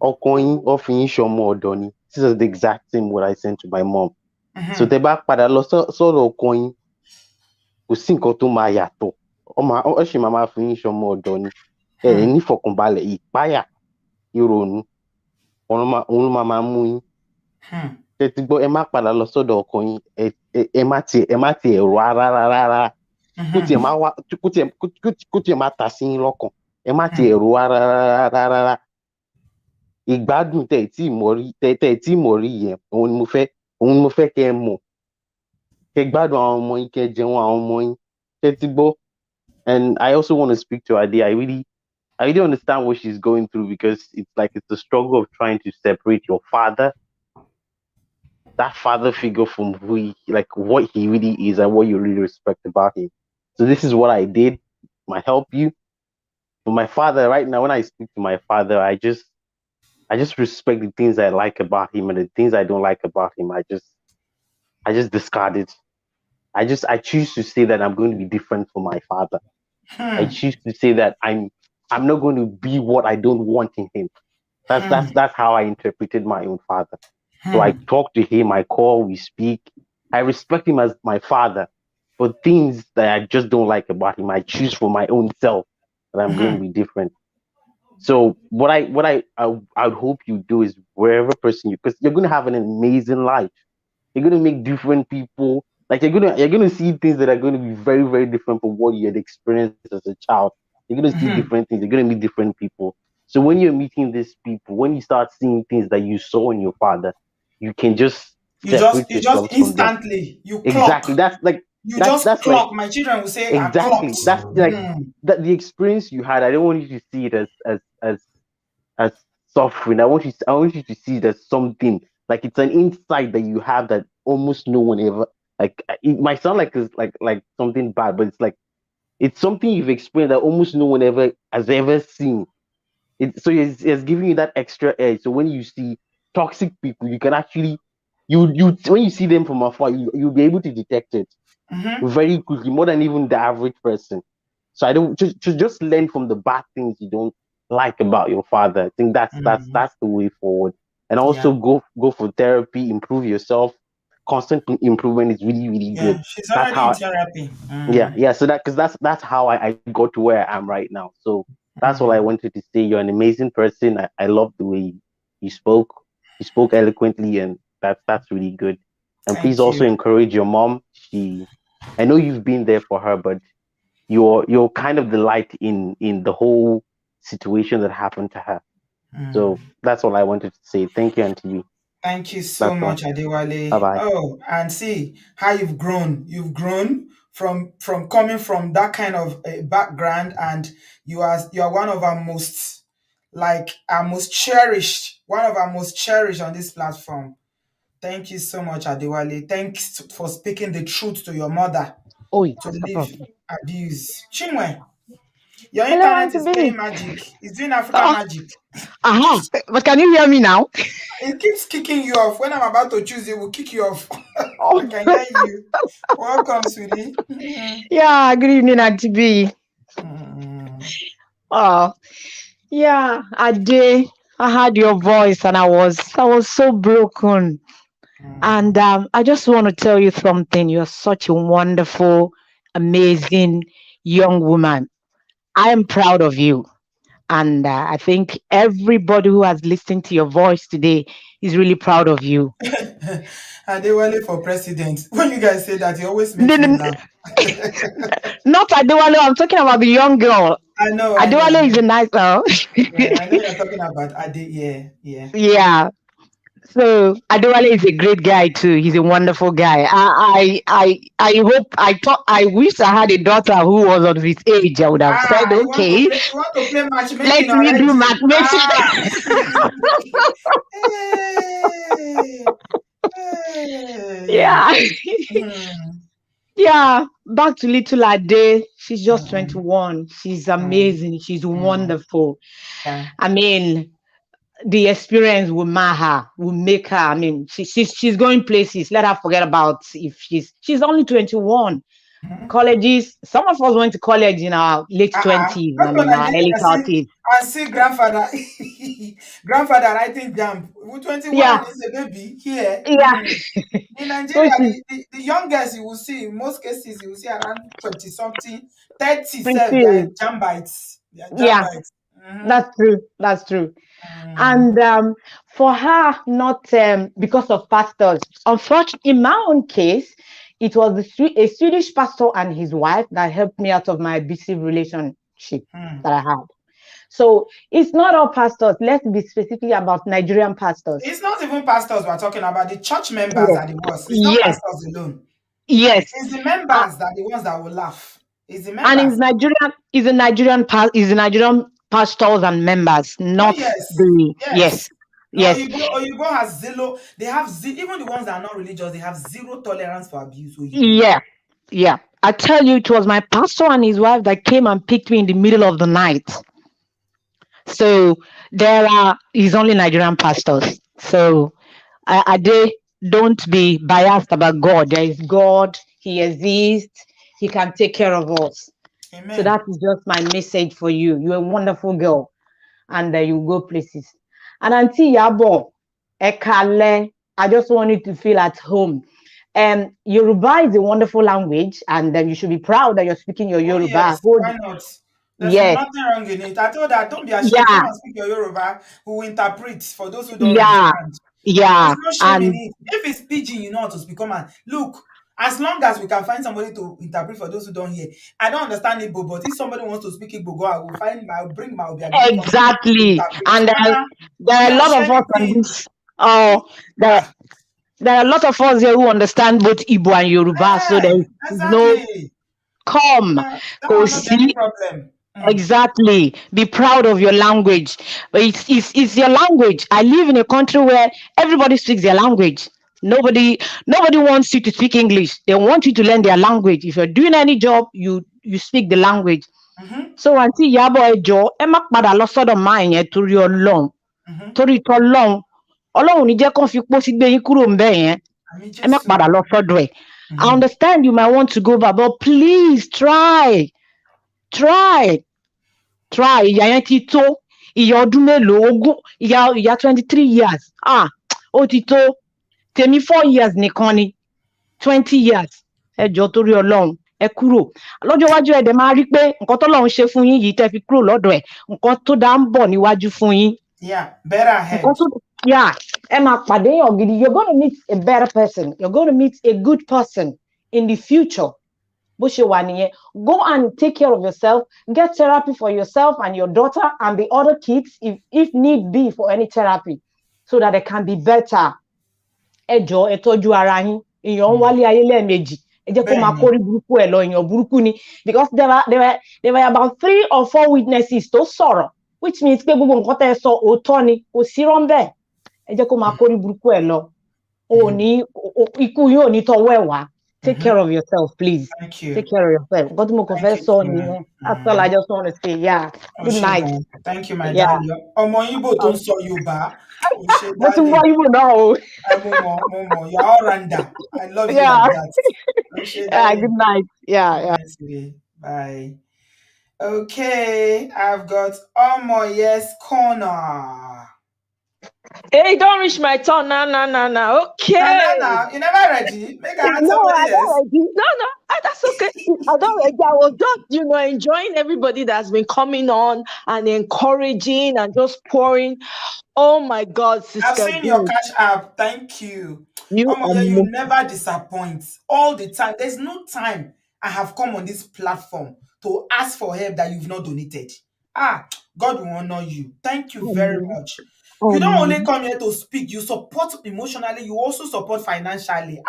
Ọkọ yín ó fi yín ṣọmọ ọ̀dọ̀ ni. This is the exact same word I sent to my mom. So tẹ́ bá padà lọ sọ́dọ̀ ọkọ yín, kò sí nǹkan tó máa yàtọ̀. Ó sì máa fi yín ṣọmọ ọ̀dọ̀ ni. Ẹ ní ìfọ̀kànbalẹ̀, ìpáyà, ìrònú, òun ló máa mú yín. Ṣé ti gbọ́, ẹ má padà lọ sọ́dọ̀ ọkọ yín, ẹ má tiẹ̀ rò rárá. Kó tiẹ̀ má ta sí yín lọ́kàn. Ẹ má tiẹ̀ rò rárá. Ìgbádùn tẹ́ ẹ̀ tí mọ̀ rí yẹn, òun ni mo fẹ́ kẹ́ ẹ mọ̀. Kẹ́ gbádùn àwọn ọmọ yín, kẹ́ jẹun àwọn ọmọ yín. Ṣé ti gbọ́? And I also want to speak to Ade. I really understand what she's going through because it's the struggle of trying to separate your father, that father figure, from what he really is and what you really respect about him. So this is what I did. Might help you. For my father, right now, when I speak to my father, I just respect the things I like about him and the things I don't like about him. I just discard it. I choose to say that I'm going to be different from my father. I choose to say that I'm not going to be what I don't want in him. That's how I interpreted my own father. So I talk to him, I call, we speak. I respect him as my father. For things that I just don't like about him, I choose for my own self that I'm going to be different. So what I would hope you do is wherever person because you're going to have an amazing life. You're going to meet different people. Like you're gonna see things that are going to be very, very different from what you had experienced as a child. You're gonna see different things. You're gonna meet different people. So when you're meeting these people, when you start seeing things that you saw in your father, you can just separate You just yourselves from them. instantly you clock. Exactly. That's like You just that's like clock. My children will say, "I exactly. clocked." That's like that the experience you had. I don't want you to see it as suffering. I want you to see it as something like it's an insight that you have that almost no one ever like. It might sound like it's like something bad, but It's something you've experienced that almost no one ever has ever seen. So it's giving you that extra edge. So when you see toxic people, you can actually you when you see them from afar, you'll be able to detect it Mm-hmm. very quickly, more than even the average person. So I don't just learn from the bad things you don't like about your father. I think Mm-hmm. that's the way forward. And Yeah. also go for therapy, improve yourself. Constant improvement is really, really good. Yeah. She's That's already in how therapy. yeah. So because that's how I got to where I am right now. So that's all I Mm. wanted to say. You're an amazing person. I love the way you spoke. You spoke eloquently, and that's really good. And please Thank also you. encourage your mom. I know you've been there for her, but you're kind of the light in the whole situation that happened to her. So Mm. that's all I wanted to say. Thank you, Auntie B. Thank you so That's all. much, Bye Adewale. bye. Oh, and see how you've grown. You've grown from coming from that kind of background, and you are one of our most, like, our most cherished, one of our most cherished on this platform. Thank you so much, Adewale. Thanks for speaking the truth to your mother Oh, to yes, no leave problem. abuse. Chinwe, your Hello, internet Auntie is playing B. magic. It's doing African Oh, magic. but can you hear me now? It keeps kicking you off. When I'm about to choose, it will kick you off. I Oh, can hear you. Welcome, sweetie. yeah. Good evening, Auntie B. Mm, Oh, yeah. I heard your voice, and I was so broken. And mm. I just want to tell you something. You're such a wonderful, amazing young woman. I am proud of you. And I think everybody who has listened to your voice today is really proud of you. Adewale for president. When you guys say that, it always No, makes no, me no, laugh. not Adewale. I'm talking about the young girl. I know, I know, I Adewale is know. a nice girl. Yeah, I know you're talking about Ade. Yeah, yeah. Yeah. So Adewale is a great guy too. He's a wonderful guy. I hope I wish I had a daughter who was of his age. I would have said, Ah, okay, you want to play let matchmaking me do already? matchmaking. Ah, hey, hey. Yeah. Hmm, Yeah, back to little Ade. She's just hmm, 21. She's hmm, amazing. She's hmm. wonderful. Yeah. I mean, the experience will mar her, will make her. I mean, she's going places. Let her forget about if she's only 21. Mhm. Colleges, some of us went to college in our late Uh-uh. 20s Not and to in our Nigeria, early 30s. I see grandfather, grandfather writing jump. Who 21 Yeah, is a baby here. yeah. Hmm. In So Nigeria, she's the youngest you will see, in most cases, you will see around 20 something, 30 self, they are pretty. jam bites. They are jam Yeah, bites. Mm-hmm. that's true. That's true. Mm. And for her, not because of pastors. Unfortunately, in my own case, it was a Swedish pastor and his wife that helped me out of my abusive relationship Mm. that I had. So it's not all pastors. Let's be specifically about Nigerian pastors. It's not even pastors we're talking about, the church members Yes, are the worst. It's not yes, pastors alone. yes. It's the Uh, members that are the ones that will laugh. It's the and members. is the Nigerian pastors and members, Oh not yes, the yes. yes, yes. Oyibo has zero. They have even the ones that are not religious. They have zero tolerance for abuse. Oyibo. Yeah, yeah. I tell you, it was my pastor and his wife that came and picked me in the middle of the night. So he's only Nigerian pastors. So they don't be biased about God. There is God, He exists, He can take care of us. So Amen. that is just my message for you. You're a wonderful girl, and you go places. And Auntie Yabo, Ekale, I just want you to feel at home. Yoruba is a wonderful language, and you should be proud that you're speaking your Oh Yoruba. yes, why not? There's Yes, nothing wrong in it. I told her, don't be ashamed. Come yeah, and speak your Yoruba. Who will interpret for those who don't yeah, understand? yeah, There's no shame in and it. If it's pidgin, you know how to speak. Come on, look. As long as we can find somebody to interpret for those who don't hear. I don't understand Igbo, but if somebody wants to speak Igbo, go, I'll bring my Obiageli company to exactly. interpret. And there We are a are lot of us sharing on things. this. Oh, there, Ah, there are a lot of us here who understand both Igbo and Yoruba, so there is no exactly. come. That Go one not be any see. problem. Mm. Exactly. Be proud of your language. But it's your language. I live in a country where everybody speaks their language. Nobody wants you to speak English. They want you to learn their language. If you're doing any job, you you speak the language. Mm-hmm. So Auntie Iyabo ẹjọ́ ẹ má padà lọ sọ́dọ̀ máa yẹn torí Ọlọ́run Mm-hmm. torí tọlọ́run Ọlọ́run ní jẹ́ kán fi pósí gbé yín kúrò ńbẹ̀ yẹn Àmì ẹ má Jésù. padà lọ sọ́dọ̀ ẹ̀. I Mm-hmm. understand you might want to go back, but please try. Ìyá yẹn ti tó ìyá ọdún mélòó ogún ìyá 23 years ó ti tó tèmi 4 years nìkan ni 20 years ẹ jọ̀ọ́ torí Ọlọ́run ẹ kúrò lọ́jọ́ iwájú ẹ dẹ̀ máa rí pé nǹkan tọ́lọ́run ṣe fún yín yìí tẹ́ fi kúrò lọ́dọ̀ ẹ̀ nǹkan tó dáa ń bọ̀ níwájú fún yín. Yeah, better ahead. nǹkan tó ẹ máa pàdé èèyàn gidi. You're going to meet a better person. You're going to meet a good person in the future. Bó ṣe wà nìyẹn. Go and take care of yourself. Get therapy for yourself and your daughter and the other kids if need be for any therapy so that they can be better. Ẹ jọ̀ọ́ ẹ tọ́jú ara yín. Èèyàn ń wálé ayé lẹ́ẹ̀mejì. Ẹ jẹ́ kó máa kórí burúkú ẹ̀ lọ èèyàn burúkú ni because there were about 3 or 4 witnesses tó sọ̀rọ̀ which means pé gbogbo nǹkan tẹ́ ẹ sọ òótọ́ ni kò sí rọ́ńbẹ́. Ẹ jẹ́ kó máa kórí burúkú ẹ̀ lọ. Ikú yóò ní tọwọ́ ẹ̀ wá. Take care of yourself, please. Thank you. Take care of yourself. God mo kàn fẹ́ sọ nìyẹn. That's all I just want to say. Yeah. Good night. Thank you, my darling. Ọmọ Igbo tó ń sọ Yorùbá. Mo ti gbọ́ Igbo náà o. Mo mọ̀. You're all rounder. I love you like that. Yeah. Good night. Yeah. Bye. Okay, I've got Omo Yes Corner. Hey, don't reach my turn now. Okay. No. You never ready? Make I answer I don't ready. No, that's okay. I don't ready. I was just, enjoying everybody that's been coming on and encouraging and just pouring. Oh my God, sister. I've seen your cash app. Thank you. You never disappoint. All the time. There's no time I have come on this platform to ask for help that you've not donated. God will honor you. Thank you very much. You don't only come here to speak, you support emotionally, you also support financially.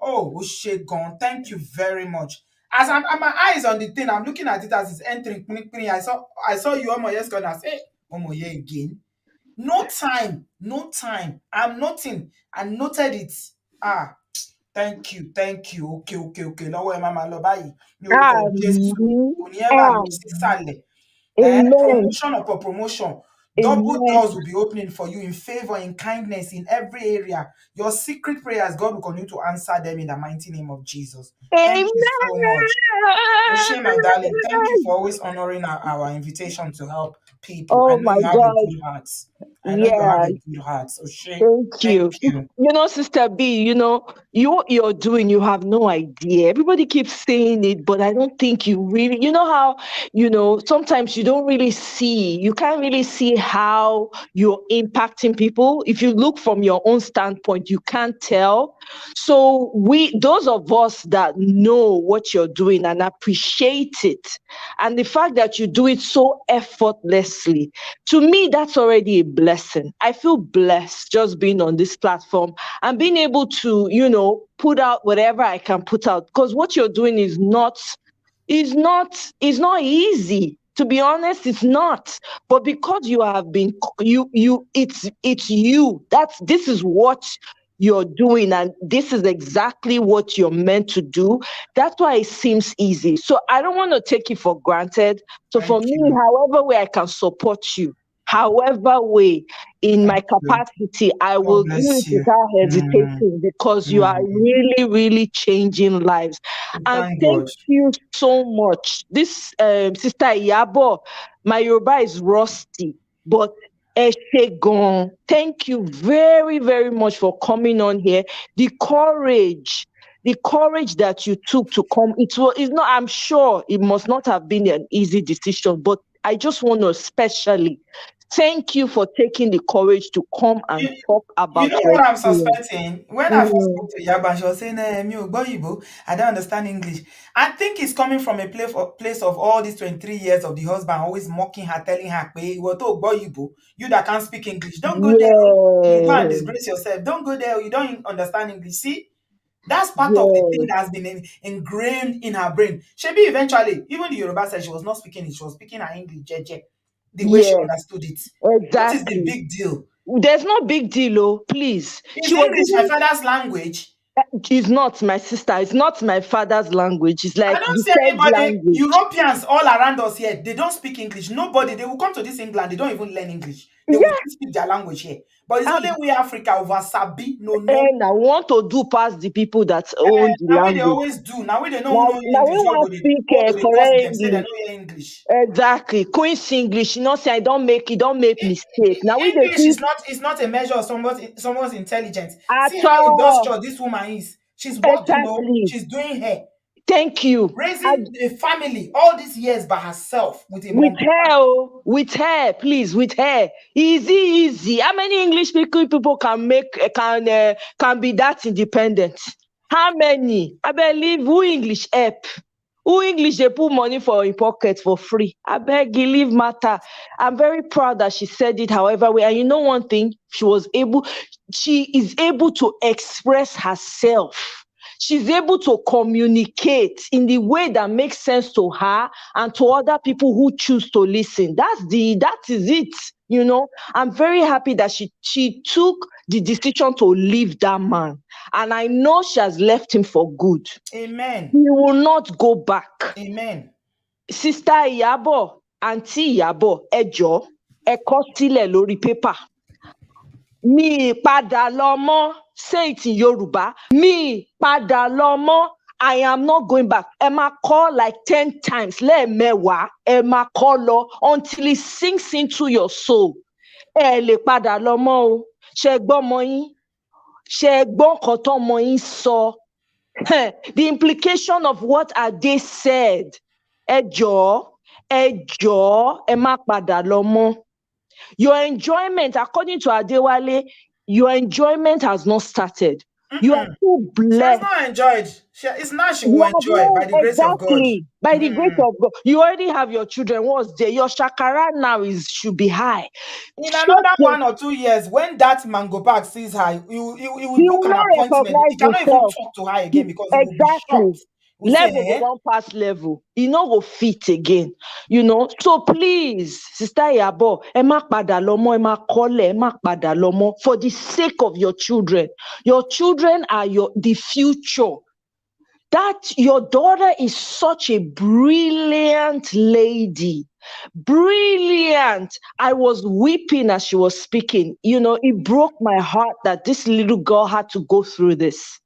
Oshegon, thank you very much. As my eyes on the thing, I'm looking at it as it's entering. I saw you, Omo Yes gonna say, Omo Ye again. No time. I'm noting. I noted it. Thank you. Okay. Lọ́wọ́ ẹ máa lọ báyìí. Mi ò kọ̀ Jésù. Kò ní ẹ máa lọ sísàlẹ̀. Promotion upon promotion. Double doors will be opening for you in favor, in kindness, in every area. Your secret prayers, God will continue to answer them in the mighty name of Jesus. Thank you so much. Oshe, my darling, thank you for always honoring our invitation to help people. I know you have a good heart. You have a good heart. Oshe, thank you. Sister B, what you're doing, you have no idea. Everybody keeps saying it, but I don't think you really, how, sometimes you don't really see, you can't really see how you're impacting people. If you look from your own standpoint, you can't tell. So those of us that know what you're doing and appreciate it, and the fact that you do it so effortlessly, to me, that's already a blessing. I feel blessed just being on this platform and being able to, put out whatever I can put out, because what you're doing is not easy. To be honest, it's not. But because you have been, it's you. This is what you're doing, and this is exactly what you're meant to do. That's why it seems easy. So I don't want to take it for granted. So for me, however way I can support you, however way in my capacity, I will do it without hesitating, because you are really, really changing lives. And thank you so much. This Sister Yabo, my Yoruba is rusty, but thank you very, very much for coming on here. The courage that you took to come, it's not, I'm sure it must not have been an easy decision, but I just want to especially thank you for taking the courage to come and talk about You know what I'm suspecting? When I first spoke to Yabo, she was saying, I don't understand English. I think it's coming from a place of all these 23 years of the husband always mocking her, telling her, you that can't speak English, don't go there. You go and disgrace yourself. Don't go there. You don't understand English. See? That's part of the thing that has been ingrained in her brain. Shebi eventually, even the Yoruba said she was not speaking it, she was speaking her English, the way she understood it. Exactly. What is the big deal? There's no big deal, please. Is English my father's language? It's not my sister. It's not my father's language. It's I like don't the see third anybody, language. Europeans all around us here, they don't speak English. Nobody, they will come to this England, they don't even learn English. They will Yeah. still speak their language here. But it's And, only we Africa over Sabi, no. and I want to do past the people that own the Now we they language. always do. Now we they don't Now, know now we English. want to speak Go they curse correct them, say they English. know hear English. Exactly. Queen's English. You know, say I don't make mistake. Now we they English speak is not a measure of someone's intelligence. at See how all. industrial this woman is. She's working, Exactly. she's doing her, Thank you. raising a family all these years by herself with a With monkey. her, oh, with her, please, with her. Easy. How many English speaking people can be that independent? How many? I believe who English help. Who English they put money for in pocket for free. I beg you, leave matter. I'm very proud that she said it. However, and you know one thing, she is able to express herself. She's able to communicate in the way that makes sense to her and to other people who choose to listen. That is it. You know, I'm very happy that she took the decision to leave that man. And I know she has left him for good. Amen. He will not go back. Amen. Sister Iyabo, Auntie Iyabo, ẹ jọ̀ọ́, ẹ kọ sílẹ̀ lórí paper. Mi padà lọ mọ́, say it in Yoruba. Mi padà lọ mọ́, I am not going back. Ẹ máa kọ like 10 times, lẹ́ẹ̀mẹwàá, ẹ máa kọ lọ until it sinks into your soul. Ẹ lè padà lọ mọ́ o. Ṣé gbọ́ ọmọ yín? Ṣé gbọ́ nǹkan tọ́mọ yín sọ? The implication of what Ade said. Ẹ jọ̀ọ́, ẹ má padà lọ mọ́. Your enjoyment, according to Adewale, your enjoyment has not started. You are too She has blessed. not enjoyed. It's now she You will have enjoy by not, the grace of God. exactly, by the grace of God. You already have your children. What's there? Your shakara now should be high. In Shut another your 1 or 2 years, when that mango bag sees her, he will He book will an not appointment. He recognize cannot even himself. talk to her again because he will be Exactly. shocked. He will Level say, go don pass level. He no go fit again. You know. So please, Sister Yabo, ẹ má padà lọ mọ́, ẹ má kọ́lẹ̀, ẹ má padà lọ mọ́, for the sake of your children. Your children are the future. That your daughter is such a brilliant lady. Brilliant. I was weeping as she was speaking. You know, it broke my heart that this little girl had to go through this.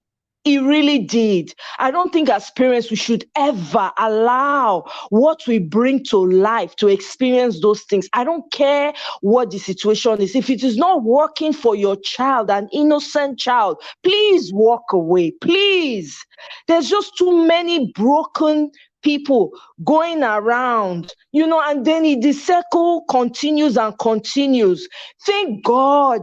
It really did. I don't think as parents we should ever allow what we bring to life to experience those things. I don't care what the situation is. If it is not working for your child, an innocent child, please walk away. Please. There's just too many broken people going around, you know, and then the circle continues and continues. Thank God.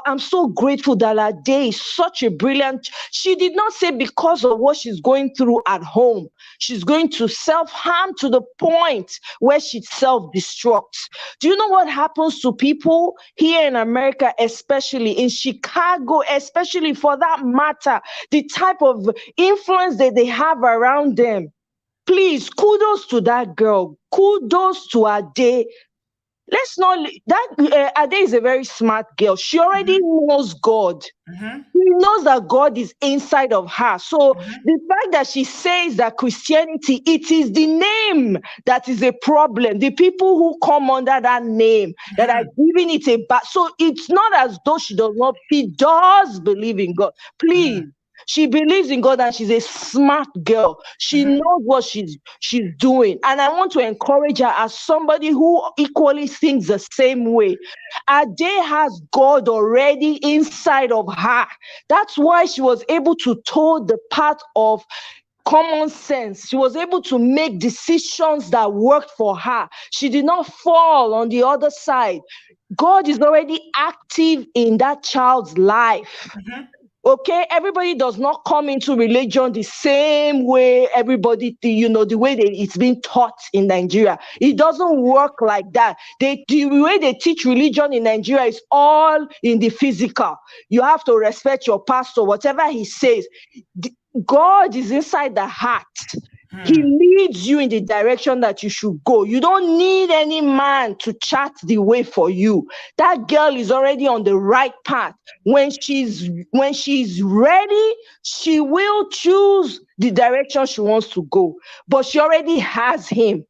I'm so grateful that Ade is such a brilliant. She did not say because of what she's going through at home, she's going to self-harm to the point where she self-destructs. Do you know what happens to people here in America, especially in Chicago, especially for that matter, the type of influence that they have around them? Please, kudos to that girl. Kudos to Ade. Let's not that Ade is a very smart girl. She already knows God. She knows that God is inside of her. So the fact that she says that Christianity, it is the name that is a problem. The people who come under that name that are giving it a bad. So it's not as though she does not. She does believe in God. Please. She believes in God and she's a smart girl. She knows what she's doing. And I want to encourage her as somebody who equally thinks the same way. Ade has God already inside of her. That's why she was able to toe the path of common sense. She was able to make decisions that worked for her. She did not fall on the other side. God is already active in that child's life. Okay, everybody does not come into religion the same way everybody, you know, the way it's been taught in Nigeria. It doesn't work like that. The way they teach religion in Nigeria is all in the physical. You have to respect your pastor, whatever he says. God is inside the heart. He leads you in the direction that you should go. You don't need any man to chart the way for you. That girl is already on the right path. When she's ready, she will choose the direction she wants to go. But she already has him.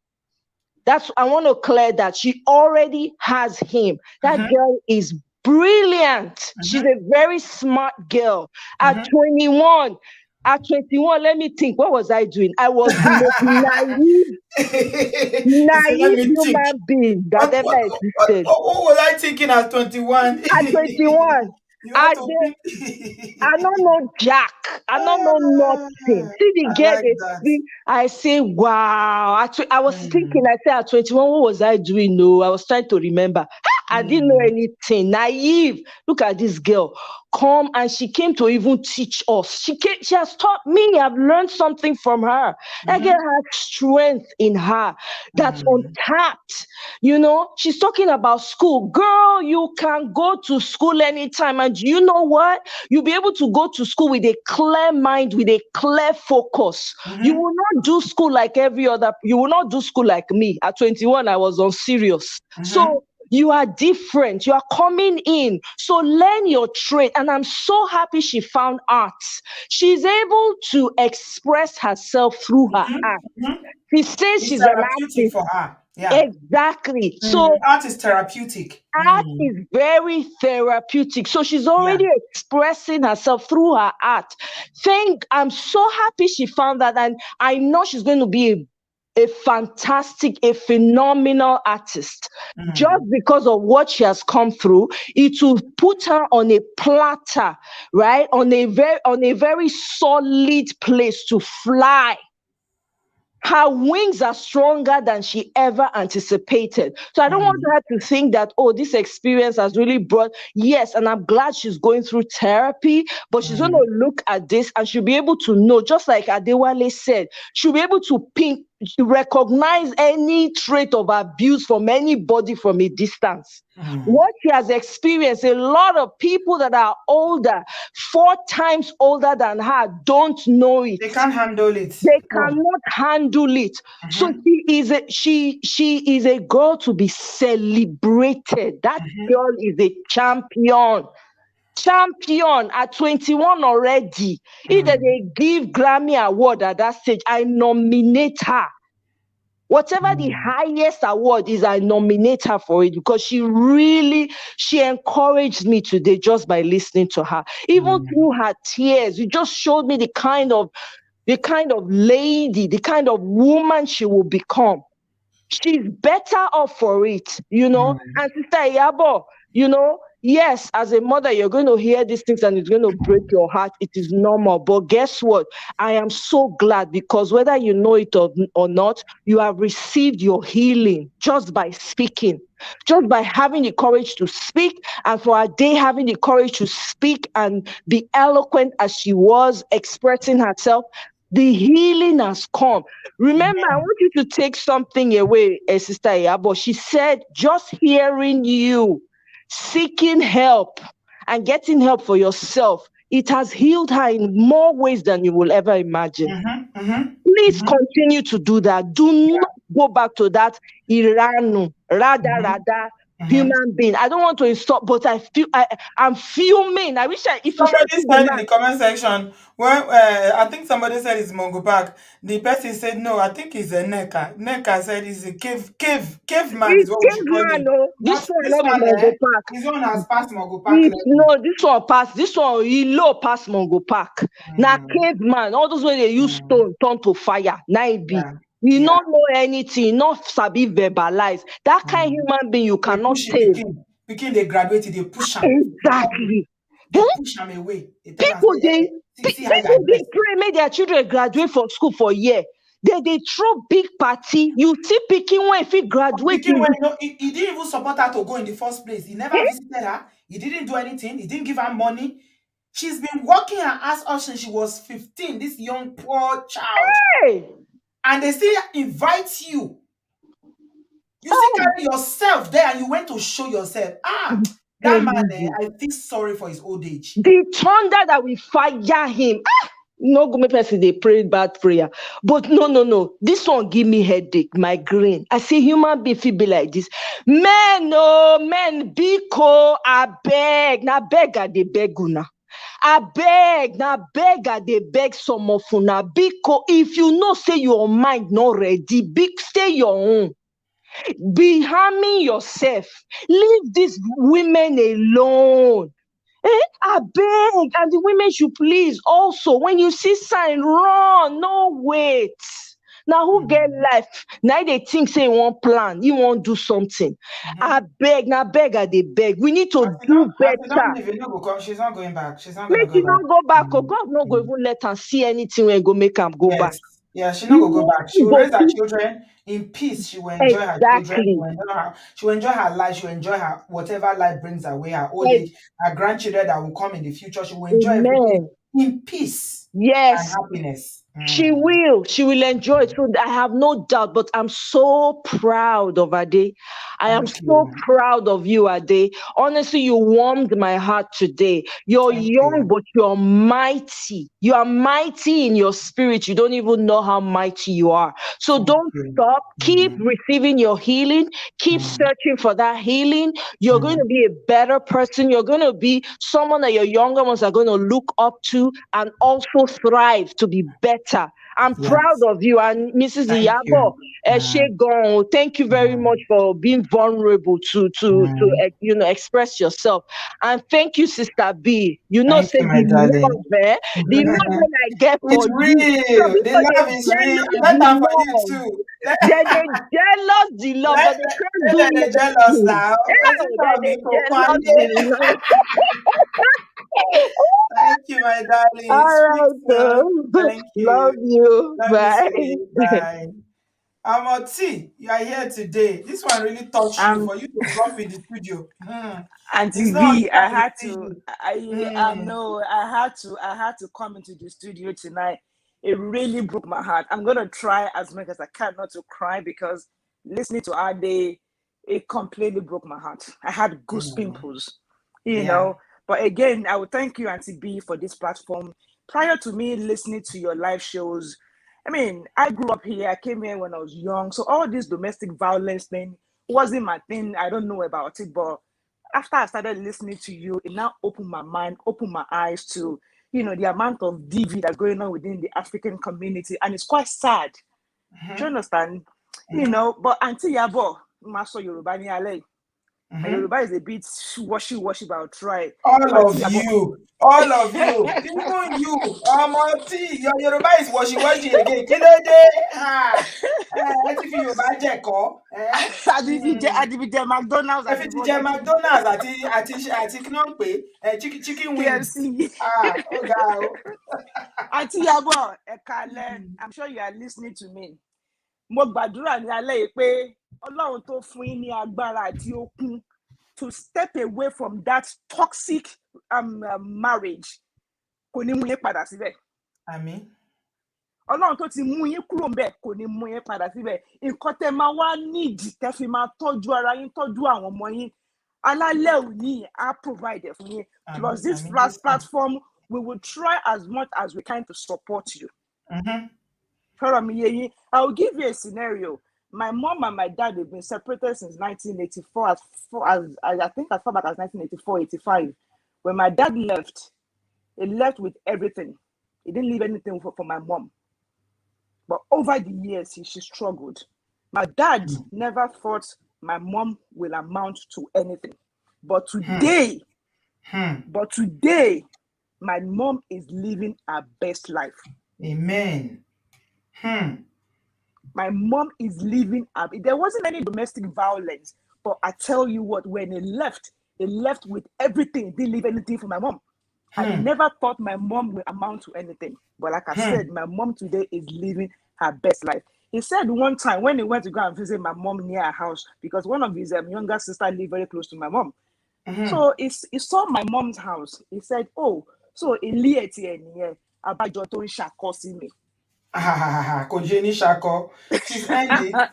I want to clear that. She already has him. That girl is brilliant. She's a very smart girl. At 21, let me think, what was I doing? I was the most He said, let naive me think. human being that ever existed. What was I thinking at 21? At 21, You have I to did. I think. don't know Jack. I don't know nothing. See the I girl like they that. speak. I say, wow. I was thinking, I said at 21, what was I doing? No, I was trying to remember. I didn't know anything. Naive. Look at this girl. Come, and she came to even teach us. She has taught me. I've learned something from her. That girl has strength in her that's untapped. She's talking about school. Girl, you can go to school anytime. And you know what? You'll be able to go to school with a clear mind, with a clear focus. You will not do school like every other. You will not do school like me. At 21, I was on serious. So you are different. You are coming in. So learn your trade. And I'm so happy she found arts. She's able to express herself through her art. She says It's she's an therapeutic artist. for her. Yeah. Exactly. So Art is therapeutic. art is very therapeutic. So she's already expressing herself through her art. I'm so happy she found that. And I know she's going to be a fantastic, a phenomenal artist. Just because of what she has come through, it will put her on a platter, right? On a very solid place to fly. Her wings are stronger than she ever anticipated. So I don't want her to think that, oh, this experience has really brought, yes, and I'm glad she's going through therapy, but she's going to look at this and she'll be able to know, just like Adewale said, she'll be able to recognize any trait of abuse from anybody from a distance. What she has experienced, a lot of people that are older, 4 times older than her, don't know it. They can't handle it. They cannot handle it. So she is a girl to be celebrated. That girl is a champion. Champion at 21 already. Either they give Grammy Award at that stage, I nominate her. Whatever the highest award is, I nominate her for it, because she encouraged me today just by listening to her. Even through her tears, it just showed me the kind of lady, the kind of woman she will become. She's better off for it, And Sister Iyabo, yes, as a mother, you're going to hear these things and it's going to break your heart. It is normal. But guess what? I am so glad, because whether you know it or not, you have received your healing just by speaking, just by having the courage to speak. And for Ade having the courage to speak and be eloquent as she was, expressing herself, the healing has come. Remember, I want you to take something away, Sister Iyabo. She said, just hearing you seeking help and getting help for yourself, it has healed her in more ways than you will ever imagine. Please continue to do that. Do not go back to that Iranu, rada, human being. I don't want to stop, but I'm fuming. I wish if you Somebody see the said in man. the comment section, well, I think somebody said it's Mongo Park. The person said, no, I think it's a Neka. Neka said it's a caveman is It's what we should call caveman, him. no. This Not one this not be one, Mongo Park. this one has passed Mongo Park level. No, this one pass. This one low pass Mongo Park. Now caveman, all those way they use stone turn to fire. Now it be. You don't know anything, not sabi verbalize. That kind of human being you They cannot push it, save. they graduated, they push him. Exactly. They push him away. They tell People them, they see how you are people they dressed. pray make their children graduate from school for a year. They throw big party. You see picking when if he graduate. Pikin, when he didn't even support her to go in the first place. He never visited her. He didn't do anything. He didn't give her money. She's been working her ass off since she was 15, this young poor child. Hey. And they still invite you. You still carry yourself there and you went to show yourself. That man, I feel sorry for his old age. The thunder that will fire him. No go make person they pray bad prayer. But no. This one give me headache, migraine. I say human being feel be like this. Men, no, men, biko, I beg. Now beg I dey beg una. I beg, now beg I dey beg some of una. Biko, if you know say your mind not ready, big stay your own. Be harming yourself. Leave these women alone. I beg, and the women should please also, when you see sign, run, no wait. Now who get life? Now they think say you want plan, you want do something. I beg, now beg, I they beg. We need to do As you don't better. leave, you no go come. She's not going back. She's not gonna Make go you back. not go back, or God not go even let her see anything when go make am go back. Yes. Yeah, she not You gonna go know, back. She you will go raise her keep children in peace. She will enjoy her children. exactly, She will enjoy her life. She will enjoy her whatever life brings her way, her old age, her grandchildren that will come in the future. She will enjoy everything amen. in peace and Yes, happiness. she will enjoy it. So I have no doubt, but I'm so proud of Ade. I am Thank so you. proud of you, Ade. Honestly, you warmed my heart today. You're Thank young, you. but you're mighty. You are mighty in your spirit. You don't even know how mighty you are. So Thank don't you. stop. Keep receiving your healing. Keep searching for that healing. You're going to be a better person. You're going to be someone that your younger ones are going to look up to and also thrive to be better. I'm proud Yes. of you. And Mrs. Thank Iyabo, you. thank you very much for being vulnerable to express yourself. And thank you, Sister B. You know, Thank say you, my darling. the love that I get It's for you. Some real. people The they love is real. I jealous got the that for you love. too. They jealous the love, but they can't Let do them jealous nothing. now. What's it Yeah, called they me? jealous Kokwande. the love. Thank you, my darling. All Speak right, soon. Thank love you. you. Love you, Bye. sweet. Bye. Amoti, you are here today. This one really touched you Um, for you to drop in the studio. It's Auntie not V, I often had we see to. you. I know. I had to come into the studio tonight. It really broke my heart. I'm gonna try as much as I can not to cry because listening to our day, it completely broke my heart. I had goose pimples, you Yeah. know. But again, I would thank you, Auntie B, for this platform. Prior to me listening to your live shows, I mean, I grew up here. I came here when I was young, so all this domestic violence thing wasn't my thing. I don't know about it, but after I started listening to you, it now opened my mind, opened my eyes to, the amount of DV that's going on within the African community. And it's quite sad. Do you understand? But Auntie Yabo, Maso Yoruba ni Ale. My Yoruba is a bit washy, but I'll try. But All Auntie of Yabo. you, all of you, even you, Amoti, your Yoruba is washy again. Kílódé? Ẹ ti fi Yorùbá jẹ̀kọ́. Adibije McDonald's Ẹ at fi the ti jẹ border to McDonald's àti kí ló ń pè é? Chicken wings. KFC. Ó ga o. Auntie Yabo, Ekale, I'm sure you are listening to me. Mo gbàdúrà ní alẹ́ yìí pé Ọlọ́run tó fún yín ní agbára àti okun to step away from that toxic marriage kò ní mú yín padà síbẹ̀. Àmín. Ọlọ́run tó ti mú yín kúrò ńbẹ̀ kò ní mú yín padà síbẹ̀. Nǹkan tẹ́ máa wá nídìí tẹ́ fi máa tọ́jú ara yín, tọ́jú àwọn ọmọ yín. Alálẹ̀ òní á provide fún yín. Plus this platform, we will try as much as we can to support you. I will give you a scenario. My mom and my dad have been separated since 1984, I think as far back as 1984, 85. When my dad left, he left with everything. He didn't leave anything for my mom. But over the years, she struggled. My dad never thought my mom will amount to anything. But today, my mom is living her best life. Amen. My mom is living up. There wasn't any domestic violence, but I tell you what, when he left with everything. He didn't leave anything for my mom. And he never thought my mom would amount to anything. But like I said, my mom today is living her best life. He said one time when he went to go and visit my mom near her house, because one of his younger sisters lived very close to my mom. So he saw my mom's house. He said, oh, so Abajo tó ń ṣàkọsí mi. Kò ṣe ní ṣakọ. She's ending.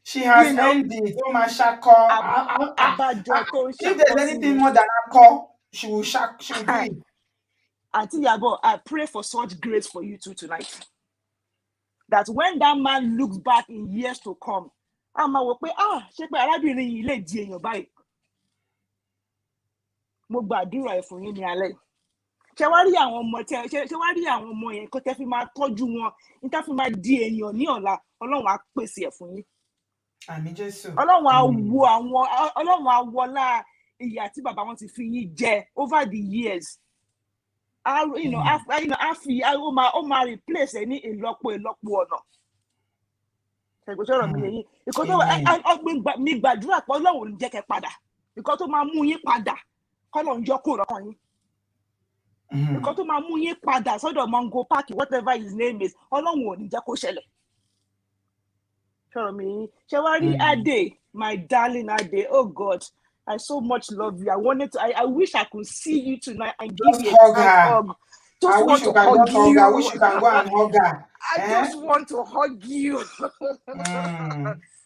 She has ended. Oh my shako. Abajo tó ń If there's ṣàkọsí anything mi. more than akọ, she will do it. Auntie Yabo, I pray for such grace for you too tonight. That when that man looks back in years to come, I'm a pé ṣé pé arábìnrin yìí lè di èèyàn báyìí. Mo gbàdúrà ẹ̀ fún yín ní alẹ́. Ṣé wá rí àwọn ọmọ ṣé wá rí àwọn ọmọ yẹn kó tẹ́ fi máa tọ́jú wọn, ní tá fi máa di èèyàn ní ọ̀la, Ọlọ́run á pèsè ẹ̀ fún yín. Àmín Jésù. Ọlọ́run á wọlá ìyà tí bàbá wọn ti fi yín jẹ over the years. Ó máa replace ẹ ní ìlọ́po ọ̀nà. Ṣègbè sọ̀rọ̀ mi yẹn. Ìkọ́ tó mi gbàdúrà pé Ọlọ́run ò ní jẹ́ kẹ́ padà. Ìkọ́ tó máa mú yín padà, k'Ọlọ́run yọ kúrò lọ́kàn yín. Ìkọ́ tó máa mú yín padà sọ́dọ̀ Mango Park, whatever his name is, Ọlọ́run ò ní jẹ́ kó ṣẹlẹ̀. Sọ̀rọ̀ mi yẹn. Ṣé wá rí Ade, my darling Ade, oh God, I so much love you. I wish I could see you tonight and give you a hug. I wish you can just hug her. I wish you can go and hug her. I just want to hug you.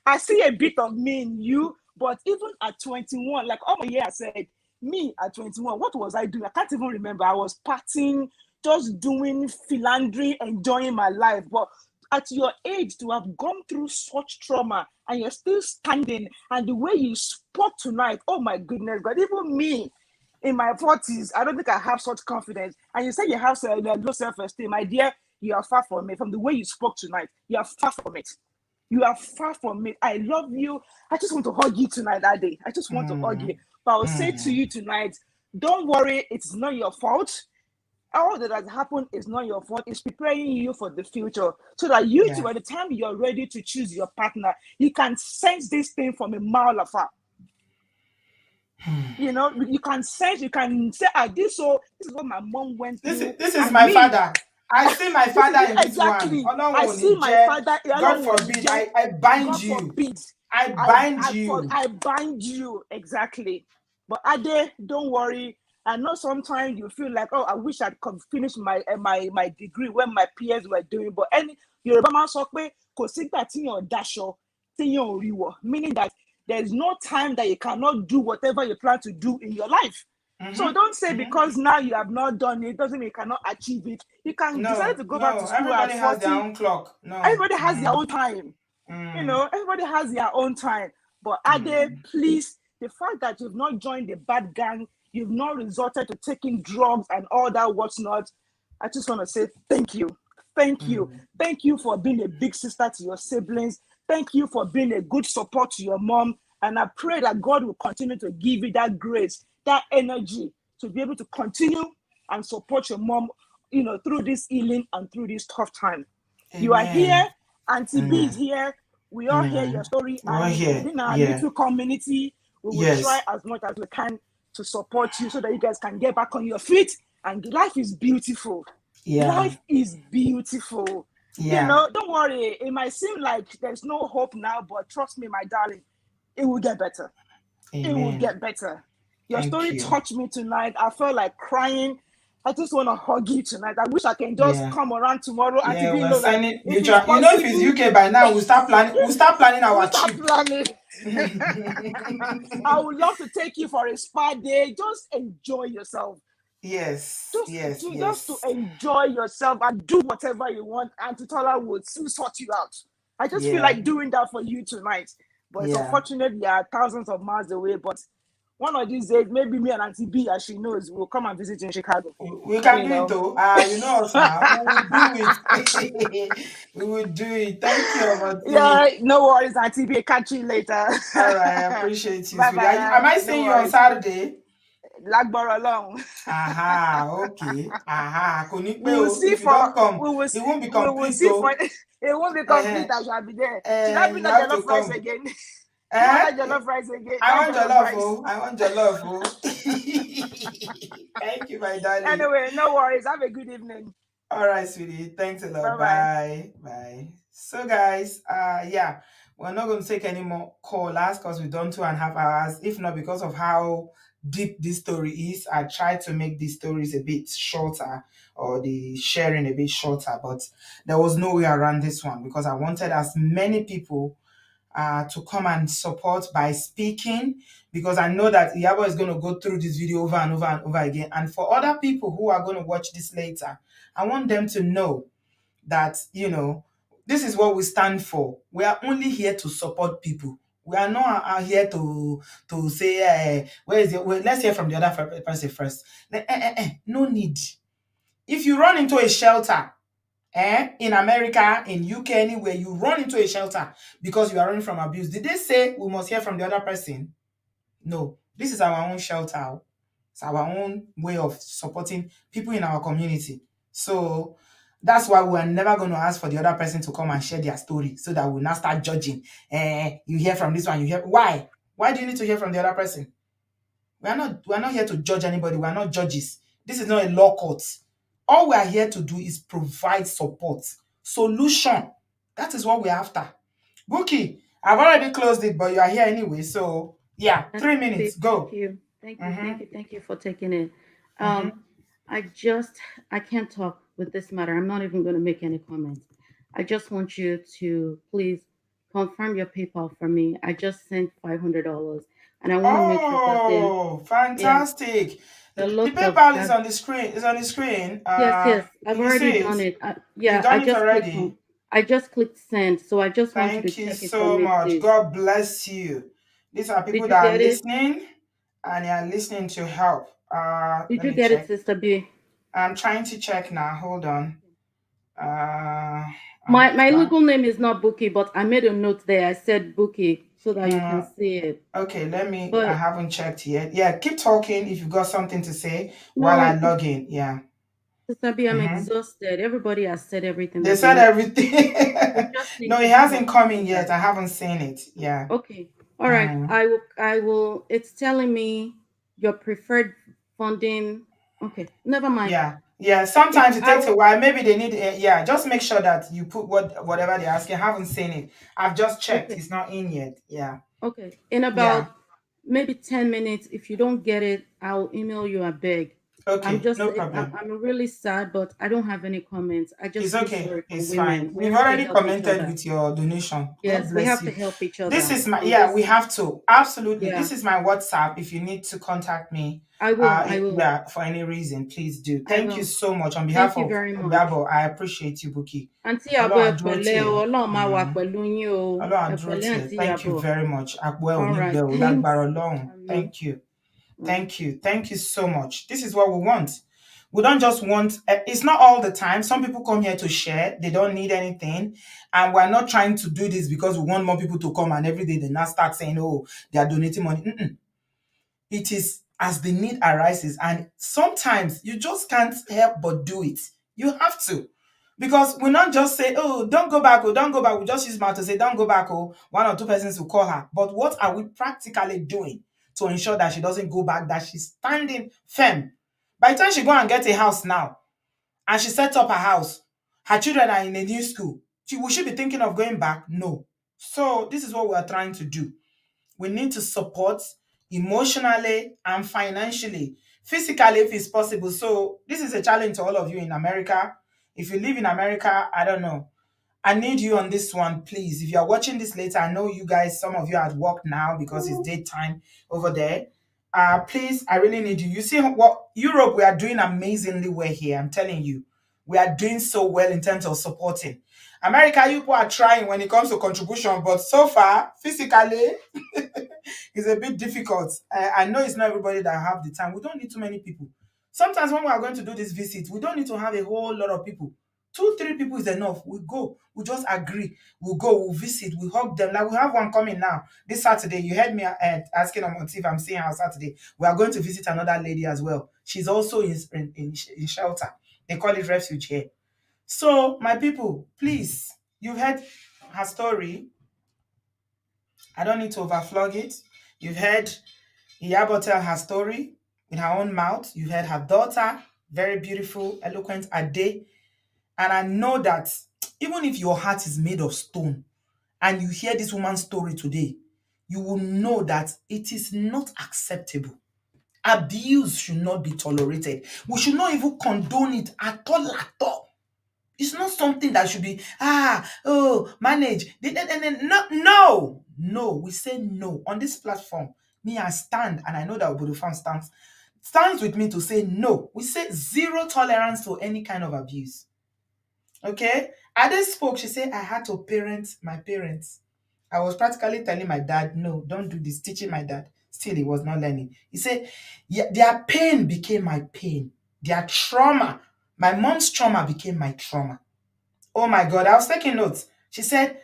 I see a bit of me in you, but even at 21, like all my year I said, me at 21, what was I doing? I can't even remember. I was partying, just doing philandering, enjoying my life. But at your age, to have gone through such trauma and you're still standing, and the way you spoke tonight, oh my goodness, God, even me in my 40s, I don't think I have such confidence. And you say you have low self-esteem. My dear, you are far from it. From the way you spoke tonight, you are far from it. You are far from it. I love you. I just want to hug you tonight, that day. I just want to hug you. But I will say to you tonight, don't worry, it's not your fault. All that has happened is not your fault. It's preparing you for the future. So that you too, by the time you're ready to choose your partner, you can sense this thing from a mile afar. You know, you can sense, you can say, this is what my mom went through. This is my father. I see my father in this exactly. one. I see my father. God forbid. I bind you. I bind you. I bind you. Exactly. But Ade, don't worry. I know sometimes you feel like, I wish I could finish my degree when my peers were doing. But Yorùbá máa ń sọ pé kò sígbà tíyàn daṣọ tíyàn ò rí wọ̀, meaning that there's no time that you cannot do whatever you plan to do in your life. So don't say because now you have not done it doesn't mean you cannot achieve it. You can decide to go back to school at 40. Everybody has their own clock. Everybody has their own time. You know, everybody has their own time. But Ade, please, the fact that you've not joined the bad gang, you've not resorted to taking drugs and all that what's not, I just want to say thank you. Thank you. Thank you for being a big sister to your siblings. Thank you for being a good support to your mom. And I pray that God will continue to give you that grace, that energy to be able to continue and support your mom, you know, through this healing and through this tough time. Amen. You are here. Auntie B is here. We all hear your story. And within our little community, we will try as much as we can to support you so that you guys can get back on your feet. And life is beautiful. Life is beautiful. You know, don't worry. It might seem like there's no hope now, but trust me, my darling, it will get better. Amen. It will get better. Your story touched me tonight. I felt like crying. I just want to hug you tonight. I wish I can just come around tomorrow and to be if it's UK by now, we'll start planning. We'll start planning our trip. I would love to take you for a spa day. Just enjoy yourself. Just to enjoy yourself and do whatever you want. Auntie Tola would soon sort you out. I just feel like doing that for you tonight. But it's unfortunate you are thousands of miles away. But one of these days, maybe me and Auntie B, as she knows, will come and visit you in Chicago. We can do it though. You know us now. We will do it. We will do it. Thank you, Auntie. Yeah, no worries, Auntie B. Catch you later. All right, I appreciate you. Bye-bye. Am I seeing you on Saturday? Lagbara long. Okay. We will see if you don't come. It won't be complete. It won't be complete. I shall be there. Should I bring that jollof rice again? I want your love. Thank you, my darling. Anyway, no worries. Have a good evening. All right, sweetie. Thanks a lot. Bye. So, guys, we're not going to take any more callers because we've done 2.5 hours. If not because of how deep this story is, I tried to make these stories a bit shorter or the sharing a bit shorter, but there was no way around this one because I wanted as many people to come and support by speaking, because I know that Iyabo is going to go through this video over and over and over again. And for other people who are going to watch this later, I want them to know that, this is what we stand for. We are only here to support people. We are not here to say, where is it? Well, let's hear from the other person first. No need. If you run into a shelter, in America, in UK, anywhere, you run into a shelter because you are running from abuse. Did they say we must hear from the other person? No. This is our own shelter. It's our own way of supporting people in our community. So that's why we're never going to ask for the other person to come and share their story so that we'll not start judging. You hear from this one, you hear. Why? Why do you need to hear from the other person? We're not here to judge anybody. We're not judges. This is not a law court. All we are here to do is provide support, solution. That is what we're after. Buki, I've already closed it, but you are here anyway. So yeah, 3 minutes. Go. Thank you. Thank you. Mm-hmm. Thank you for taking it. Mm-hmm. I can't talk with this matter. I'm not even going to make any comments. I just want you to please confirm your PayPal for me. I just sent $500, and I want to make sure that Oh, fantastic. the The lot of PayPal is on the screen. It's on the screen. yes, I've You already see done it? it. You've done it already. I just clicked send, so I just want you to Thank you check it for so me, much. please. God bless you. These are people Did you that are get it? listening and they are listening to help. Did Let you me get it, check. Sister B? I'm trying to check now. Hold on. My legal name is not Bookie, but I made a note there. I said Bookie so that you can see it. Okay, I But haven't checked yet. Yeah, keep talking if you've got something to say while I log in. Yeah. Sister B, I'm exhausted. Everybody has said everything. They said everything. No, it hasn't come in yet. I haven't seen it. Yeah. Okay. All right. I will. It's telling me your preferred funding. Okay. Never mind. Yeah. Sometimes it takes a while. Maybe they need. Just make sure that you put whatever they're asking. I haven't seen it. I've just checked. Okay. It's not in yet. Yeah. Okay. In about maybe 10 minutes, if you don't get it, I'll email you. I beg. Okay. No problem. I'm really sad, but I don't have any comments. I just feel sorry for It's women. fine. We've already commented with your donation. Yes, God we bless have you. to help each other. This is my we have to. Absolutely. This is my WhatsApp. If you need to contact me, I will. Yeah, for any reason, please do. Thank you so much on behalf of Yabo. I appreciate you, Buki. Auntie Yabo, Thank you very much. Thank you. Thank you so much. This is what we want. We don't just want, it's not all the time. Some people come here to share. They don't need anything. And we're not trying to do this because we want more people to come and every day they now start saying, oh, they are donating money. It is as the need arises. And sometimes you just can't help but do it. You have to. Because we not just say, oh, don't go back, oh, don't go back. We just use mouth to say, don't go back, oh, one or two persons will call her. But what are we practically doing to ensure that she doesn't go back, that she's standing firm? By the time she go and get a house now, and she sets up her house, her children are in a new school, will she be thinking of going back? No. So this is what we are trying to do. We need to support emotionally and financially, physically if it's possible. So this is a challenge to all of you in America. If you live in America, I don't know. I need you on this one, please. If you are watching this later, I know you guys, some of you are at work now because it's daytime over there. Please, I really need you. You see what Europe, we are doing amazingly well here. I'm telling you, we are doing so well in terms of supporting. America, you people are trying when it comes to contribution, but so far, physically, it's a bit difficult. I know it's not everybody that have the time. We don't need too many people. Sometimes when we are going to do this visit, we don't need to have a whole lot of people. 2, 3 people is enough. We go. We just agree. We'll go. We'll visit. We hug them. Like we have one coming now. This Saturday, you heard me asking on if I'm seeing her on Saturday. We are going to visit another lady as well. She's also in shelter. They call it refuge here. So, my people, please, you've heard her story. I don't need to overflog it. You've heard Iyabo tell her story in her own mouth. You've heard her daughter, very beautiful, eloquent Ade. And I know that even if your heart is made of stone and you hear this woman's story today, you will know that it is not acceptable. Abuse should not be tolerated. We should not even condone it at all, at all. It's not something that should be, manage. No, no, no. We say no. On this platform, me, I stand, and I know that Obodo Farm stands with me to say no. We say zero tolerance to any kind of abuse. Okay? Ade'S spoke. She said, I had to parent my parents. I was practically telling my dad, no, don't do this, teaching my dad. Still, he was not learning. He said, yeah, their pain became my pain. Their trauma, my mom's trauma became my trauma. Oh my God, I was taking notes. She said,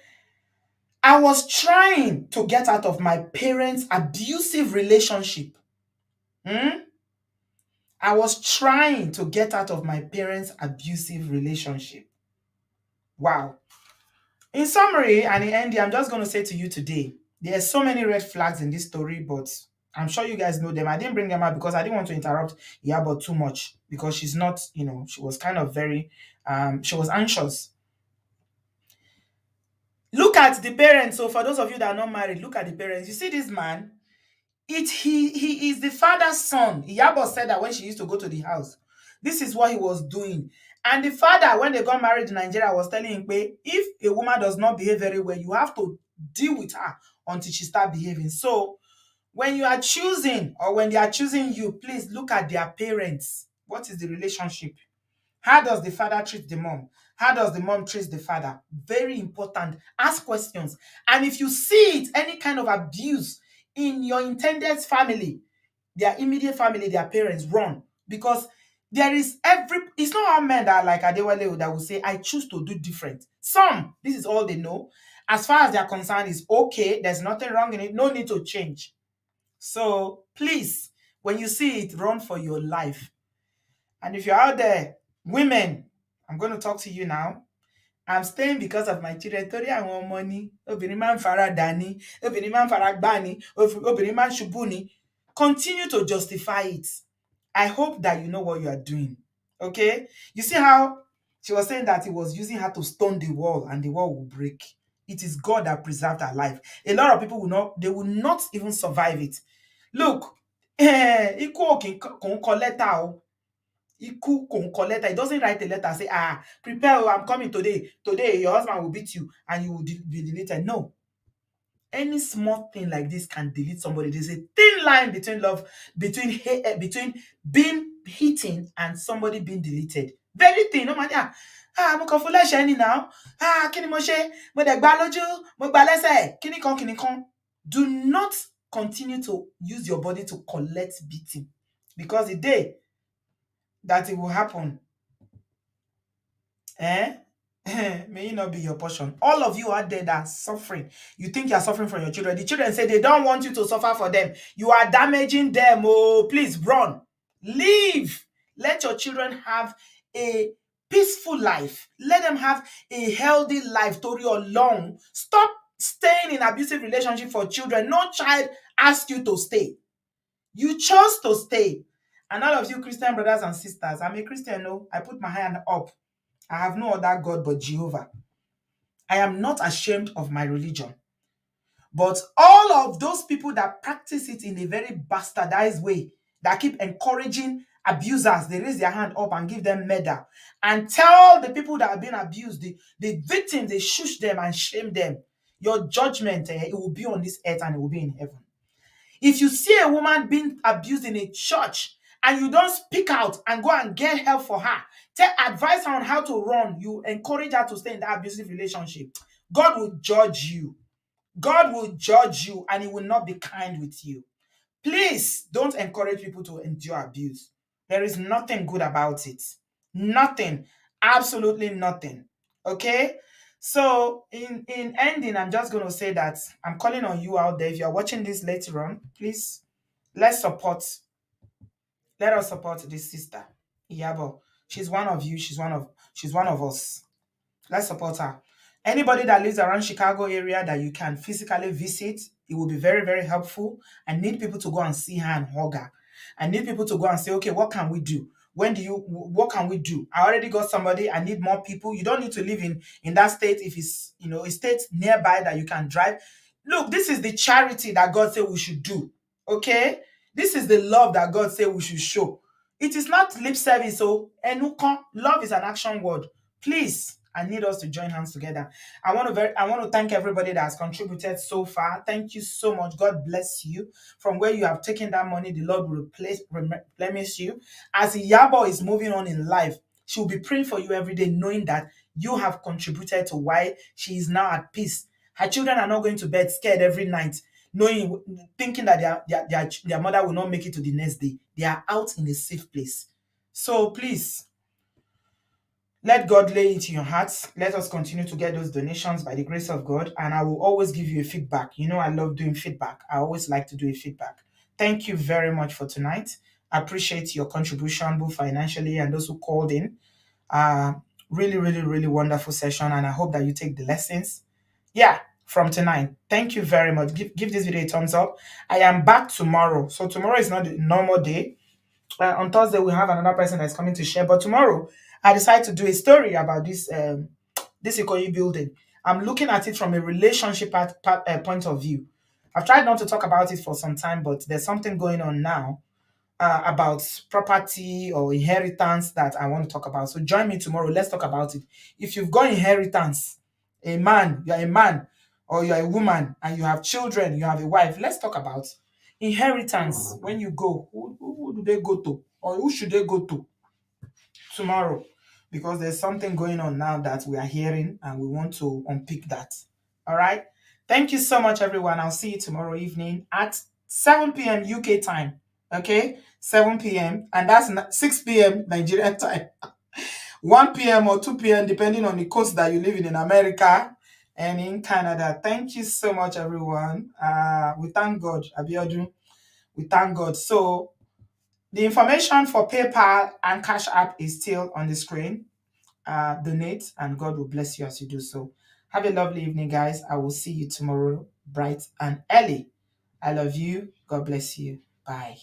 I was trying to get out of my parents' abusive relationship. I was trying to get out of my parents' abusive relationship. Wow. In summary and in ending, I'm just going to say to you today, there are so many red flags in this story, but I'm sure you guys know them. I didn't bring them up because I didn't want to interrupt Iyabo too much because she's not, she was kind of very, she was anxious. Look at the parents. So for those of you that are not married, look at the parents. You see this man, he is the father's son. Iyabo said that when she used to go to the house, this is what he was doing. And the father, when they got married in Nigeria, was telling him, if a woman does not behave very well, you have to deal with her until she starts behaving. So when you are choosing or when they are choosing you, please look at their parents. What is the relationship? How does the father treat the mom? How does the mom treat the father? Very important. Ask questions. And if you see it, any kind of abuse in your intended family, their immediate family, their parents, run. Because it's not all men that are like Adewale that will say, I choose to do different. Some, this is all they know. As far as they're concerned, is okay. There's nothing wrong in it. No need to change. So please, when you see it, run for your life. And if you're out there, women, I'm going to talk to you now. I'm staying because of my children. Torí àwọn ọmọ ni, obìnrin máa ń fara dà ni, obìnrin máa ń fara gbá ni, obìnrin máa ń ṣubú ni. Continue to justify it. I hope that you know what you are doing. Okay? You see how she was saying that he was using her to stone the wall and the wall will break. It is God that preserved her life. A lot of people will not even survive it. Look, ikú ò kì í kọ lẹ́tà o. Iku kò letter. It doesn't write a letter, say, prepare, I'm coming today. Today, your husband will beat you and you will be deleted. No. Any small thing like this can delete somebody. There's a thin line between being hitting and somebody being deleted. Very thin. No matter. Mo kàn fún lẹ́sẹ̀ ni now. Kí ni mo ṣe? Mo dẹ̀ gbá lójú, mo gbá lẹ́sẹ̀. Kíni kan. Do not continue to use your body to collect beating. Because the day that it will happen, may it not be your portion. All of you out there that are suffering, you think you are suffering for your children. The children say they don't want you to suffer for them. You are damaging them. Oh, please run. Leave. Let your children have a peaceful life. Let them have a healthy life. Tori long. Stop staying in abusive relationship for children. No child asked you to stay. You chose to stay. And all of you Christian brothers and sisters, I'm a Christian, no? I put my hand up. I have no other God but Jehovah. I am not ashamed of my religion. But all of those people that practice it in a very bastardized way, that keep encouraging abusers, they raise their hand up and give them medal and tell the people that have been abused, the victims, they shush them and shame them. Your judgment, it will be on this earth and it will be in heaven. If you see a woman being abused in a church and you don't speak out and go and get help for her, advise her on how to run, you encourage her to stay in that abusive relationship, God will judge you. God will judge you and he will not be kind with you. Please don't encourage people to endure abuse. There is nothing good about it. Nothing. Absolutely nothing. Okay? So in ending, I'm just going to say that I'm calling on you out there. If you're watching this later on, please, let us support this sister, Iyabo. She's one of you. She's one of us. Let's support her. Anybody that lives around Chicago area that you can physically visit, it will be very, very helpful. I need people to go and see her and hug her. I need people to go and say, okay, what can we do? What can we do? I already got somebody. I need more people. You don't need to live in that state. If it's, a state nearby that you can drive. Look, this is the charity that God said we should do. Okay? This is the love that God said we should show. It is not lip service. So, love is an action word. Please, I need us to join hands together. I want to thank everybody that has contributed so far. Thank you so much. God bless you. From where you have taken that money, the Lord will replenish you. As Iyabo is moving on in life, she will be praying for you every day, knowing that you have contributed to why she is now at peace. Her children are not going to bed scared every night, thinking that their mother will not make it to the next day. They are out in a safe place. So please, let God lay into your hearts. Let us continue to get those donations by the grace of God. And I will always give you a feedback. You know, I love doing feedback. I always like to do a feedback. Thank you very much for tonight. I appreciate your contribution, both financially and those who called in. Really, really, really wonderful session. And I hope that you take the lessons. Yeah, from tonight. Thank you very much. Give this video a thumbs up. I am back tomorrow. So tomorrow is not the normal day. On Thursday, we have another person that's coming to share. But tomorrow, I decided to do a story about this Ikoyi building. I'm looking at it from a relationship point of view. I've tried not to talk about it for some time, but there's something going on now about property or inheritance that I want to talk about. So join me tomorrow. Let's talk about it. If you've got inheritance, you're a man, or you're a woman, and you have children, you have a wife, let's talk about inheritance. When you go, who do they go to? Or who should they go to tomorrow? Because there's something going on now that we are hearing, and we want to unpick that. All right. Thank you so much, everyone. I'll see you tomorrow evening at 7 p.m. UK time. Okay, 7 p.m. and that's 6 p.m. Nigerian time. 1 p.m. or 2 p.m. depending on the coast that you live in America and in Canada. Thank you so much, everyone. We thank God, Abiodun. We thank God. So the information for PayPal and Cash App is still on the screen. Donate, and God will bless you as you do so. Have a lovely evening, guys. I will see you tomorrow, bright and early. I love you. God bless you. Bye.